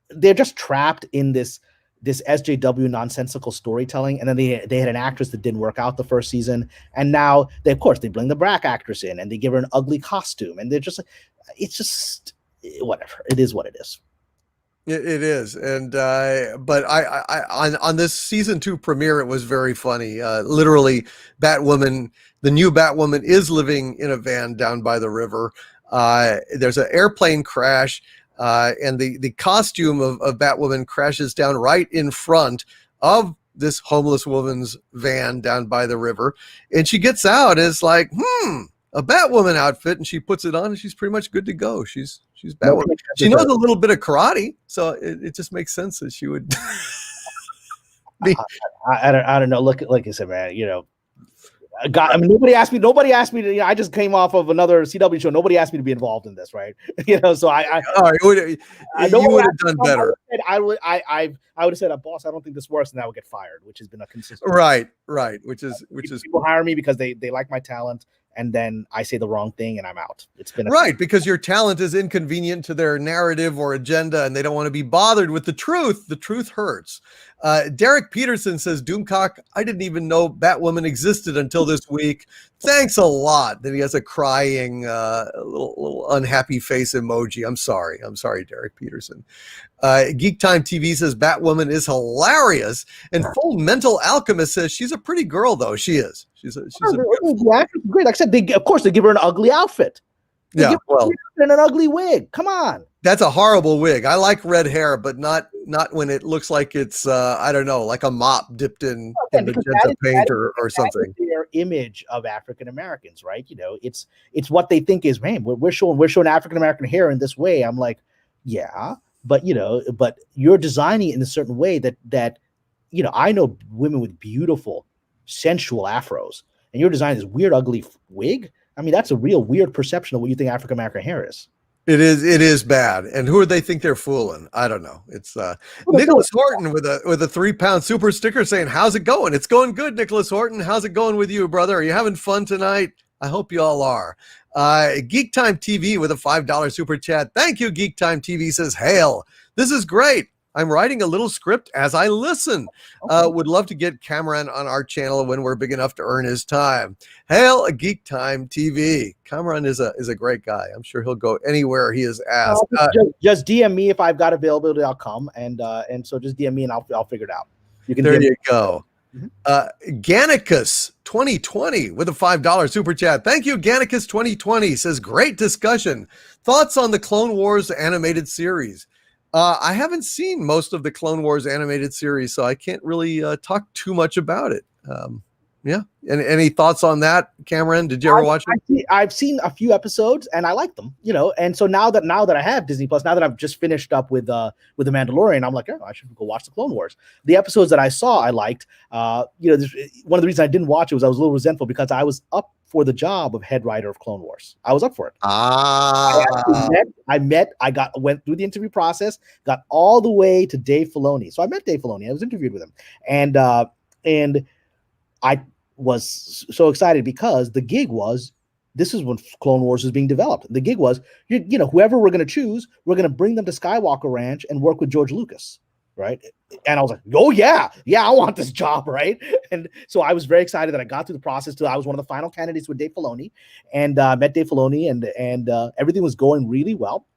Speaker 2: they're just trapped in this SJW nonsensical storytelling, and then they had an actress that didn't work out the first season, and now they bring the black actress in and they give her an ugly costume, and they're just, it's just whatever. It is what it is.
Speaker 1: It is, and but I on this season 2 premiere, it was very funny. Literally, Batwoman, the new Batwoman, is living in a van down by the river. There's an airplane crash, and the costume of Batwoman crashes down right in front of this homeless woman's van down by the river, and she gets out and is like, a Batwoman outfit, and she puts it on, and she's pretty much good to go. She's Batwoman. She knows a little bit of karate, so it just makes sense that she would be.
Speaker 2: I don't know. Look, like I said, man, nobody asked me to, I just came off of another CW show. Nobody asked me to be involved in this, right? So
Speaker 1: you would have done better.
Speaker 2: I would have said, boss, I don't think this works, and I would get fired, which has been a consistent.
Speaker 1: Right. Which is
Speaker 2: people hire me because they like my talent, and then I say the wrong thing and I'm out. It's been
Speaker 1: right, because your talent is inconvenient to their narrative or agenda, and they don't want to be bothered with the truth. The truth hurts. Derek Peterson says, Doomcock, I didn't even know Batwoman existed until this week. Thanks a lot. Then he has a crying, little unhappy face emoji. I'm sorry, Derek Peterson. Geek Time TV says Batwoman is hilarious, and Full Mental Alchemist says she's a pretty girl, though. She is. She's a
Speaker 2: great. Like I said, of course they give her an ugly outfit. They give her an ugly wig. Come on.
Speaker 1: That's a horrible wig. I like red hair, but not when it looks like it's I don't know, like a mop dipped in magenta paint or something.
Speaker 2: Their image of African Americans, right? It's what they think is, man, we're showing African American hair in this way. I'm like, yeah, but but you're designing it in a certain way that I know women with beautiful, sensual afros, and you're designing this weird, ugly wig. I mean, that's a real weird perception of what you think African American hair is.
Speaker 1: It is bad. And who do they think they're fooling? I don't know. It's Nicholas Horton with a 3-pound super sticker saying, how's it going? It's going good, Nicholas Horton. How's it going with you, brother? Are you having fun tonight? I hope you all are. Geek Time TV with a $5 super chat. Thank you, Geek Time TV says, hail. This is great. I'm writing a little script as I listen. Would love to get Kamran on our channel when we're big enough to earn his time. Hail a Geek Time TV. Kamran is a great guy. I'm sure he'll go anywhere he is asked.
Speaker 2: Just DM me if I've got availability. I'll come, and so just DM me and I'll figure it out.
Speaker 1: There you go. Gannicus 2020 with a $5 super chat. Thank you, Gannicus 2020 says, great discussion. Thoughts on the Clone Wars animated series? I haven't seen most of the Clone Wars animated series, so I can't really talk too much about it. Yeah. And any thoughts on that, Cameron? Did you ever watch it?
Speaker 2: I've seen a few episodes and I like them, and so now that I have Disney Plus, now that I've just finished up with The Mandalorian, I'm like, oh, I should go watch the Clone Wars. The episodes that I saw, I liked. One of the reasons I didn't watch it was I was a little resentful because I was up for the job of head writer of Clone Wars. I was up for it. I went through the interview process, got all the way to Dave Filoni. So I met Dave Filoni. I was interviewed with him, and I was so excited because the gig was, this is when Clone Wars was being developed. The gig was, whoever we're going to choose, we're going to bring them to Skywalker Ranch and work with George Lucas, right? And I was like, oh yeah, I want this job, right? And so I was very excited that I got through the process till I was one of the final candidates with Dave Filoni, and met Dave Filoni, and everything was going really well.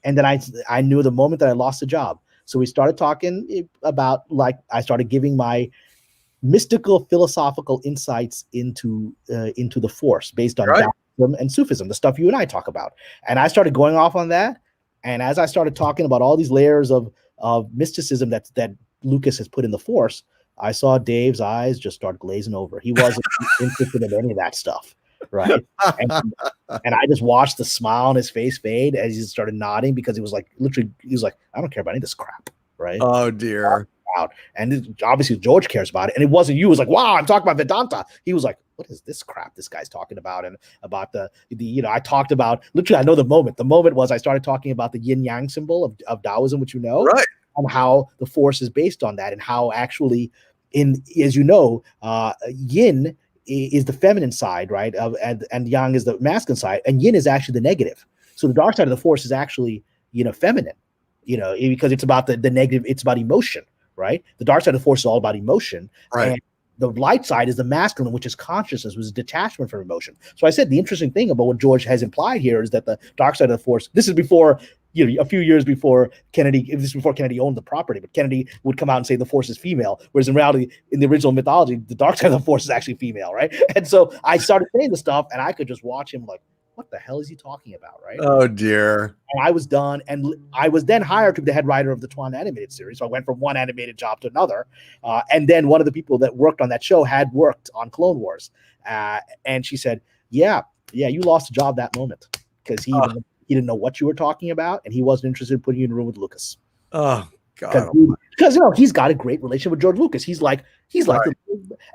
Speaker 2: And then I knew the moment that I lost the job. So we started talking about, like, I started giving my mystical philosophical insights into the Force based on Taoism and Sufism, the stuff you and I talk about. And I started going off on that. And as I started talking about all these layers of mysticism that Lucas has put in the Force, I saw Dave's eyes just start glazing over. He wasn't interested in any of that stuff, right? And, and I just watched the smile on his face fade as he started nodding, because he was like, literally, he was like, I don't care about any of this crap, right?
Speaker 1: Oh dear.
Speaker 2: And obviously George cares about it, and it wasn't you. It was like, wow, I'm talking about Vedanta. He was like, what is this crap this guy's talking about? And about the I talked about, literally, I know the moment. The moment was I started talking about the yin yang symbol of Taoism, which
Speaker 1: Right.
Speaker 2: and how the force is based on that, and how actually, as you know, yin is the feminine side, right? And yang is the masculine side, and yin is actually the negative. So the dark side of the force is actually, feminine, because it's about the negative. It's about emotion, right? The dark side of the force is all about emotion,
Speaker 1: Right.
Speaker 2: and the light side is the masculine, which is consciousness, which is detachment from emotion. So I said the interesting thing about what George has implied here is that the dark side of the force. This is before, a few years before Kennedy. This is before Kennedy owned the property, but Kennedy would come out and say the force is female, whereas in reality, in the original mythology, the dark side of the force is actually female, right? And so I started saying the stuff, and I could just watch him like, what the hell is he talking about, right?
Speaker 1: Oh dear.
Speaker 2: And I was done, and I was then hired to be the head writer of the Twan animated series. So I went from one animated job to another, and then one of the people that worked on that show had worked on Clone Wars, and she said, "Yeah, you lost a job that moment, because he didn't know what you were talking about, and he wasn't interested in putting you in a room with Lucas."
Speaker 1: Oh God.
Speaker 2: Because he's got a great relationship with George Lucas. He's like,
Speaker 1: Right.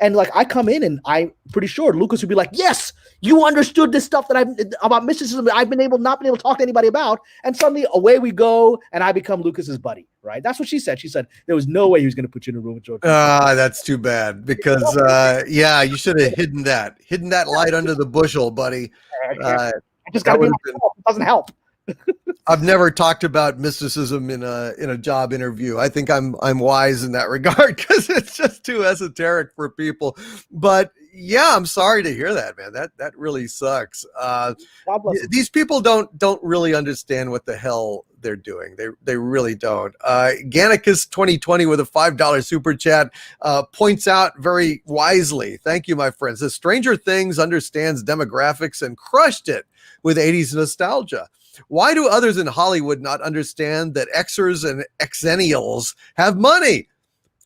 Speaker 2: and like I come in, and I'm pretty sure Lucas would be like, yes, you understood this stuff that about mysticism that I've not been able to talk to anybody about, and suddenly away we go, and I become Lucas's buddy, right? That's what she said. She said there was no way he was going to put you in a room with George.
Speaker 1: That's too bad, because you should have hidden that light under the bushel, buddy.
Speaker 2: I just got to be myself. It doesn't help.
Speaker 1: I've never talked about mysticism in a job interview. I think I'm wise in that regard, because it's just too esoteric for people. But yeah, I'm sorry to hear that, man. That really sucks. These people don't really understand what the hell they're doing. They really don't. Gannicus 2020 with a $5 super chat points out very wisely. Thank you, my friends. The Stranger Things understands demographics and crushed it with 80s nostalgia. Why do others in Hollywood not understand that Xers and Xennials have money?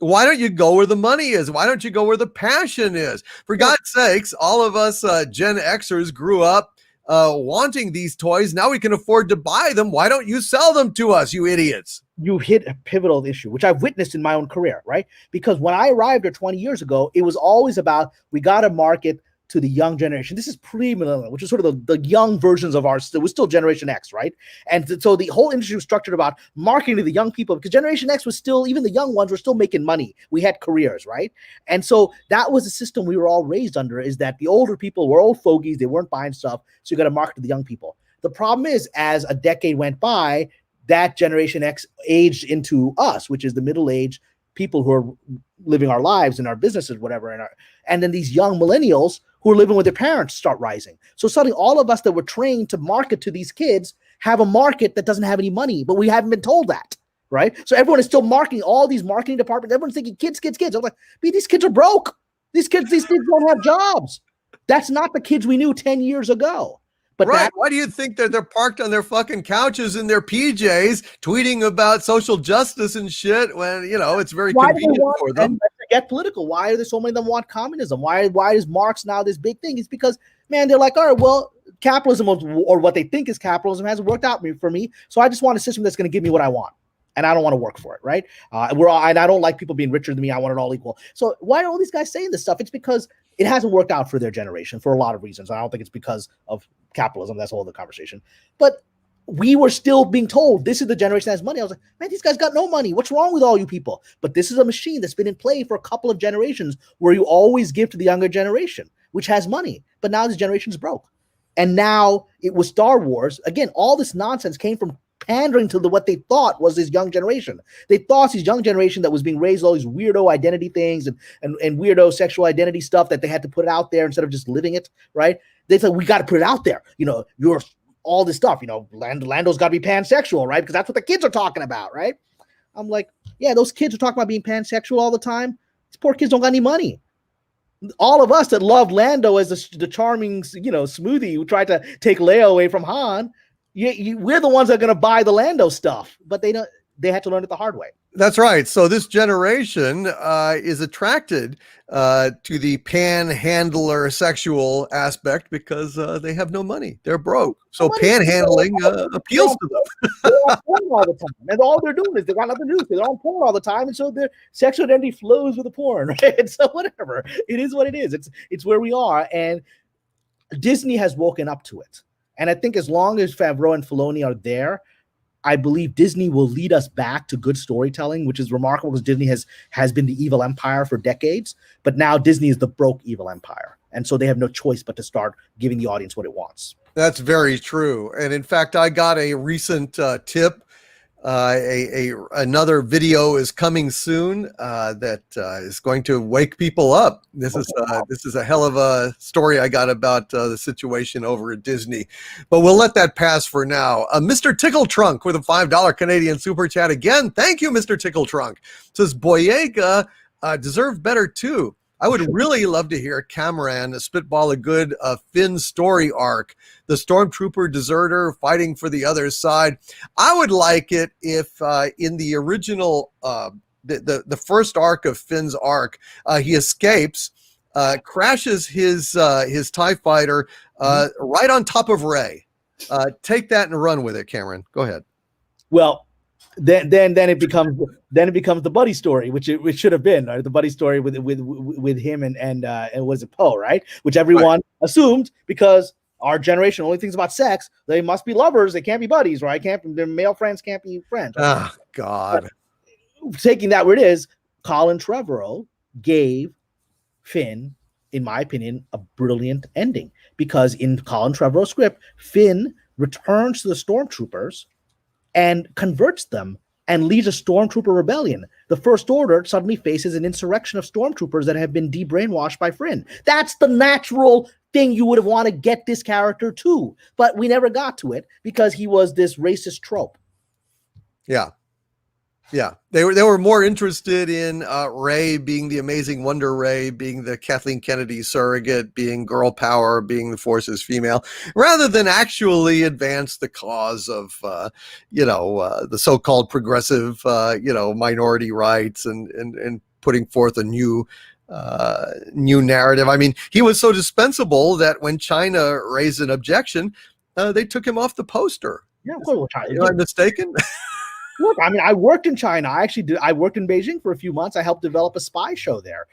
Speaker 1: Why don't you go where the money is? Why don't you go where the passion is? For God's sakes, all of us Gen Xers grew up wanting these toys. Now we can afford to buy them. Why don't you sell them to us, you idiots?
Speaker 2: You hit a pivotal issue, which I've witnessed in my own career, right? Because when I arrived here 20 years ago, it was always about, we got to market to the young generation. This is pre-millennial, which is sort of the young versions of ours. It was still Generation X, right? And so the whole industry was structured about marketing to the young people, because Generation X was still, even the young ones were still making money. We had careers, right? And so that was the system we were all raised under, is that the older people were old fogies. They weren't buying stuff. So you got to market to the young people. The problem is, as a decade went by, that Generation X aged into us, which is the middle-aged people who are living our lives and our businesses, whatever. And then these young millennials who are living with their parents start rising. So suddenly all of us that were trained to market to these kids have a market that doesn't have any money, but we haven't been told that, right? So everyone is still marketing, all these marketing departments. Everyone's thinking kids. I'm like, these kids are broke. These kids don't have jobs. That's not the kids we knew 10 years ago. But
Speaker 1: right. Why do you think that they're parked on their fucking couches in their PJs tweeting about social justice and shit when, it's very convenient for them?
Speaker 2: Get political. Why are there so many of them want communism? Why is Marx now this big thing? It's because, man, they're like, all right, well, capitalism, or what they think is capitalism, hasn't worked out for me. So I just want a system that's going to give me what I want, and I don't want to work for it, right? And I don't like people being richer than me. I want it all equal. So why are all these guys saying this stuff? It's because it hasn't worked out for their generation for a lot of reasons. I don't think it's because of capitalism. That's a whole other conversation. But we were still being told this is the generation that has money. I was like, man, these guys got no money. What's wrong with all you people? But this is a machine that's been in play for a couple of generations, where you always give to the younger generation, which has money. But now this generation's broke. And now it was Star Wars. Again, all this nonsense came from pandering to what they thought was this young generation. They thought this young generation that was being raised all these weirdo identity things and weirdo sexual identity stuff, that they had to put it out there instead of just living it, right? They said, we got to put it out there. You're all this stuff, Lando's got to be pansexual, right? Because that's what the kids are talking about, right? I'm like, yeah, those kids are talking about being pansexual all the time. These poor kids don't got any money. All of us that loved Lando as the charming, smoothie who tried to take Leia away from Han, we're the ones that are going to buy the Lando stuff. But they don't. they had to learn it the hard way.
Speaker 1: That's right. So this generation is attracted to the panhandler sexual aspect because they have no money. They're broke. So panhandling appeals to them.
Speaker 2: They're on porn all the time. And all they're doing is they got nothing to do. So they're on porn all the time. And so their sexual identity flows with the porn. Right? And so whatever. It is what it is. It's where we are. And Disney has woken up to it. And I think as long as Favreau and Filoni are there, I believe Disney will lead us back to good storytelling, which is remarkable because Disney has been the evil empire for decades, but now Disney is the broke evil empire. And so they have no choice but to start giving the audience what it wants.
Speaker 1: That's very true. And in fact, I got a recent tip. Another video is coming soon that is going to wake people up. This is a hell of a story I got about the situation over at Disney, but we'll let that pass for now. Mr. Tickle Trunk with a $5 Canadian super chat again. Thank you, Mr. Tickle Trunk. Says Boyega deserved better too. I would really love to hear Kamran spitball a good Finn story arc, the stormtrooper deserter fighting for the other side. I would like it if in the original, the first arc of Finn's arc, he escapes, crashes his TIE fighter right on top of Rey. Take that and run with it, Cameron. Go ahead.
Speaker 2: Well, then it becomes the buddy story, which it should have been, right? The buddy story with him and was it Poe, right? Which everyone assumed because our generation only thinks about sex. They must be lovers. They can't be buddies, right? Their male friends can't be friends. Right?
Speaker 1: Oh God!
Speaker 2: But taking that where it is, Colin Trevorrow gave Finn, in my opinion, a brilliant ending because in Colin Trevorrow's script, Finn returns to the stormtroopers and converts them and leads a stormtrooper rebellion. The First Order suddenly faces an insurrection of stormtroopers that have been de-brainwashed by Finn. That's the natural thing you would have wanted to get this character to, but we never got to it because he was this racist trope.
Speaker 1: Yeah, they were more interested in Rey being the amazing Wonder Rey, being the Kathleen Kennedy surrogate, being girl power, being the Force's female, rather than actually advance the cause of the so-called progressive minority rights and putting forth a new narrative. I mean, he was so dispensable that when China raised an objection, they took him off the poster.
Speaker 2: Yeah, of course.
Speaker 1: Am I mistaken?
Speaker 2: Look, I mean, I worked in China. I worked in Beijing for a few months. I helped develop a spy show there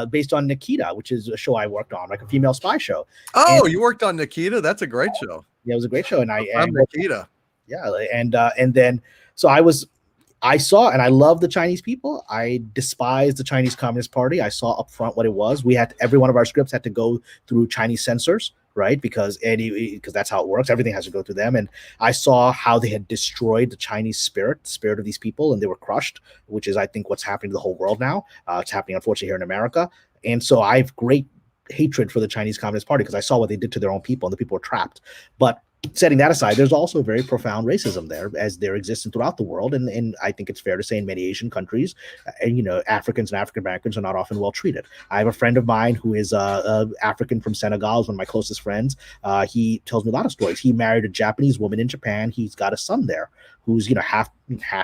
Speaker 2: based on Nikita, which is a show I worked on, like a female spy show.
Speaker 1: Oh, you worked on Nikita? That's a great show.
Speaker 2: Yeah, it was a great show. And
Speaker 1: Nikita.
Speaker 2: Yeah. And then, so I saw, and I love the Chinese people. I despise the Chinese Communist Party. I saw up front what it was. Every one of our scripts had to go through Chinese censors, right? Because that's how it works. Everything has to go through them. And I saw how they had destroyed the Chinese spirit of these people, and they were crushed, which is, I think, what's happening to the whole world now. It's happening, unfortunately, here in America. And so I have great hatred for the Chinese Communist Party because I saw what they did to their own people, and the people were trapped. But setting that aside, there's also very profound racism there, as there exists throughout the world, and I think it's fair to say in many Asian countries, Africans and African Americans are not often well treated. I have a friend of mine who is African from Senegal, is one of my closest friends. He tells me a lot of stories. He married a Japanese woman in Japan. He's got a son there who's half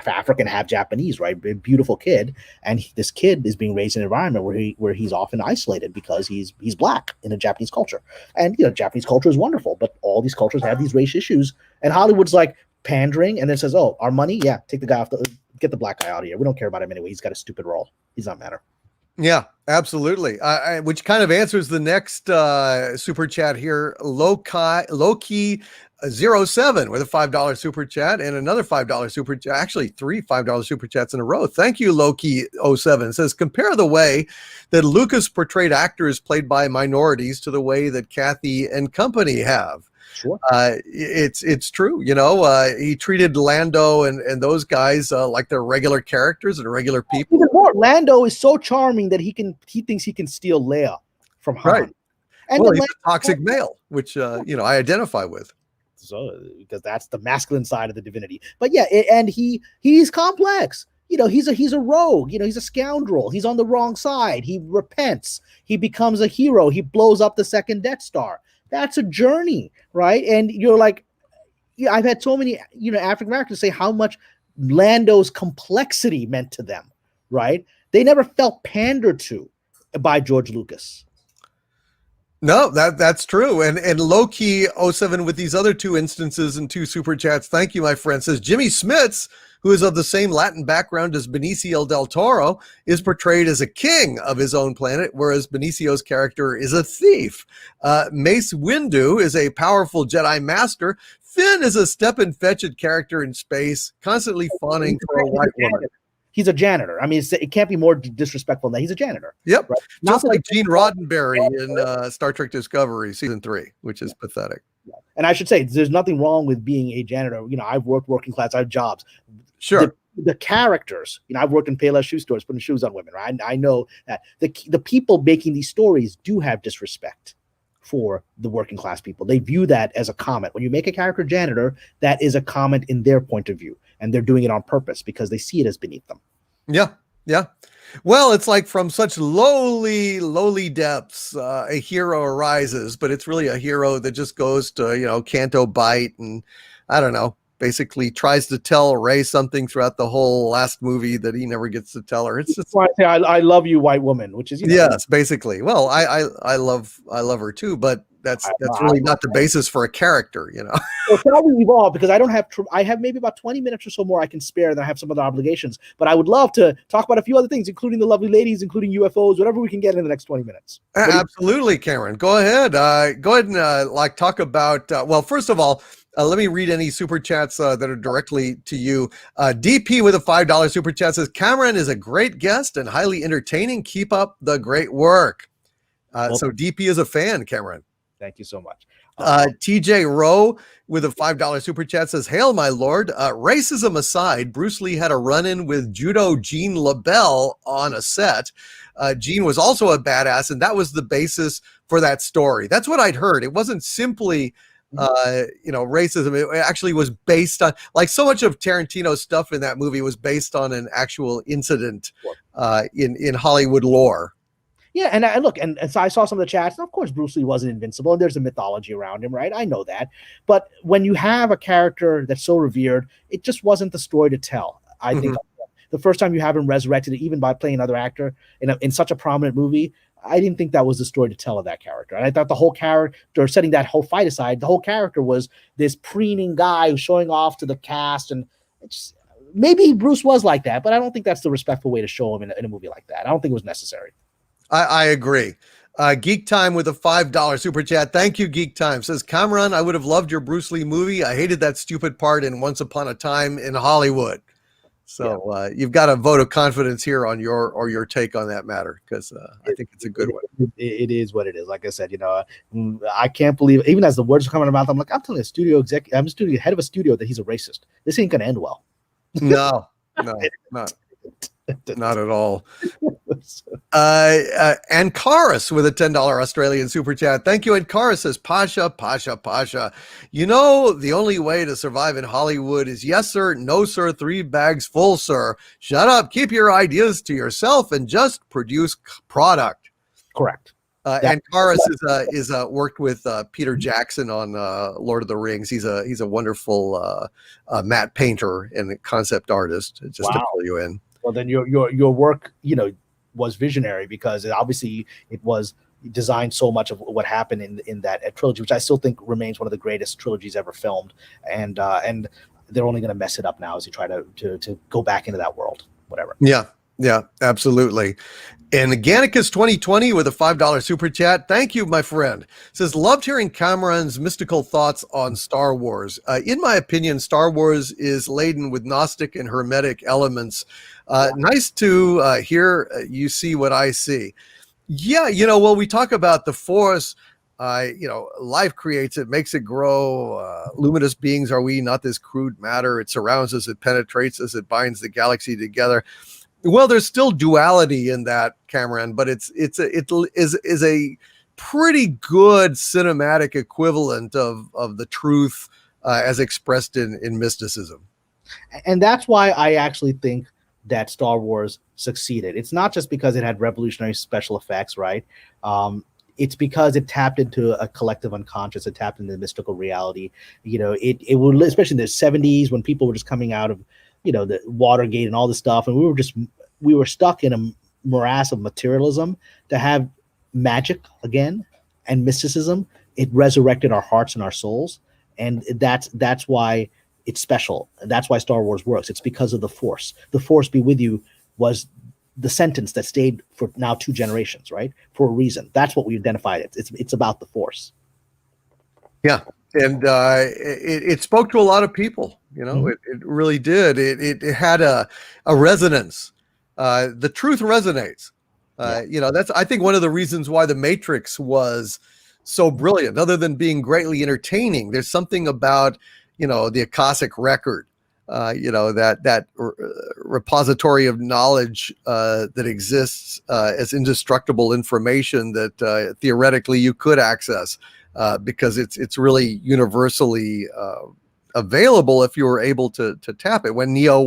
Speaker 2: African, half Japanese, right? A beautiful kid, and this kid is being raised in an environment where he's often isolated because he's black in a Japanese culture. And Japanese culture is wonderful, but all these cultures have these race issues, and Hollywood's like pandering and then says, "Oh, our money, yeah, take the guy off get the black guy out of here. We don't care about him anyway. He's got a stupid role. He's not matter."
Speaker 1: Yeah, absolutely. Which kind of answers the next super chat here. Loki 07 with a $5 super chat and another $5 super chat. Actually, 3 $5 super chats in a row. Thank you, Loki 07. It says, compare the way that Lucas portrayed actors played by minorities to the way that Kathy and company have.
Speaker 2: Sure.
Speaker 1: It's true. He treated Lando and those guys like they're regular characters and regular people.
Speaker 2: Even more, Lando is so charming that he thinks he can steal Leia from Han.
Speaker 1: Right. And he's a toxic male, which I identify with.
Speaker 2: So, because that's the masculine side of the divinity. But yeah, and he's complex. He's a rogue. He's a scoundrel. He's on the wrong side. He repents. He becomes a hero. He blows up the second Death Star. That's a journey, right? And you're like, I've had so many, African Americans say how much Lando's complexity meant to them, right? They never felt pandered to by George Lucas.
Speaker 1: No, that's true. And low-key 07 with these other 2 instances and 2 super chats. Thank you, my friend. Says Jimmy Smits, who is of the same Latin background as Benicio del Toro, is portrayed as a king of his own planet, whereas Benicio's character is a thief. Mace Windu is a powerful Jedi master. Finn is a step-and-fetched character in space, constantly fawning for a white woman.
Speaker 2: He's a janitor. I mean, it can't be more disrespectful than that. He's a janitor.
Speaker 1: Yep.
Speaker 2: Right?
Speaker 1: Just like Gene Roddenberry in Star Trek Discovery season 3, which is pathetic.
Speaker 2: And I should say, there's nothing wrong with being a janitor. You know, I've worked working class. I have jobs.
Speaker 1: Sure.
Speaker 2: The characters, you know, I've worked in Payless shoe stores putting shoes on women. Right? I know that the people making these stories do have disrespect for the working class people. They view that as a comment. When you make a character janitor, that is a comment in their point of view. And they're doing it on purpose because they see it as beneath them.
Speaker 1: Yeah. Yeah. Well, it's like from such lowly depths, a hero arises, but it's really a hero that just goes to, you know, Canto Bight and I don't know, basically tries to tell Rey something throughout the whole last movie that he never gets to tell her. It's just
Speaker 2: why I say I love you, white woman, which is, you know,
Speaker 1: yes, basically. Well, I love her too, but that's really not the basis for a character, you know.
Speaker 2: Well, probably evolve because I don't have. I have maybe about 20 minutes or so more I can spare. Then I have some other obligations, but I would love to talk about a few other things, including the lovely ladies, including UFOs, whatever we can get in the next 20 minutes.
Speaker 1: Absolutely, Cameron. Go ahead. Go ahead and like talk about. Well, first of all, let me read any super chats that are directly to you. DP with a $5 super chat says Cameron is a great guest and highly entertaining. Keep up the great work. So DP is a fan, Cameron.
Speaker 2: Thank you so much.
Speaker 1: TJ Rowe with a $5 super chat says, hail, my lord. Racism aside, Bruce Lee had a run-in with judo Gene LaBelle on a set. Gene was also a badass, and that was the basis for that story. That's what I'd heard. It wasn't simply, you know, racism. It actually was based on, like so much of Tarantino's stuff in that movie was based on an actual incident in Hollywood lore.
Speaker 2: Yeah, and I look, and so I saw some of the chats, and of course Bruce Lee wasn't invincible, and there's a mythology around him, right? I know that. But when you have a character that's so revered, it just wasn't the story to tell. I think the first time you have him resurrected, even by playing another actor in such a prominent movie, I didn't think that was the story to tell of that character. And I thought the whole character, setting that whole fight aside, the whole character was this preening guy who's showing off to the cast, and it's maybe Bruce was like that, but I don't think that's the respectful way to show him in a movie like that. I don't think it was necessary.
Speaker 1: I agree. Geek Time with a $5 super chat. Thank you, Geek Time. Says, Kamran, I would have loved your Bruce Lee movie. I hated that stupid part in Once Upon a Time in Hollywood. So you've got a vote of confidence here on your take on that matter, because I think it's a good one.
Speaker 2: It is what it is. Like I said, you know, I can't believe, even as the words are coming out, I'm like, I'm telling the head of a studio that he's a racist. This ain't going to end well.
Speaker 1: No, not at all. Ancaris with a $10 Australian super chat. Thank you. Ancaris says, Pasha. You know, the only way to survive in Hollywood is yes, sir, no, sir, 3 bags full, sir. Shut up, keep your ideas to yourself and just produce product.
Speaker 2: Correct.
Speaker 1: Ancaris is worked with Peter Jackson on Lord of the Rings. He's a wonderful matte painter and concept artist, just to pull you in.
Speaker 2: Well, then your work, you know, was visionary, because obviously it was designed so much of what happened in that trilogy, which I still think remains one of the greatest trilogies ever filmed. And they're only going to mess it up now as you try to go back into that world, whatever.
Speaker 1: Yeah, absolutely. And Gannicus 2020 with a $5 super chat. Thank you, my friend. Says, loved hearing Kamran's mystical thoughts on Star Wars. In my opinion, Star Wars is laden with Gnostic and Hermetic elements. Nice to hear you see what I see. Yeah, you know, when we talk about the Force, you know, life creates it, makes it grow. Luminous beings are we, not this crude matter. It surrounds us, it penetrates us, it binds the galaxy together. Well, there's still duality in that, Kamran, but it is a pretty good cinematic equivalent of the truth as expressed in mysticism.
Speaker 2: And that's why I actually think that Star Wars succeeded. It's not just because it had revolutionary special effects, right? It's because it tapped into a collective unconscious. It tapped into mystical reality. You know, it would, especially in the 70s when people were just coming out of the Watergate and all this stuff, and we were stuck in a morass of materialism. To have magic again and mysticism, it resurrected our hearts and our souls, and that's why it's special. And that's why Star Wars works. It's because of the Force. The Force be with you was the sentence that stayed for now 2 generations, right? For a reason. That's what we identified it. It's about the Force.
Speaker 1: Yeah. And it spoke to a lot of people, it really did. It had a resonance. The truth resonates. That's, I think, one of the reasons why The Matrix was so brilliant. Other than being greatly entertaining, there's something about, the Akashic record, that repository of knowledge that exists as indestructible information that theoretically you could access because it's really universally available if you were able to tap it. When Neo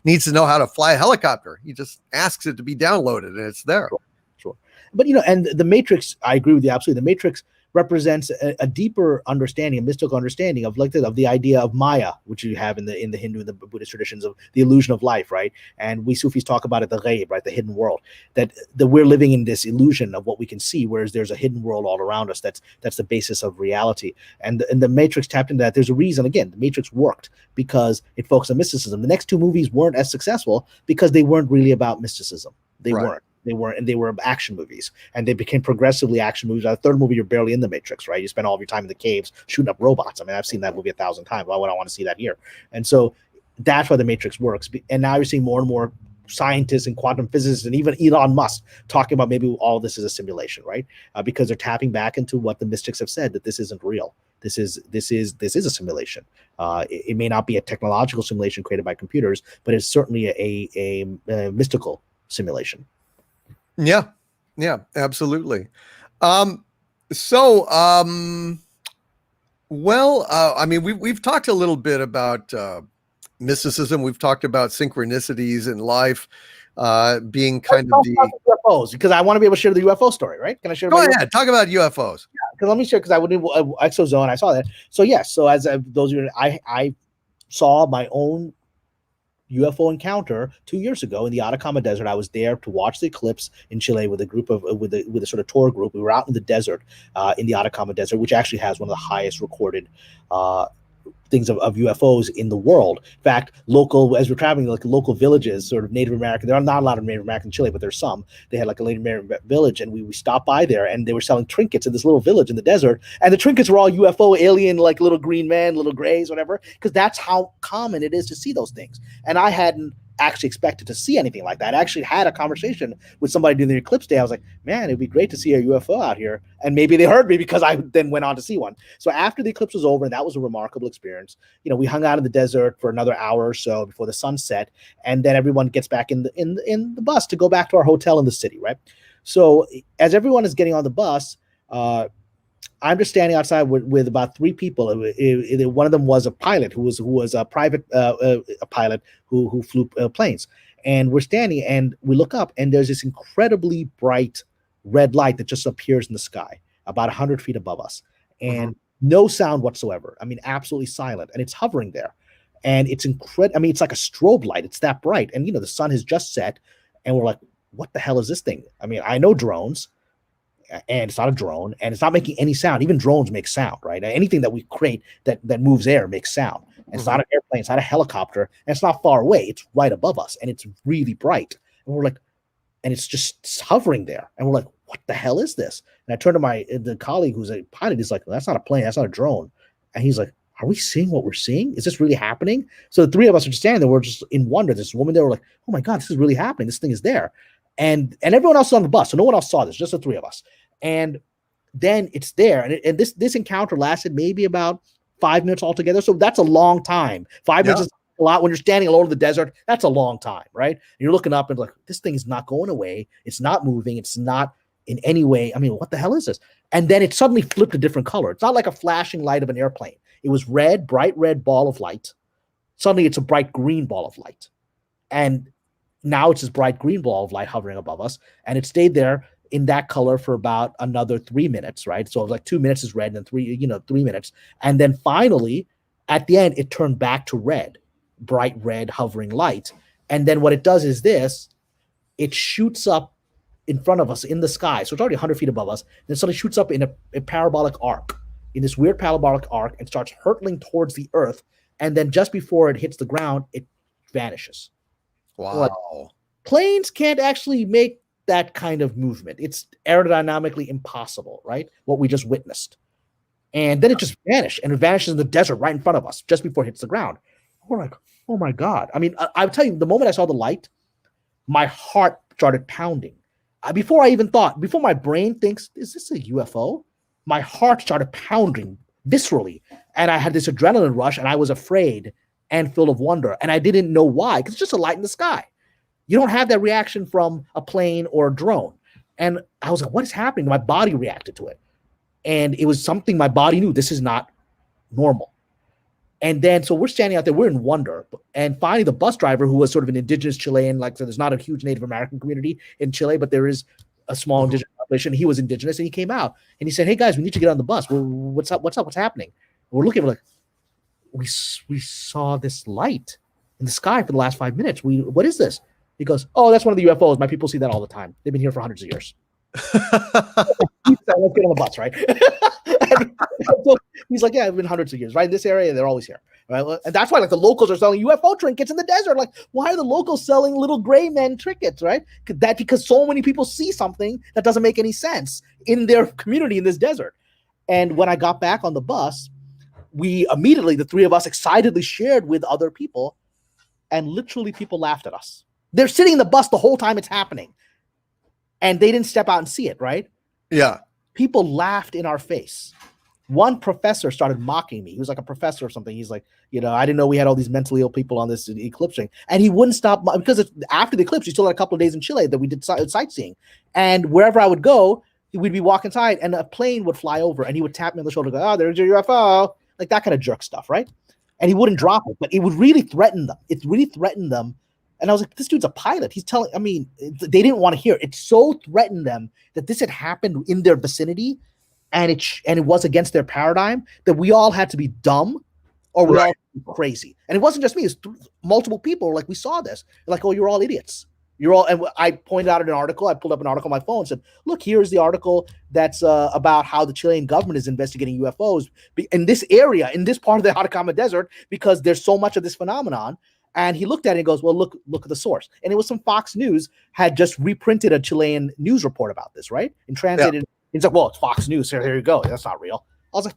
Speaker 1: needs to know how to fly a helicopter, he just asks it to be downloaded and it's there.
Speaker 2: Sure. But and the Matrix, I agree with you absolutely. The Matrix represents a deeper understanding, a mystical understanding of the idea of Maya, which you have in the Hindu and the Buddhist traditions, of the illusion of life, right? And we Sufis talk about it, the ghaib, right, the hidden world, that we're living in this illusion of what we can see, whereas there's a hidden world all around us. That's the basis of reality. And the Matrix tapped into that. There's a reason, again, the Matrix worked because it focused on mysticism. The next 2 movies weren't as successful because they weren't really about mysticism. They weren't. And they were action movies, and they became progressively action movies. By the 3rd movie, you're barely in the Matrix, right? You spend all of your time in the caves shooting up robots. I mean, I've seen that movie 1,000 times. Why would I want to see that here? And so that's why the Matrix works. And now you're seeing more and more scientists and quantum physicists and even Elon Musk talking about maybe all this is a simulation, right? Because they're tapping back into what the mystics have said, that this isn't real. This is a simulation. It may not be a technological simulation created by computers, but it's certainly a mystical simulation.
Speaker 1: Yeah, absolutely. I mean, we've talked a little bit about mysticism. We've talked about synchronicities in life being kind of the
Speaker 2: UFOs, because I want to be able to share the UFO story, right? Can I share?
Speaker 1: Go ahead, talk about UFOs.
Speaker 2: Yeah, because let me share, because I wouldn't Exozone. I saw that. So yes, so as those of you, I saw my own UFO encounter 2 years ago in the Atacama Desert. I was there to watch the eclipse in Chile with a group of with a sort of tour group. We were out in the desert, in the Atacama Desert, which actually has one of the highest recorded things of UFOs in the world. In fact, as we're traveling, like local villages, sort of Native American, there are not a lot of Native American in Chile, but there's some. They had like a Native American village, and we stopped by there, and they were selling trinkets in this little village in the desert, and the trinkets were all UFO, alien, like little green men, little grays, whatever, because that's how common it is to see those things. And I hadn't actually expected to see anything like that. I actually had a conversation with somebody during the eclipse day. I was like, man, it'd be great to see a UFO out here. And maybe they heard me because I then went on to see one. So after the eclipse was over, and that was a remarkable experience, we hung out in the desert for another hour or so before the sun set, and then everyone gets back in the bus to go back to our hotel in the city, right? So as everyone is getting on the bus, I'm just standing outside with about 3 people. One of them was a pilot who was a private a pilot who flew planes. And we're standing, and we look up, and there's this incredibly bright red light that just appears in the sky about 100 feet above us, and no sound whatsoever. I mean, absolutely silent, and it's hovering there. And it's incredible. I mean, it's like a strobe light. It's that bright. And the sun has just set, and we're like, what the hell is this thing? I mean, I know drones, and it's not a drone, and it's not making any sound. Even drones make sound, right? Anything that we create that moves air makes sound. And it's not an airplane, it's not a helicopter, and it's not far away. It's right above us, and it's really bright. And we're like, and it's just hovering there. And we're like, what the hell is this? And I turn to the colleague who's a pilot. He's like, well, that's not a plane, that's not a drone. And he's like, are we seeing what we're seeing? Is this really happening? So the 3 of us are just standing there. We're just in wonder. This woman there, we're like, oh my God, this is really happening. This thing is there. And everyone else is on the bus, so no one else saw this, just the 3 of us. And then it's there, and this encounter lasted maybe about 5 minutes altogether. So that's a long time. 5 minutes is a lot when you're standing alone in the desert. That's a long time, right? And you're looking up and like, this thing is not going away. It's not moving. It's not in any way. I mean, what the hell is this? And then it suddenly flipped a different color. It's not like a flashing light of an airplane. It was red, bright red ball of light. Suddenly it's a bright green ball of light. And now it's this bright green ball of light hovering above us. And it stayed there in that color for about another 3 minutes, right? So it was like 2 minutes is red and 3 minutes. And then finally, at the end, it turned back to red. bright red hovering light. And then what it does is this, it shoots up in front of us in the sky. So it's already 100 feet above us. Then suddenly shoots up in a parabolic arc, in this weird parabolic arc, and starts hurtling towards the earth. And then just before it hits the ground, it vanishes.
Speaker 1: Wow.
Speaker 2: Like, planes can't actually make that kind of movement. It's aerodynamically impossible, right? What we just witnessed. And then it just vanished, and it vanishes in the desert right in front of us just before it hits the ground. We're like, oh my God. I mean, I'll tell you, the moment I saw the light, my heart started pounding. Before my brain thinks, is this a UFO? My heart started pounding viscerally. And I had this adrenaline rush, and I was afraid and full of wonder. And I didn't know why, because it's just a light in the sky. You don't have that reaction from a plane or a drone. And I was like, what is happening? My body reacted to it. And it was something my body knew, this is not normal. And then, so we're standing out there, we're in wonder. And finally, the bus driver, who was sort of an indigenous Chilean, like, so there's not a huge Native American community in Chile, but there is a small indigenous population. He was indigenous, and he came out and he said, hey guys, we need to get on the bus. Well, what's up? What's happening? And we're looking, we're like, we saw this light in the sky for the last 5 minutes. What is this? He goes, oh, that's one of the UFOs. My people see that all the time. They've been here for hundreds of years. Let's get on the bus, right? So he's like, yeah, it's been hundreds of years, right? In this area, they're always here, right? And that's why, like, the locals are selling UFO trinkets in the desert. Like, why are the locals selling little gray men trinkets, right? Because so many people see something that doesn't make any sense in their community in this desert. And when I got back on the bus, we immediately, the three of us, excitedly shared with other people, and literally people laughed at us. They're sitting in the bus the whole time it's happening, and they didn't step out and see it, right?
Speaker 1: Yeah.
Speaker 2: People laughed in our face. One professor started mocking me. He was like a professor or something. He's like, I didn't know we had all these mentally ill people on this eclipse thing. And he wouldn't stop, because after the eclipse, we still had a couple of days in Chile that we did sightseeing. And wherever I would go, we'd be walking inside, and a plane would fly over, and he would tap me on the shoulder and go, oh, there's your UFO. Like that kind of jerk stuff, right? And he wouldn't drop it, but it would really threaten them. It really threatened them. And I was like, this dude's a pilot. He's telling, they didn't want to hear it. It so threatened them that this had happened in their vicinity, and it was against their paradigm, that we all had to be dumb, or we all had to be crazy. And it wasn't just me. It's multiple people. Like, we saw this. They're like, oh, you're all idiots. You're all, and I pointed out an article. I pulled up an article on my phone and said, look, here's the article that's about how the Chilean government is investigating UFOs in this area, in this part of the Atacama Desert, because there's so much of this phenomenon. And he looked at it and goes, well, look at the source. And it was some Fox News had just reprinted a Chilean news report about this, right? And translated. Yeah. He's like, well, it's Fox News. Here you go. That's not real. I was like,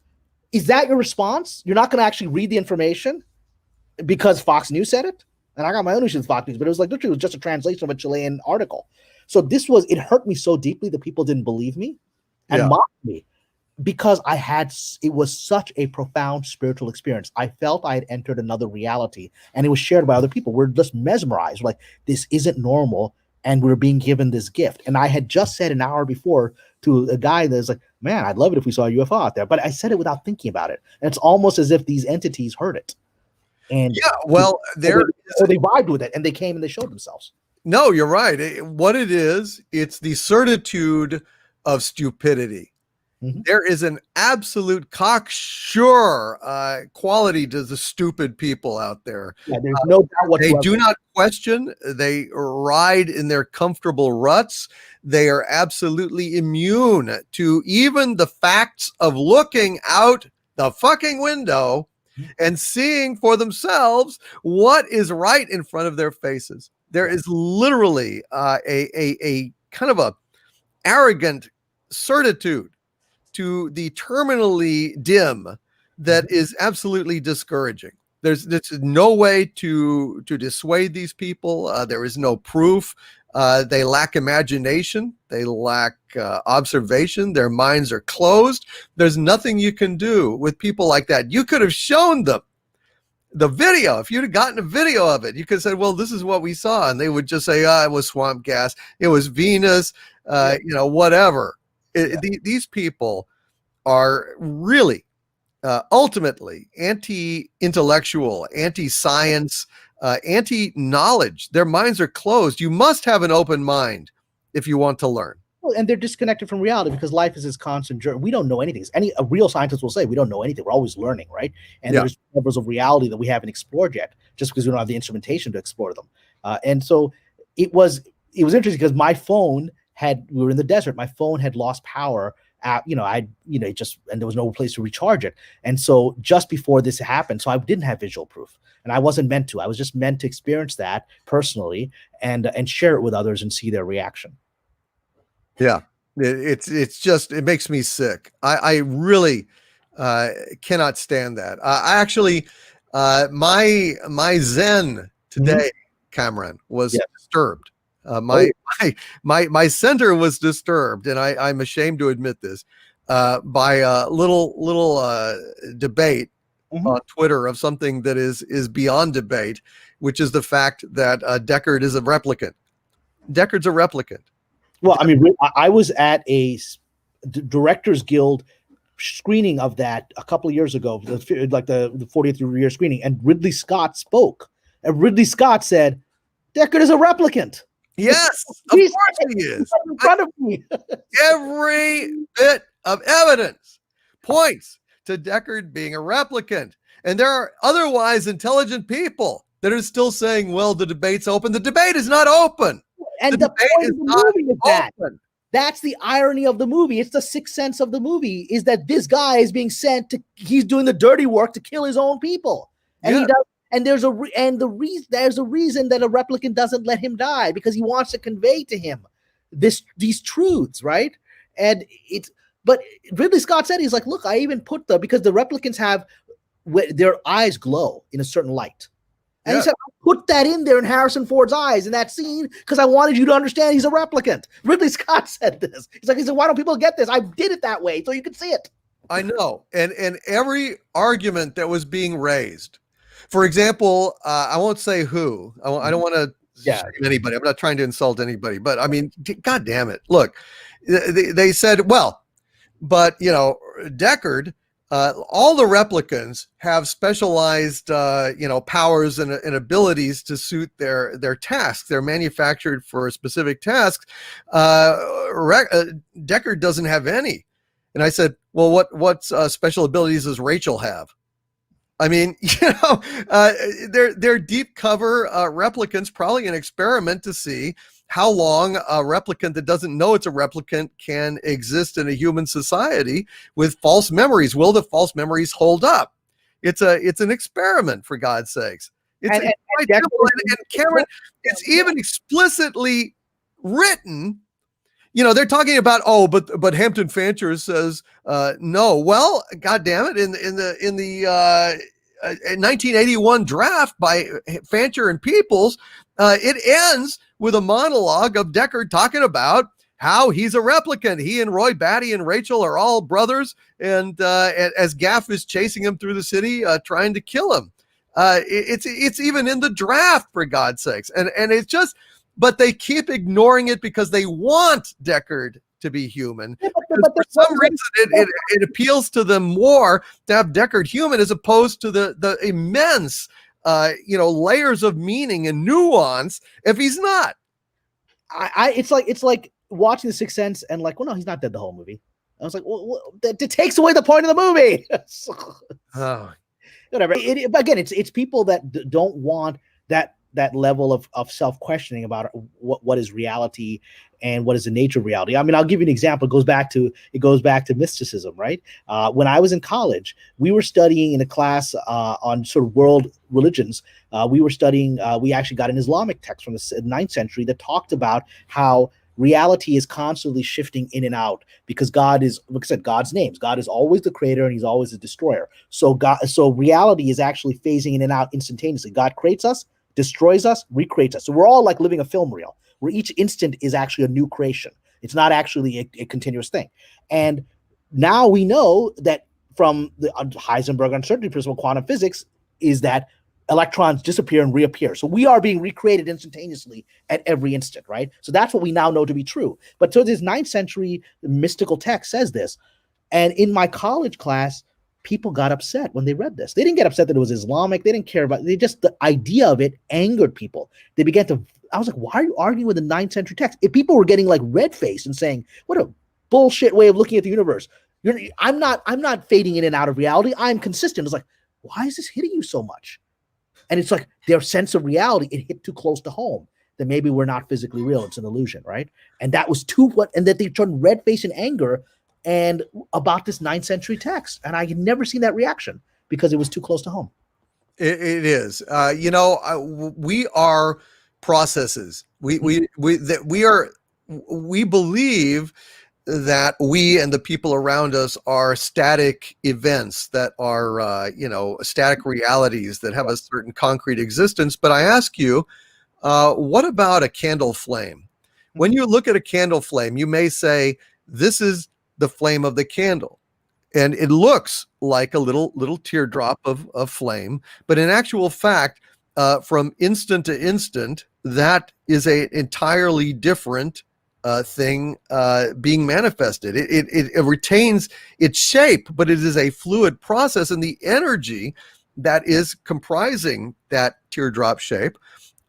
Speaker 2: is that your response? You're not going to actually read the information because Fox News said it? And I got my own issues with Fox News, but it was like, literally, it was just a translation of a Chilean article. So it hurt me so deeply that people didn't believe me and mocked me, because it was such a profound spiritual experience. I felt I had entered another reality, and it was shared by other people. We're just mesmerized. We're like, this isn't normal, and we're being given this gift. And I had just said an hour before to a guy that's like, man, I'd love it if we saw a UFO out there. But I said it without thinking about it. And it's almost as if these entities heard it. And they vibed with it, and they came and they showed themselves.
Speaker 1: No, you're right. What it is, it's the certitude of stupidity. Mm-hmm. There is an absolute cocksure quality to the stupid people out there.
Speaker 2: Yeah, there's no doubt whatsoever.
Speaker 1: They do not question. They ride in their comfortable ruts. They are absolutely immune to even the facts of looking out the fucking window and seeing for themselves what is right in front of their faces. There is literally a kind of a arrogant certitude to the terminally dim that is absolutely discouraging. There's no way to dissuade these people. There is no proof. They lack imagination. They lack observation. Their minds are closed. There's nothing you can do with people like that. You could have shown them the video. If you'd have gotten a video of it, you could have said, well, this is what we saw. And they would just say, it was swamp gas. It was Venus, whatever. These people are really ultimately anti-intellectual, anti-science, anti-knowledge. Their minds are closed. You must have an open mind if you want to learn.
Speaker 2: And they're disconnected from reality because life is this constant journey. We don't know anything. A real scientist will say we don't know anything. We're always learning, right? And there's levels of reality that we haven't explored yet, just because we don't have the instrumentation to explore them. And so it was interesting because my phone we were in the desert. My phone had lost power. And there was no place to recharge it. And so just before this happened, so I didn't have visual proof, and I wasn't meant to. I was just meant to experience that personally and share it with others and see their reaction.
Speaker 1: Yeah, it makes me sick. I really cannot stand that. I actually, my Zen today, Kamran, was disturbed. My center was disturbed, and I'm ashamed to admit this, by a little debate on Twitter of something that is beyond debate, which is the fact that Deckard is a replicant. Deckard's a replicant.
Speaker 2: Well, I mean, I was at a Directors Guild screening of that a couple of years ago, like the 40th year screening, and Ridley Scott spoke, and Ridley Scott said, "Deckard is a replicant."
Speaker 1: Yes, of course he is.
Speaker 2: In front of me.
Speaker 1: Every bit of evidence points to Deckard being a replicant. And there are otherwise intelligent people that are still saying, well, the debate's open. The debate is not open.
Speaker 2: And the point of the movie is that. That's the irony of the movie. It's the sixth sense of the movie, is that this guy is being he's doing the dirty work to kill his own people. And he does. And there's a reason that a replicant doesn't let him die, because he wants to convey to him these truths, right? But Ridley Scott said, he's like, look, I even put because the replicants have their eyes glow in a certain light. And he said, I put that in there in Harrison Ford's eyes in that scene because I wanted you to understand he's a replicant. Ridley Scott said this. He said, why don't people get this? I did it that way so you could see it.
Speaker 1: I know. And every argument that was being raised, for example, I won't say who. I don't want to shame anybody. I'm not trying to insult anybody, but I mean, God damn it. Look, they said, well, but Deckard, all the replicants have specialized, powers and abilities to suit their tasks. They're manufactured for specific tasks. Deckard doesn't have any. And I said, well, what special abilities does Rachel have? I mean, they're deep cover replicants, probably an experiment to see how long a replicant that doesn't know it's a replicant can exist in a human society with false memories. Will the false memories hold up? It's an experiment, for God's sakes. And Cameron, it's even explicitly written. They're talking about, but Hampton Fancher says no. Well, God damn it! In the 1981 draft by Fancher and Peoples, it ends with a monologue of Deckard talking about how he's a replicant. He and Roy Batty and Rachel are all brothers, and as Gaff is chasing him through the city, trying to kill him. It's even in the draft, for God's sakes, and it's just. But they keep ignoring it because they want Deckard to be human. But for some reason, it appeals to them more to have Deckard human as opposed to the immense, layers of meaning and nuance if he's not.
Speaker 2: It's like watching The Sixth Sense and like, well, no, he's not dead the whole movie. I was like, well that takes away the point of the movie. Whatever. Again, it's people that don't want that level of self-questioning about what is reality and what is the nature of reality. I mean, I'll give you an example. It goes back to mysticism, right? When I was in college, we were studying in a class on sort of world religions. We actually got an Islamic text from the 9th century that talked about how reality is constantly shifting in and out because God is, like I said, God's names. God is always the creator and he's always the destroyer. So reality is actually phasing in and out instantaneously. God creates us, destroys us, recreates us. So we're all like living a film reel where each instant is actually a new creation. It's not actually a continuous thing. And now we know that from the Heisenberg uncertainty principle, quantum physics, is that electrons disappear and reappear. So we are being recreated instantaneously at every instant, right? So that's what we now know to be true. But so this 9th century mystical text says this. And in my college class, people got upset when they read this. They didn't get upset that it was Islamic. They didn't care about it. They just, the idea of it angered people. They began to, I was like, why are you arguing with a 9th century text? If people were getting like red-faced and saying, what a bullshit way of looking at the universe. I'm not fading in and out of reality. I'm consistent. It's like, why is this hitting you so much? And it's like their sense of reality, it hit too close to home. That maybe we're not physically real. It's an illusion, right? And that was and that they turned red-faced in anger and about this 9th century text. And I had never seen that reaction because it was too close to home.
Speaker 1: It is. We are processes. We believe that we and the people around us are static events that are, static realities that have a certain concrete existence. But I ask you, what about a candle flame? When you look at a candle flame, you may say, this is the flame of the candle. And it looks like a little teardrop of flame. But in actual fact, from instant to instant, that is an entirely different thing being manifested. It retains its shape, but it is a fluid process, and the energy that is comprising that teardrop shape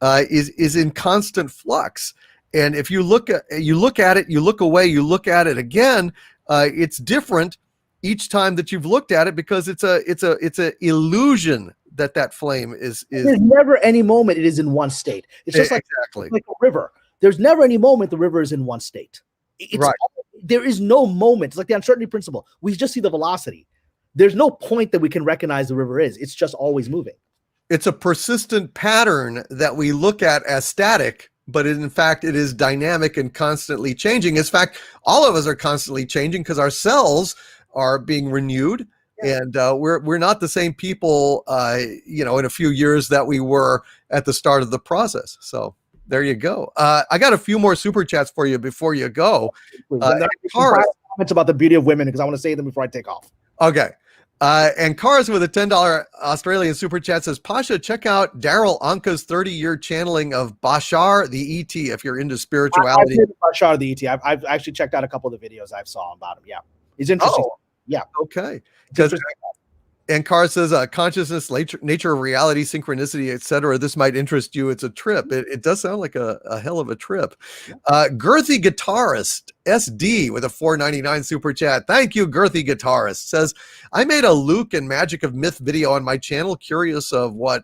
Speaker 1: is in constant flux. And if you look at it, you look away, you look at it again, it's different each time that you've looked at it because it's a illusion that flame is.
Speaker 2: There's never any moment it is in one state. It's just like a river. There's never any moment the river is in one state. Right. There is no moment. It's like the uncertainty principle. We just see the velocity. There's no point that we can recognize the river is. It's just always moving.
Speaker 1: It's a persistent pattern that we look at as static, but in fact, it is dynamic and constantly changing. In fact, all of us are constantly changing because our cells are being renewed. Yeah. And we're not the same people, in a few years that we were at the start of the process. So there you go. I got a few more super chats for you before you go.
Speaker 2: Comments about the beauty of women because I want to say them before I take off.
Speaker 1: Okay. And Cars with a $10 Australian super chat says, Pasha, check out Daryl Anka's 30-year channeling of Bashar the ET if you're into spirituality.
Speaker 2: Bashar the ET. I've actually checked out a couple of the videos I saw about him. Yeah. He's interesting.
Speaker 1: Oh, yeah. Okay. And Carr says, consciousness, nature of reality, synchronicity, etc. This might interest you. It's a trip. It does sound like a hell of a trip. Girthy Guitarist, SD, with a $4.99 super chat. Thank you, Girthy Guitarist. Says, I made a Luke and Magic of Myth video on my channel. Curious of what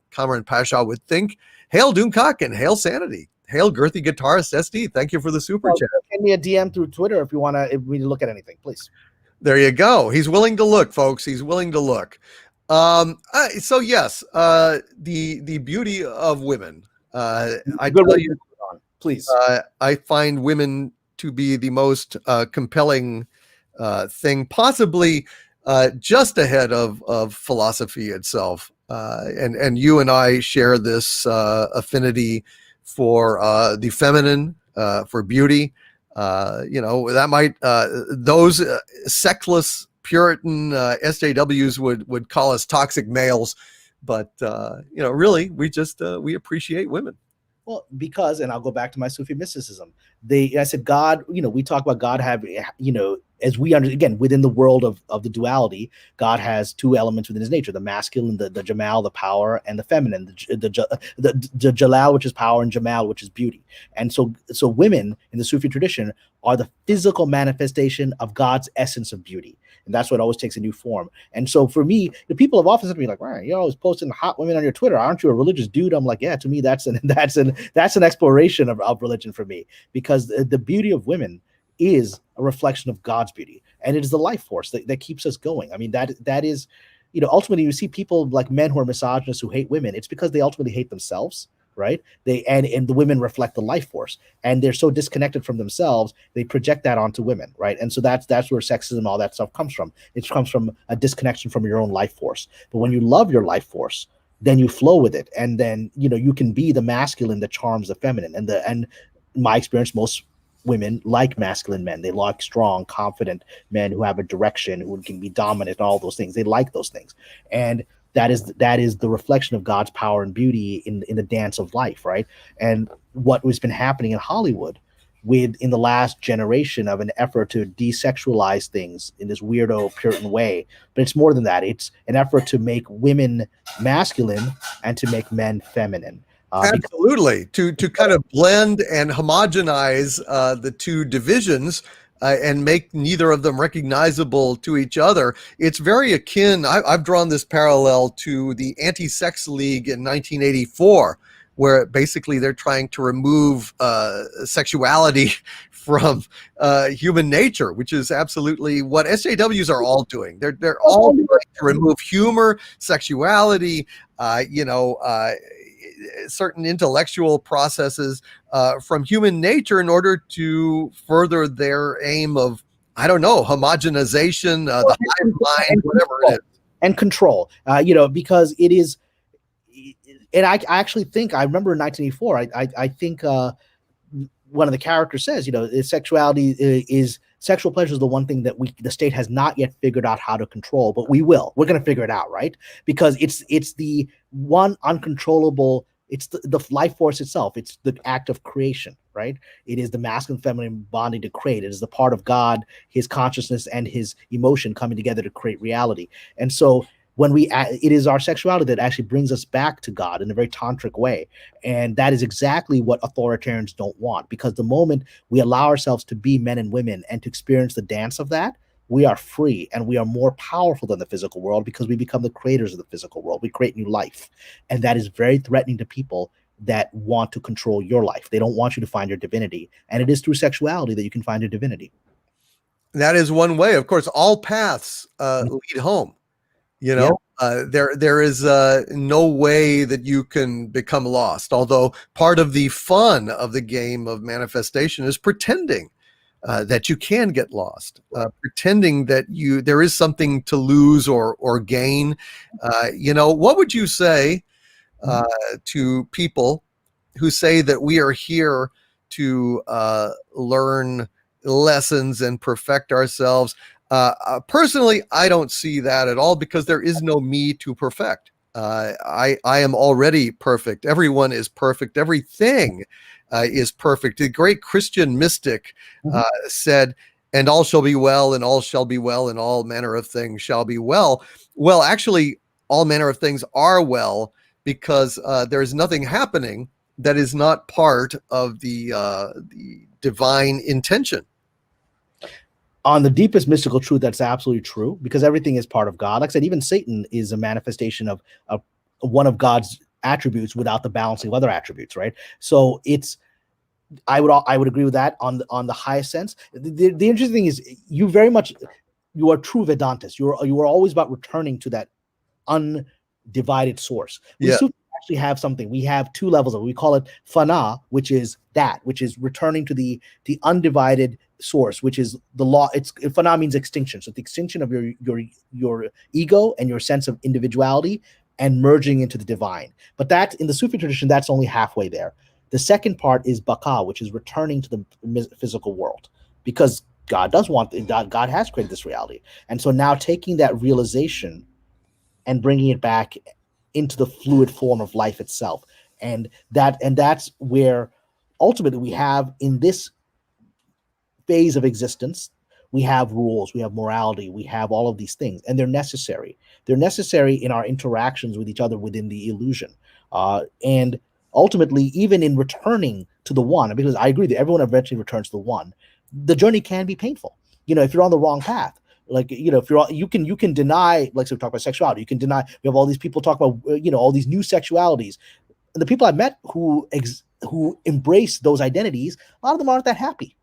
Speaker 1: Kamran Pasha would think. Hail Doomcock and hail Sanity. Hail Girthy Guitarist SD. Thank you for the super chat.
Speaker 2: Send me a DM through Twitter if we look at anything, please.
Speaker 1: There you go. He's willing to look, folks. He's willing to look. So yes, the beauty of women. I tell you,
Speaker 2: please.
Speaker 1: I find women to be the most compelling thing, possibly just ahead of philosophy itself. And you and I share this affinity for the feminine, for beauty. That might those sexless Puritan SJWs would call us toxic males, but really we appreciate women.
Speaker 2: Well, because, and I'll go back to my Sufi mysticism. I said God. We talk about God having, as we again within the world of the duality, God has two elements within his nature: the masculine, the Jamal, the power, and the feminine, the Jalal, which is power, and Jamal, which is beauty. And so women in the Sufi tradition are the physical manifestation of God's essence of beauty. And that's what always takes a new form. And so for me, the people have often said to me, like, right, you're always posting hot women on your Twitter. Aren't you a religious dude? I'm like, yeah, to me, that's an exploration of religion for me, because the beauty of women is a reflection of God's beauty. And it is the life force that keeps us going. I mean, that is, ultimately you see people like men who are misogynists who hate women. It's because they ultimately hate themselves. Right. And the women reflect the life force, and they're so disconnected from themselves. They project that onto women. Right. And so that's where sexism, all that stuff comes from. It comes from a disconnection from your own life force. But when you love your life force, then you flow with it. And then, you can be the masculine that charms the feminine. And in my experience, most women like masculine men. They like strong, confident men who have a direction, who can be dominant and all those things. They like those things. And that is the reflection of God's power and beauty in the dance of life, right? And what has been happening in Hollywood in the last generation of an effort to desexualize things in this weirdo Puritan way. But it's more than that. It's an effort to make women masculine and to make men feminine.
Speaker 1: Absolutely, to kind of blend and homogenize the two divisions and make neither of them recognizable to each other. It's very akin. I've drawn this parallel to the Anti-Sex League in 1984, where basically they're trying to remove sexuality from human nature, which is absolutely what SJWs are all doing. They're all trying to remove humor, sexuality, certain intellectual processes from human nature in order to further their aim of, I don't know, homogenization, the hive mind, whatever it is.
Speaker 2: And control, because it is, and I actually think, I remember in 1984, I think one of the characters says, sexuality is sexual pleasure is the one thing that the state has not yet figured out how to control, but we're going to figure it out, right? Because it's the one uncontrollable, it's the life force itself. It's the act of creation, right? It is the masculine feminine bonding to create. It is the part of God, his consciousness and his emotion coming together to create reality. And so it is our sexuality that actually brings us back to God in a very tantric way. And that is exactly what authoritarians don't want, because the moment we allow ourselves to be men and women and to experience the dance of that, we are free and we are more powerful than the physical world, because we become the creators of the physical world. We create new life. And that is very threatening to people that want to control your life. They don't want you to find your divinity. And it is through sexuality that you can find your divinity.
Speaker 1: That is one way. Of course, all paths lead home. There is no way that you can become lost. Although part of the fun of the game of manifestation is pretending that you can get lost, pretending that there is something to lose or gain. What would you say to people who say that we are here to learn lessons and perfect ourselves? Personally, I don't see that at all, because there is no me to perfect. I am already perfect. Everyone is perfect. Everything is perfect. The great Christian mystic said, "And all shall be well, and all shall be well, and all manner of things shall be well." Well, actually, all manner of things are well, because there is nothing happening that is not part of the divine intention.
Speaker 2: On the deepest mystical truth, that's absolutely true, because everything is part of God. Like I said, even Satan is a manifestation of one of God's attributes without the balancing of other attributes, right? So I would agree with that on the highest sense. The interesting thing is you are true Vedantist. You are always about returning to that undivided source. We actually have something. We have two levels of it. We call it fana, which is returning to the undivided source, which is the law. Fana means extinction. So the extinction of your ego and your sense of individuality and merging into the divine. But that, in the Sufi tradition, that's only halfway there. The second part is baka, which is returning to the physical world, because God has created this reality. And so now taking that realization and bringing it back into the fluid form of life itself. And that's where ultimately we have, in this phase of existence, we have rules, we have morality, we have all of these things, and they're necessary. They're necessary in our interactions with each other within the illusion. And ultimately, even in returning to the one, because I agree that everyone eventually returns to the one, the journey can be painful. If you're on the wrong path, if you can deny, like, so we talk about sexuality, you can deny. We have all these people talk about, all these new sexualities. And the people I've met who embrace those identities, a lot of them aren't that happy.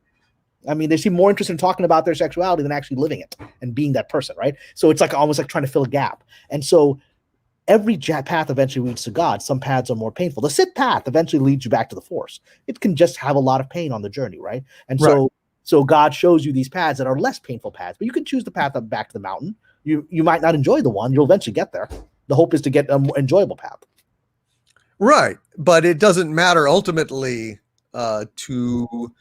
Speaker 2: I mean, they seem more interested in talking about their sexuality than actually living it and being that person, right? So it's almost like trying to fill a gap. And so every path eventually leads to God. Some paths are more painful. The Sith path eventually leads you back to the Force. It can just have a lot of pain on the journey, right? And so God shows you these paths that are less painful paths, but you can choose the path up back to the mountain. You might not enjoy the one. You'll eventually get there. The hope is to get an enjoyable path.
Speaker 1: Right. But it doesn't matter ultimately to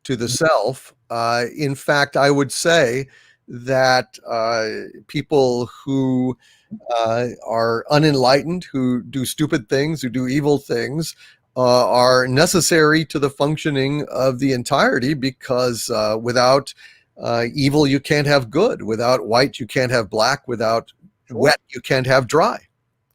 Speaker 1: the self. In fact, I would say that people who are unenlightened, who do stupid things, who do evil things, are necessary to the functioning of the entirety, because without evil, you can't have good. Without white, you can't have black. Without wet, you can't have dry.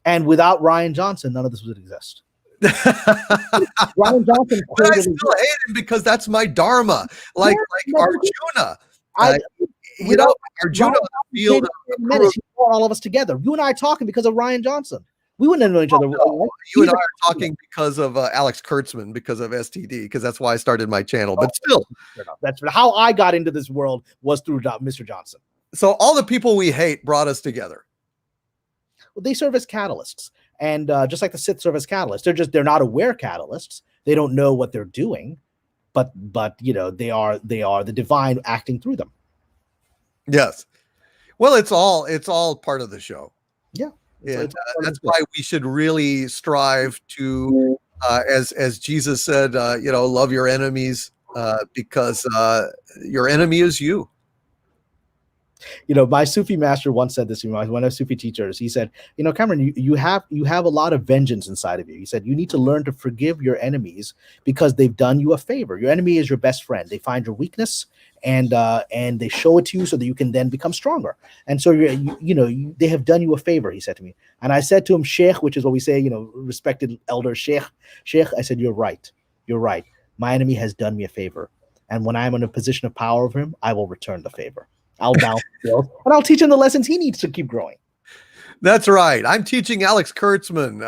Speaker 2: And without Ryan Johnson, none of this would exist. Ryan Johnson,
Speaker 1: but I still hate him because that's my dharma. Like Arjuna. Arjuna on the field of
Speaker 2: he brought all of us together. You and I are talking because of Ryan Johnson. We wouldn't have known each other.
Speaker 1: No, you and I are talking because of Alex Kurtzman, because of STD, because that's why I started my channel. But still,
Speaker 2: that's how I got into this world, was through Mr. Johnson.
Speaker 1: So all the people we hate brought us together.
Speaker 2: Well, they serve as catalysts, and just like the Sith serve as catalysts, they're not aware catalysts. They don't know what they're doing, but they are the divine acting through them.
Speaker 1: Yes. Well, it's all part of the show.
Speaker 2: Yeah.
Speaker 1: And that's why we should really strive to, as Jesus said, love your enemies, because your enemy is you.
Speaker 2: My Sufi master once said this to me, one of Sufi teachers. He said, Kamran, you have a lot of vengeance inside of you. He said, you need to learn to forgive your enemies because they've done you a favor. Your enemy is your best friend. They find your weakness and they show it to you so that you can then become stronger. And so they have done you a favor, he said to me. And I said to him, Sheikh, which is what we say, respected elder, Sheikh, I said, you're right. My enemy has done me a favor. And when I'm in a position of power over him, I will return the favor. I'll balance skills, and I'll teach him the lessons he needs to keep growing.
Speaker 1: That's right. I'm teaching Alex Kurtzman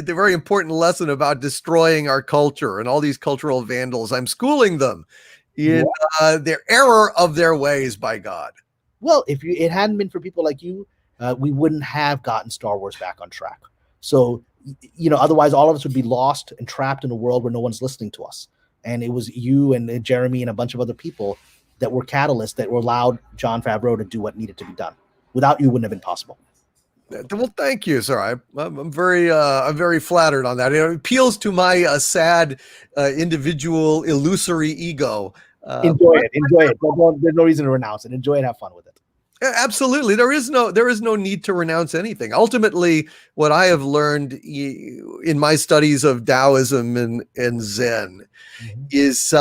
Speaker 1: the very important lesson about destroying our culture and all these cultural vandals. I'm schooling them in their error of their ways, by God.
Speaker 2: Well, if it hadn't been for people like you, we wouldn't have gotten Star Wars back on track. So, otherwise all of us would be lost and trapped in a world where no one's listening to us. And it was you and Jeremy and a bunch of other people that were catalysts that were allowed Jon Favreau to do what needed to be done. Without you, it wouldn't have been possible.
Speaker 1: Well, thank you, sir. I'm very flattered on that. It appeals to my sad, individual, illusory ego.
Speaker 2: Enjoy it. There's no reason to renounce it. Enjoy it. Have fun with it.
Speaker 1: Absolutely. There is no need to renounce anything. Ultimately, what I have learned in my studies of Taoism and Zen is,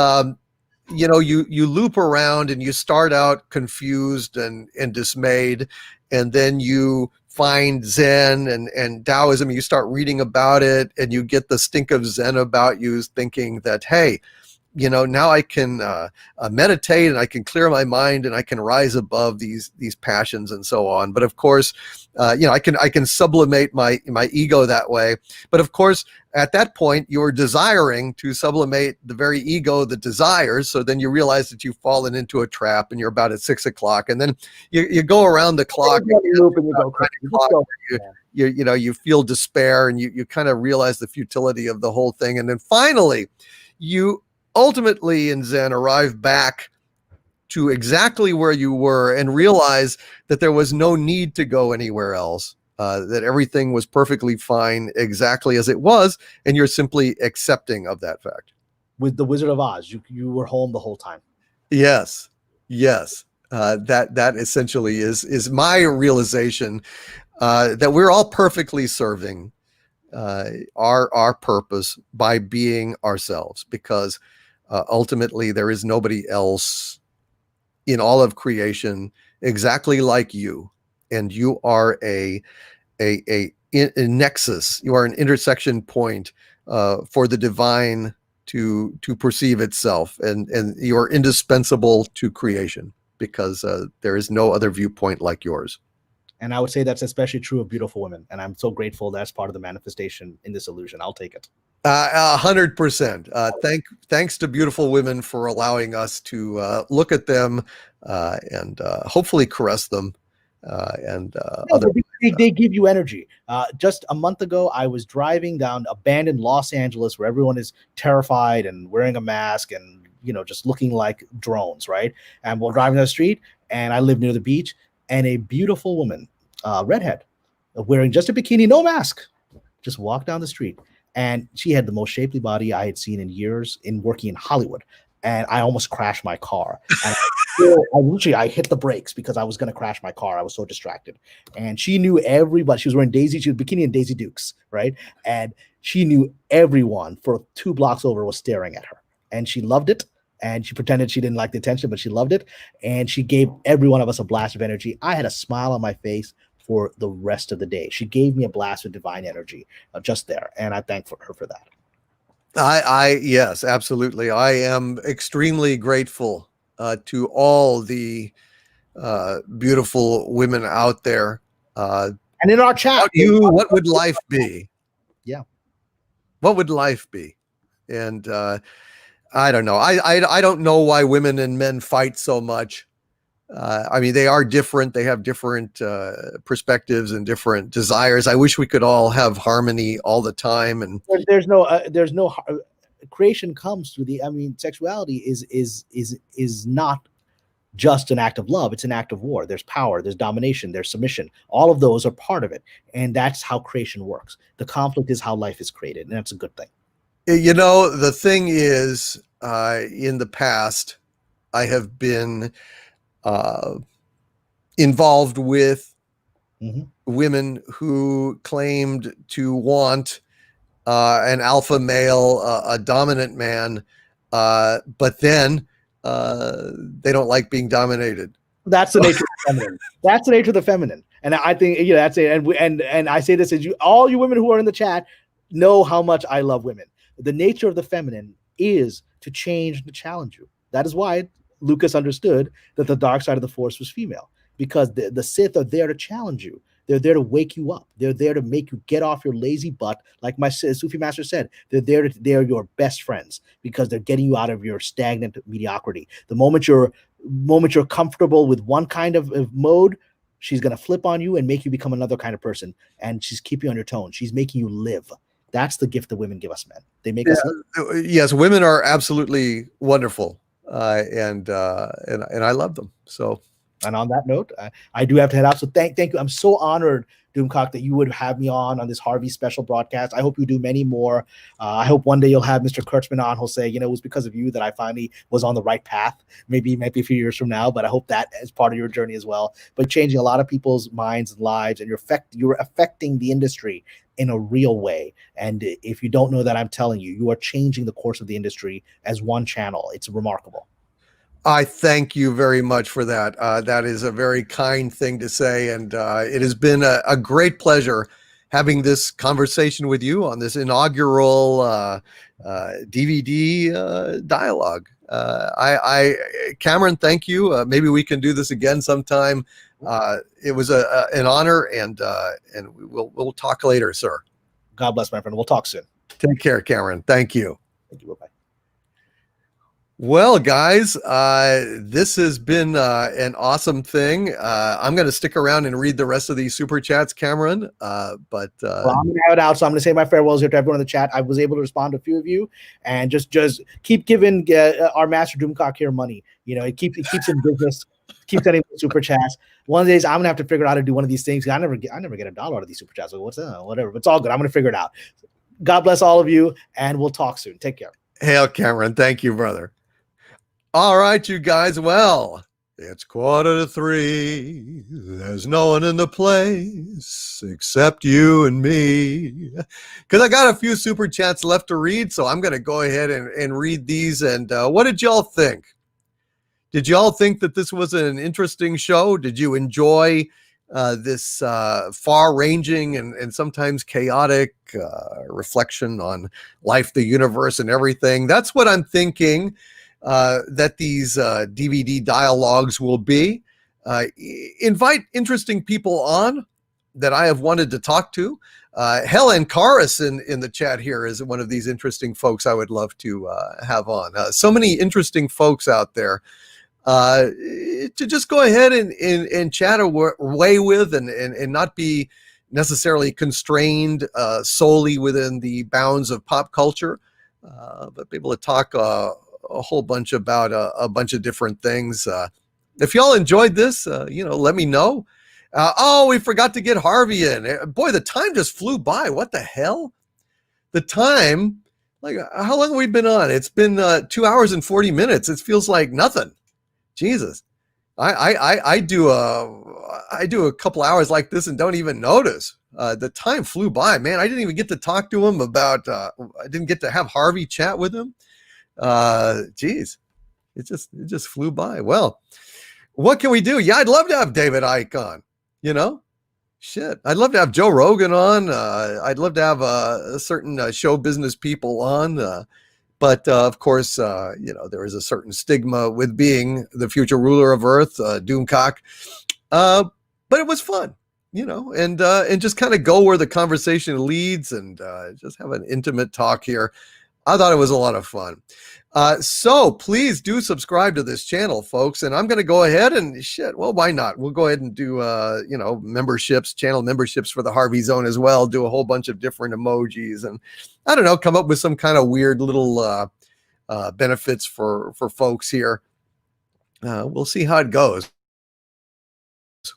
Speaker 1: you loop around and you start out confused and dismayed, and then you find Zen and Taoism, and you start reading about it, and you get the stink of Zen about you, thinking that, hey, now I can meditate and I can clear my mind and I can rise above these passions and so on. But of course, I can sublimate my ego that way. But of course, at that point, you're desiring to sublimate the very ego that desires. So then you realize that you've fallen into a trap, and you're about at 6 o'clock, and then you go around the clock. You feel despair, and you kind of realize the futility of the whole thing, and then finally, you ultimately in Zen arrive back to exactly where you were and realize that there was no need to go anywhere else, that everything was perfectly fine exactly as it was, and you're simply accepting of that fact.
Speaker 2: With the Wizard of Oz, you were home the whole time.
Speaker 1: Yes. That essentially is my realization, that we're all perfectly serving our purpose by being ourselves, because ultimately there is nobody else in all of creation exactly like you, and you are a nexus. You are an intersection point for the divine to perceive itself, and you are indispensable to creation, because there is no other viewpoint like yours.
Speaker 2: And I would say that's especially true of beautiful women. And I'm so grateful that's part of the manifestation in this illusion. I'll take it.
Speaker 1: 100%. Thanks to beautiful women for allowing us to look at them and hopefully caress them.
Speaker 2: They give you energy. Just a month ago, I was driving down abandoned Los Angeles, where everyone is terrified and wearing a mask and just looking like drones, right? And we're driving down the street, and I live near the beach, and a beautiful woman, redhead, wearing just a bikini, no mask, just walked down the street. And she had the most shapely body I had seen in years in working in Hollywood. And I almost crashed my car. And I hit the brakes because I was going to crash my car. I was so distracted. And she knew everybody. She was wearing she was bikini and Daisy Dukes, right? And she knew everyone for 2 blocks over was staring at her. And she loved it. And she pretended she didn't like the attention, but she loved it. And she gave every one of us a blast of energy. I had a smile on my face for the rest of the day. She gave me a blast of divine energy just there. And I thank her for that.
Speaker 1: Yes, absolutely. I am extremely grateful to all the beautiful women out there.
Speaker 2: And in our chat,
Speaker 1: what would life be?
Speaker 2: Yeah.
Speaker 1: What would life be? And I don't know. I don't know why women and men fight so much. I mean, they are different. They have different perspectives and different desires. I wish we could all have harmony all the time. And
Speaker 2: there's no creation comes through sexuality is not just an act of love. It's an act of war. There's power, there's domination, there's submission. All of those are part of it. And that's how creation works. The conflict is how life is created. And that's a good thing.
Speaker 1: You know, the thing is, in the past, I have been involved with women who claimed to want an alpha male, a dominant man, but then they don't like being dominated.
Speaker 2: That's the nature of the feminine. That's the nature of the feminine. And I think that's it. And I say this as all you women who are in the chat know how much I love women. The nature of the feminine is to change and to challenge you. That is why Lucas understood that the dark side of the Force was female, because the Sith are there to challenge you. They're there to wake you up. They're there to make you get off your lazy butt. Like my Sufi master said, they're your best friends because they're getting you out of your stagnant mediocrity. The moment you're comfortable with one kind of mode, she's going to flip on you and make you become another kind of person. And she's keeping you on your toes. She's making you live. That's the gift that women give us, men. They make us live.
Speaker 1: Yes, women are absolutely wonderful. And I love them. So,
Speaker 2: and on that note, I do have to head out. So thank you. I'm so honored, Doomcock, that you would have me on this Harvey special broadcast. I hope you do many more. I hope one day you'll have Mr. Kurtzman on. He'll say, it was because of you that I finally was on the right path. Maybe a few years from now, but I hope that is part of your journey as well. But changing a lot of people's minds and lives, and you're affecting the industry in a real way. And if you don't know that, I'm telling you, you are changing the course of the industry as one channel. It's remarkable.
Speaker 1: I thank you very much for that. That is a very kind thing to say. And it has been a great pleasure having this conversation with you on this inaugural DVD dialogue. Kamran, thank you. Maybe we can do this again sometime. It was an honor, and we'll talk later, sir.
Speaker 2: God bless, my friend. We'll talk soon.
Speaker 1: Take care, Kamran. Thank you.
Speaker 2: Thank you. Bye-bye.
Speaker 1: Well, guys, this has been an awesome thing. I'm going to stick around and read the rest of these super chats, Kamran. Well, I'm
Speaker 2: going to have it out, so I'm going to say my farewells here to everyone in the chat. I was able to respond to a few of you, and just keep giving our master Doomcock here money. It keeps in business. Keep sending super chats. One of the days I'm gonna have to figure out how to do one of these things. I never get $1 out of these super chats. So what's that? Whatever. It's all good. I'm gonna figure it out. God bless all of you, and we'll talk soon. Take care.
Speaker 1: Hail, Kamran. Thank you, brother. All right, you guys. Well, it's 2:45. There's no one in the place except you and me. Because I got a few super chats left to read, so I'm gonna go ahead and read these. And what did y'all think? Did y'all think that this was an interesting show? Did you enjoy this far-ranging and sometimes chaotic reflection on life, the universe, and everything? That's what I'm thinking that these DVD dialogues will be. Invite interesting people on that I have wanted to talk to. Helen Karis in the chat here is one of these interesting folks I would love to have on. So many interesting folks out there to just go ahead and chat away with and not be necessarily constrained solely within the bounds of pop culture, but be able to talk a whole bunch about a bunch of different things. If y'all enjoyed this, let me know. We forgot to get Harvey in. Boy, the time just flew by. What the hell? The time, how long have we been on? It's been 2 hours and 40 minutes. It feels like nothing. Jesus. I do a couple hours like this and don't even notice. The time flew by, man. I didn't even get to talk to him about. I didn't get to have Harvey chat with him. Geez, it just flew by. Well, what can we do? Yeah, I'd love to have David Icke on. You know, shit. I'd love to have Joe Rogan on. I'd love to have certain show business people on. But of course, there is a certain stigma with being the future ruler of Earth, Doomcock. But it was fun, and just kind of go where the conversation leads and just have an intimate talk here. I thought it was a lot of fun. So please do subscribe to this channel, folks. And I'm going to go ahead and well, why not? We'll go ahead and do, memberships, channel memberships for the Harvey Zone as well. Do a whole bunch of different emojis and I don't know, come up with some kind of weird little benefits for folks here. We'll see how it goes.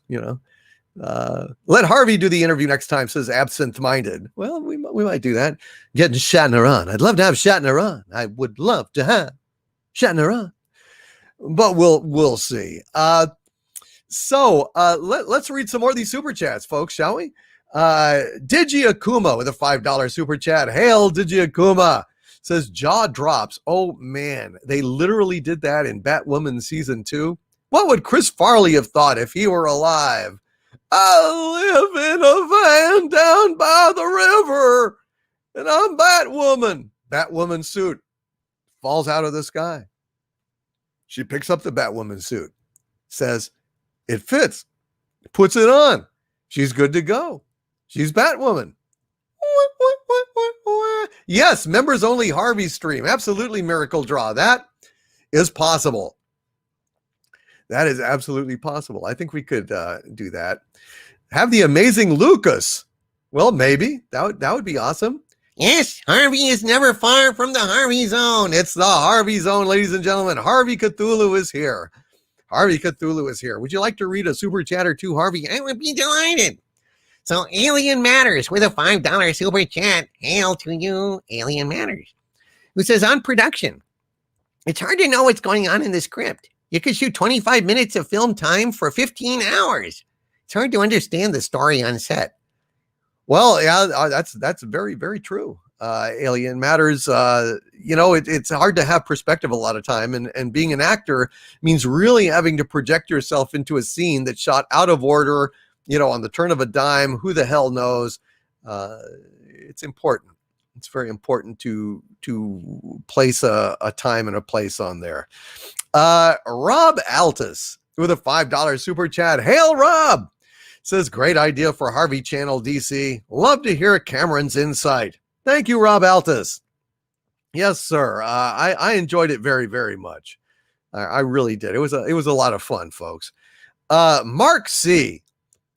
Speaker 1: Let Harvey do the interview next time, says Absinthe Minded. Well, we might do that. Getting Shatner on. I'd love to have Shatner on. I would love to have Shatner on. But we'll see. So let's read some more of these super chats, folks, shall we? Digi Akuma with a $5 super chat. Hail Digi Akuma. Says jaw drops. Oh man, they literally did that in Batwoman season 2. What would Chris Farley have thought if he were alive? I live in a van down by the river, and I'm Batwoman. Batwoman suit falls out of the sky. She picks up the Batwoman suit, says, it fits, puts it on. She's good to go. She's Batwoman. Yes, members only Harvey stream. Absolutely miracle draw. That is possible. That is absolutely possible. I think we could do that. Have the amazing Lucas. Well, maybe. That would be awesome. Yes, Harvey is never far from the Harvey Zone. It's the Harvey Zone, ladies and gentlemen. Harvey Cthulhu is here. Harvey Cthulhu is here. Would you like to read a super chat or two, Harvey? I would be delighted. So Alien Matters with a $5 super chat. Hail to you, Alien Matters. Who says, on production, it's hard to know what's going on in the script. You could shoot 25 minutes of film time for 15 hours. It's hard to understand the story on set. Well, yeah, that's very, very true. Alien Matters, it's hard to have perspective a lot of time. And being an actor means really having to project yourself into a scene that's shot out of order, on the turn of a dime. Who the hell knows? It's important. It's very important to place a time and a place on there. Rob Altus with a $5 super chat. Hail, Rob! Says, great idea for Harvey Channel DC. Love to hear Cameron's insight. Thank you, Rob Altus. Yes, sir. I enjoyed it very, very much. I really did. It was a lot of fun, folks. Mark C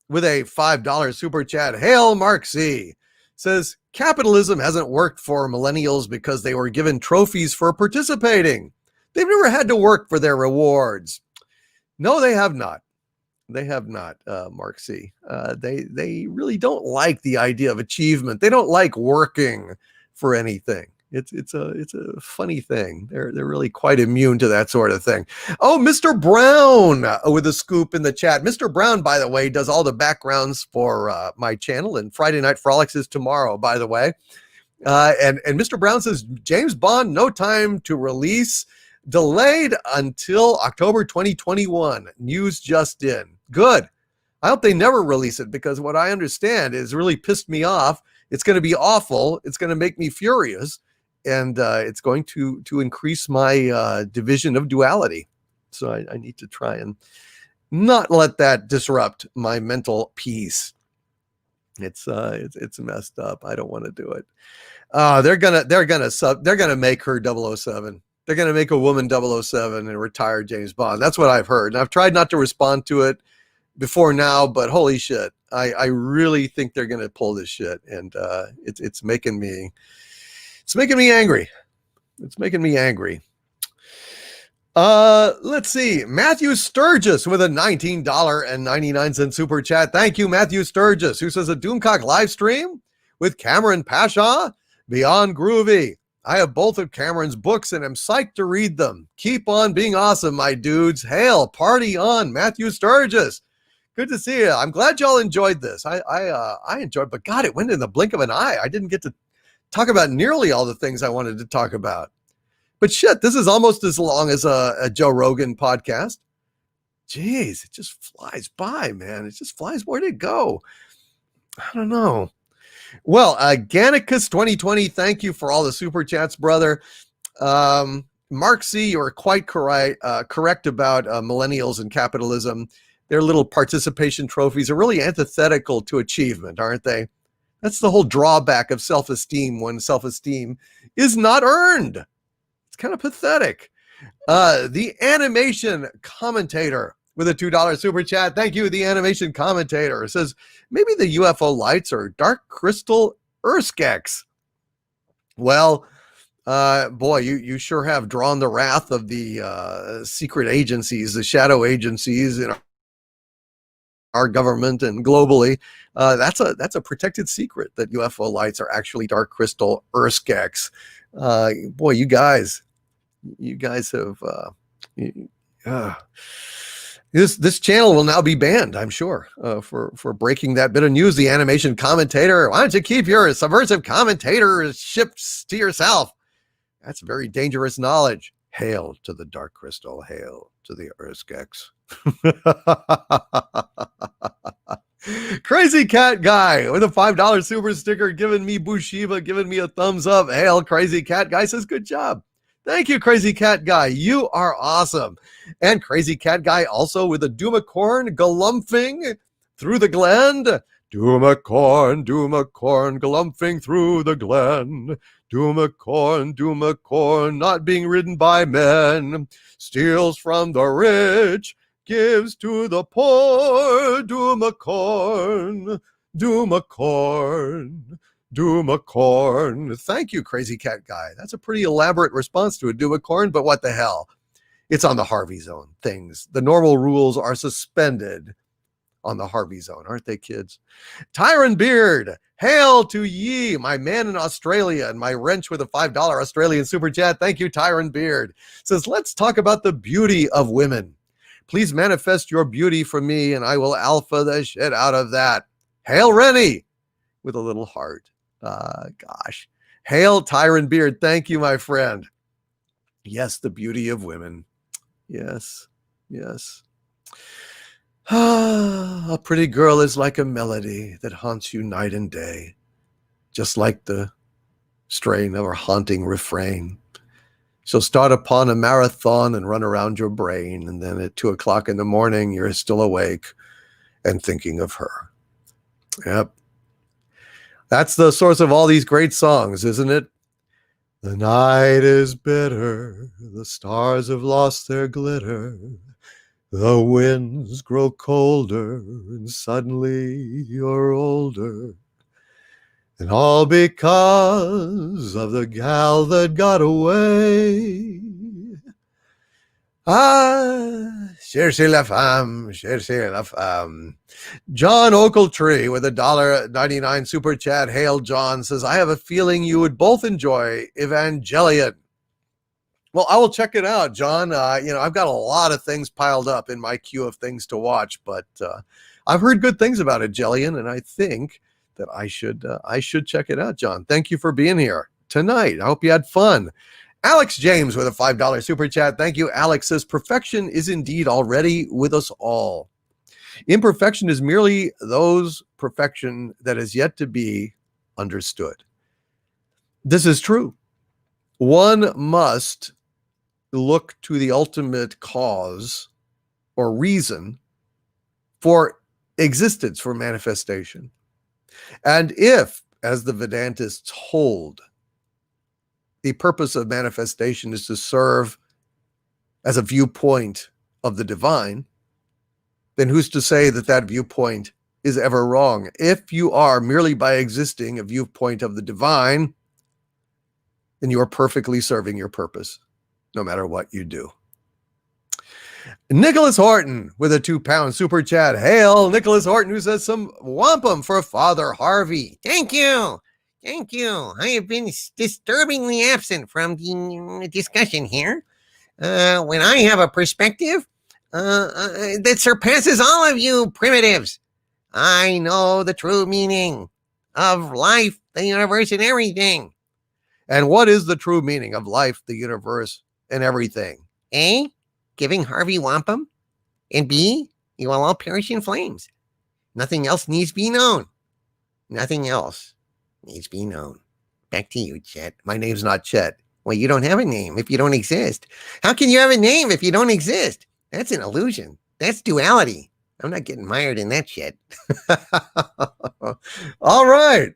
Speaker 1: with a $5 super chat. Hail, Mark C. Says, capitalism hasn't worked for millennials because they were given trophies for participating. They've never had to work for their rewards. No, they have not. They have not, Mark C. They really don't like the idea of achievement. They don't like working for anything. It's a funny thing. They're really quite immune to that sort of thing. Oh, Mr. Brown with a scoop in the chat. Mr. Brown, by the way, does all the backgrounds for my channel, and Friday Night Frolics is tomorrow, by the way. And Mr. Brown says, James Bond, No Time to Release, delayed until October 2021. News just in. Good. I hope they never release it, because what I understand is really pissed me off. It's going to be awful. It's going to make me furious. And it's going to increase my division of duality. So I need to try and not let that disrupt my mental peace. It's messed up. I don't want to do it. They're gonna make her 007. They're gonna make a woman 007 and retire James Bond. That's what I've heard. And I've tried not to respond to it before now, but holy shit, I really think they're gonna pull this shit, and it's making me angry. It's making me angry. Let's see. Matthew Sturgis with a $19.99 super chat. Thank you, Matthew Sturgis, who says a Doomcock live stream with Kamran Pasha, beyond groovy. I have both of Cameron's books and am psyched to read them. Keep on being awesome, my dudes. Hail, party on, Matthew Sturgis. Good to see you. I'm glad y'all enjoyed this. I enjoyed, but God, it went in the blink of an eye. I didn't get to talk about nearly all the things I wanted to talk about. But shit, this is almost as long as a Joe Rogan podcast. Jeez, it just flies by, man. It just flies. Where'd it go? I don't know. Well, Gannicus 2020, thank you for all the super chats, brother. Mark C, you are quite correct about millennials and capitalism. Their little participation trophies are really antithetical to achievement, aren't they? That's the whole drawback of self-esteem when self-esteem is not earned. It's kind of pathetic. The animation commentator with a $2 super chat. Thank you, the animation commentator. It says, maybe the UFO lights are dark crystal Urskeks. Well, boy, you sure have drawn the wrath of the secret agencies, the shadow agencies in our government and globally. That's a protected secret that UFO lights are actually dark crystal Urskeks. Boy, you guys have this channel will now be banned, I'm sure, for breaking that bit of news. The animation commentator, why don't you keep your subversive commentatorships to yourself? That's very dangerous knowledge. Hail to the dark crystal. Hail to the Urskeks. Crazy Cat Guy with a $5 super sticker, giving me Bushiba, giving me a thumbs up. Hail, Crazy Cat Guy says, good job. Thank you, Crazy Cat Guy. You are awesome. And Crazy Cat Guy also with a Doomacorn galumphing through the glen. Doomacorn, galumphing through the glen. Doomacorn, not being ridden by men. Steals from the rich, gives to the poor. Doomacorn. Thank you, Crazy Cat Guy. That's a pretty elaborate response to a Doomacorn, but what the hell? It's on the Harvey Zone. Things. The normal rules are suspended on the Harvey Zone, aren't they, kids? Tyron Beard, hail to ye, my man in Australia, and my wrench with a $5 Australian super chat. Thank you, Tyron Beard. Says, let's talk about the beauty of women. Please manifest your beauty for me, and I will alpha the shit out of that. Hail Rennie, with a little heart. Gosh. Hail Tyron Beard. Thank you, my friend. Yes, the beauty of women. Yes. A pretty girl is like a melody that haunts you night and day, just like the strain of her haunting refrain. She'll start upon a marathon and run around your brain, and then at 2 o'clock in the morning, you're still awake and thinking of her. Yep. That's the source of all these great songs, isn't it? The night is bitter, the stars have lost their glitter, the winds grow colder, and suddenly you're older. And all because of the gal that got away. Cherchez la femme, cherchez la femme. John Oakletree with a $1.99 super chat. Hail John says, I have a feeling you would both enjoy Evangelion. Well, I will check it out, John. I've got a lot of things piled up in my queue of things to watch, but I've heard good things about Evangelion, and I think that I should check it out, John. Thank you for being here tonight. I hope you had fun. Alex James with a $5 super chat. Thank you. Alex says, perfection is indeed already with us all. Imperfection is merely those perfection that is yet to be understood. This is true. One must look to the ultimate cause or reason for existence, for manifestation. And if, as the Vedantists hold, the purpose of manifestation is to serve as a viewpoint of the divine, then who's to say that that viewpoint is ever wrong? If you are merely by existing a viewpoint of the divine, then you are perfectly serving your purpose, no matter what you do. Nicholas Horton with a £2 super chat. Hail, Nicholas Horton, who says some wampum for Father Harvey. Thank you.
Speaker 3: Thank you. I have been disturbingly absent from the discussion here. When I have a perspective that surpasses all of you primitives, I know the true meaning of life, the universe, and everything.
Speaker 1: And what is the true meaning of life, the universe, and everything?
Speaker 3: A, giving Harvey wampum, and B, you will all perish in flames. Nothing else needs to be known. Nothing else needs to be known. Back to you, Chet.
Speaker 1: My name's not Chet.
Speaker 3: Well, you don't have a name if you don't exist. How can you have a name if you don't exist? That's an illusion. That's duality. I'm not getting mired in that shit.
Speaker 1: All right.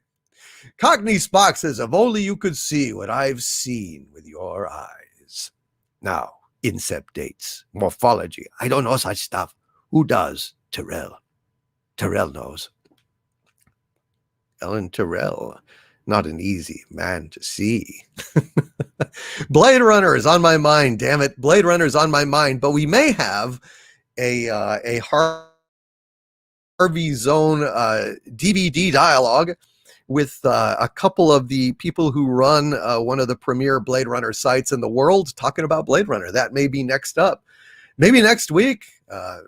Speaker 1: Cockney Spock says, if only you could see what I've seen with your eyes. Now, incept dates, morphology. I don't know such stuff. Who does? Terrell. Terrell knows. Ellen Terrell. Not an easy man to see. Blade Runner is on my mind, damn it. Blade Runner is on my mind, but we may have a Harvey Zone DVD dialogue with a couple of the people who run one of the premier Blade Runner sites in the world talking about Blade Runner. That may be next up. Maybe next week.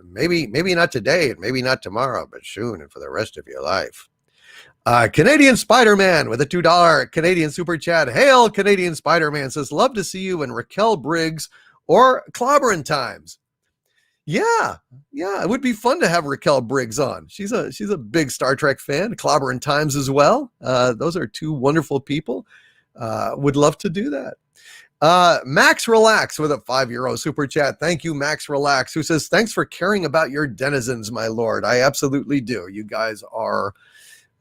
Speaker 1: Maybe not today and maybe not tomorrow, but soon and for the rest of your life. Canadian Spider-Man with a $2 Canadian super chat. Hail, Canadian Spider-Man says, love to see you in Raquel Briggs or Clobbering Times. Yeah, it would be fun to have Raquel Briggs on. She's a big Star Trek fan. Clobbering Times as well. Those are two wonderful people. Would love to do that. Max Relax with a €5 super chat. Thank you, Max Relax, who says, thanks for caring about your denizens, my lord. I absolutely do. You guys are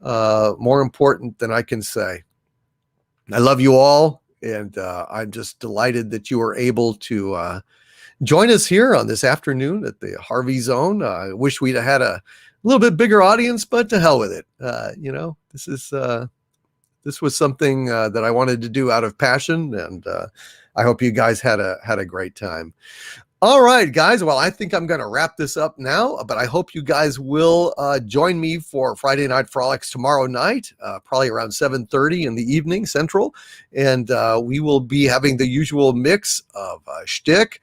Speaker 1: more important than I can say. I love you all, and I'm just delighted that you were able to join us here on this afternoon at the Harvey Zone. I wish we'd have had a little bit bigger audience, but to hell with it. This was something that I wanted to do out of passion, and I hope you guys had a great time. All right, guys. Well, I think I'm going to wrap this up now, but I hope you guys will join me for Friday Night Frolics tomorrow night, probably around 7:30 in the evening Central, and we will be having the usual mix of shtick,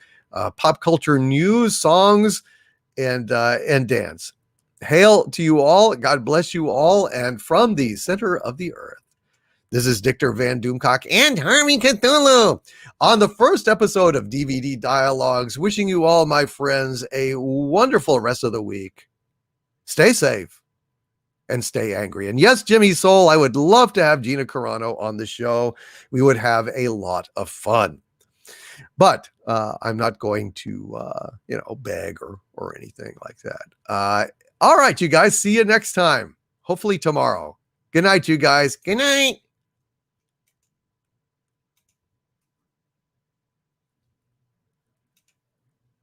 Speaker 1: pop culture news, songs, and dance. Hail to you all. God bless you all. And from the center of the earth, this is Dictor Van Doomcock
Speaker 3: and Harvey Cthulhu
Speaker 1: on the first episode of DVD Dialogues, wishing you all, my friends, a wonderful rest of the week. Stay safe and stay angry. And yes, Jimmy Soul, I would love to have Gina Carano on the show. We would have a lot of fun. But I'm not going to, beg or anything like that. All right, you guys. See you next time. Hopefully tomorrow. Good night, you guys.
Speaker 3: Good night.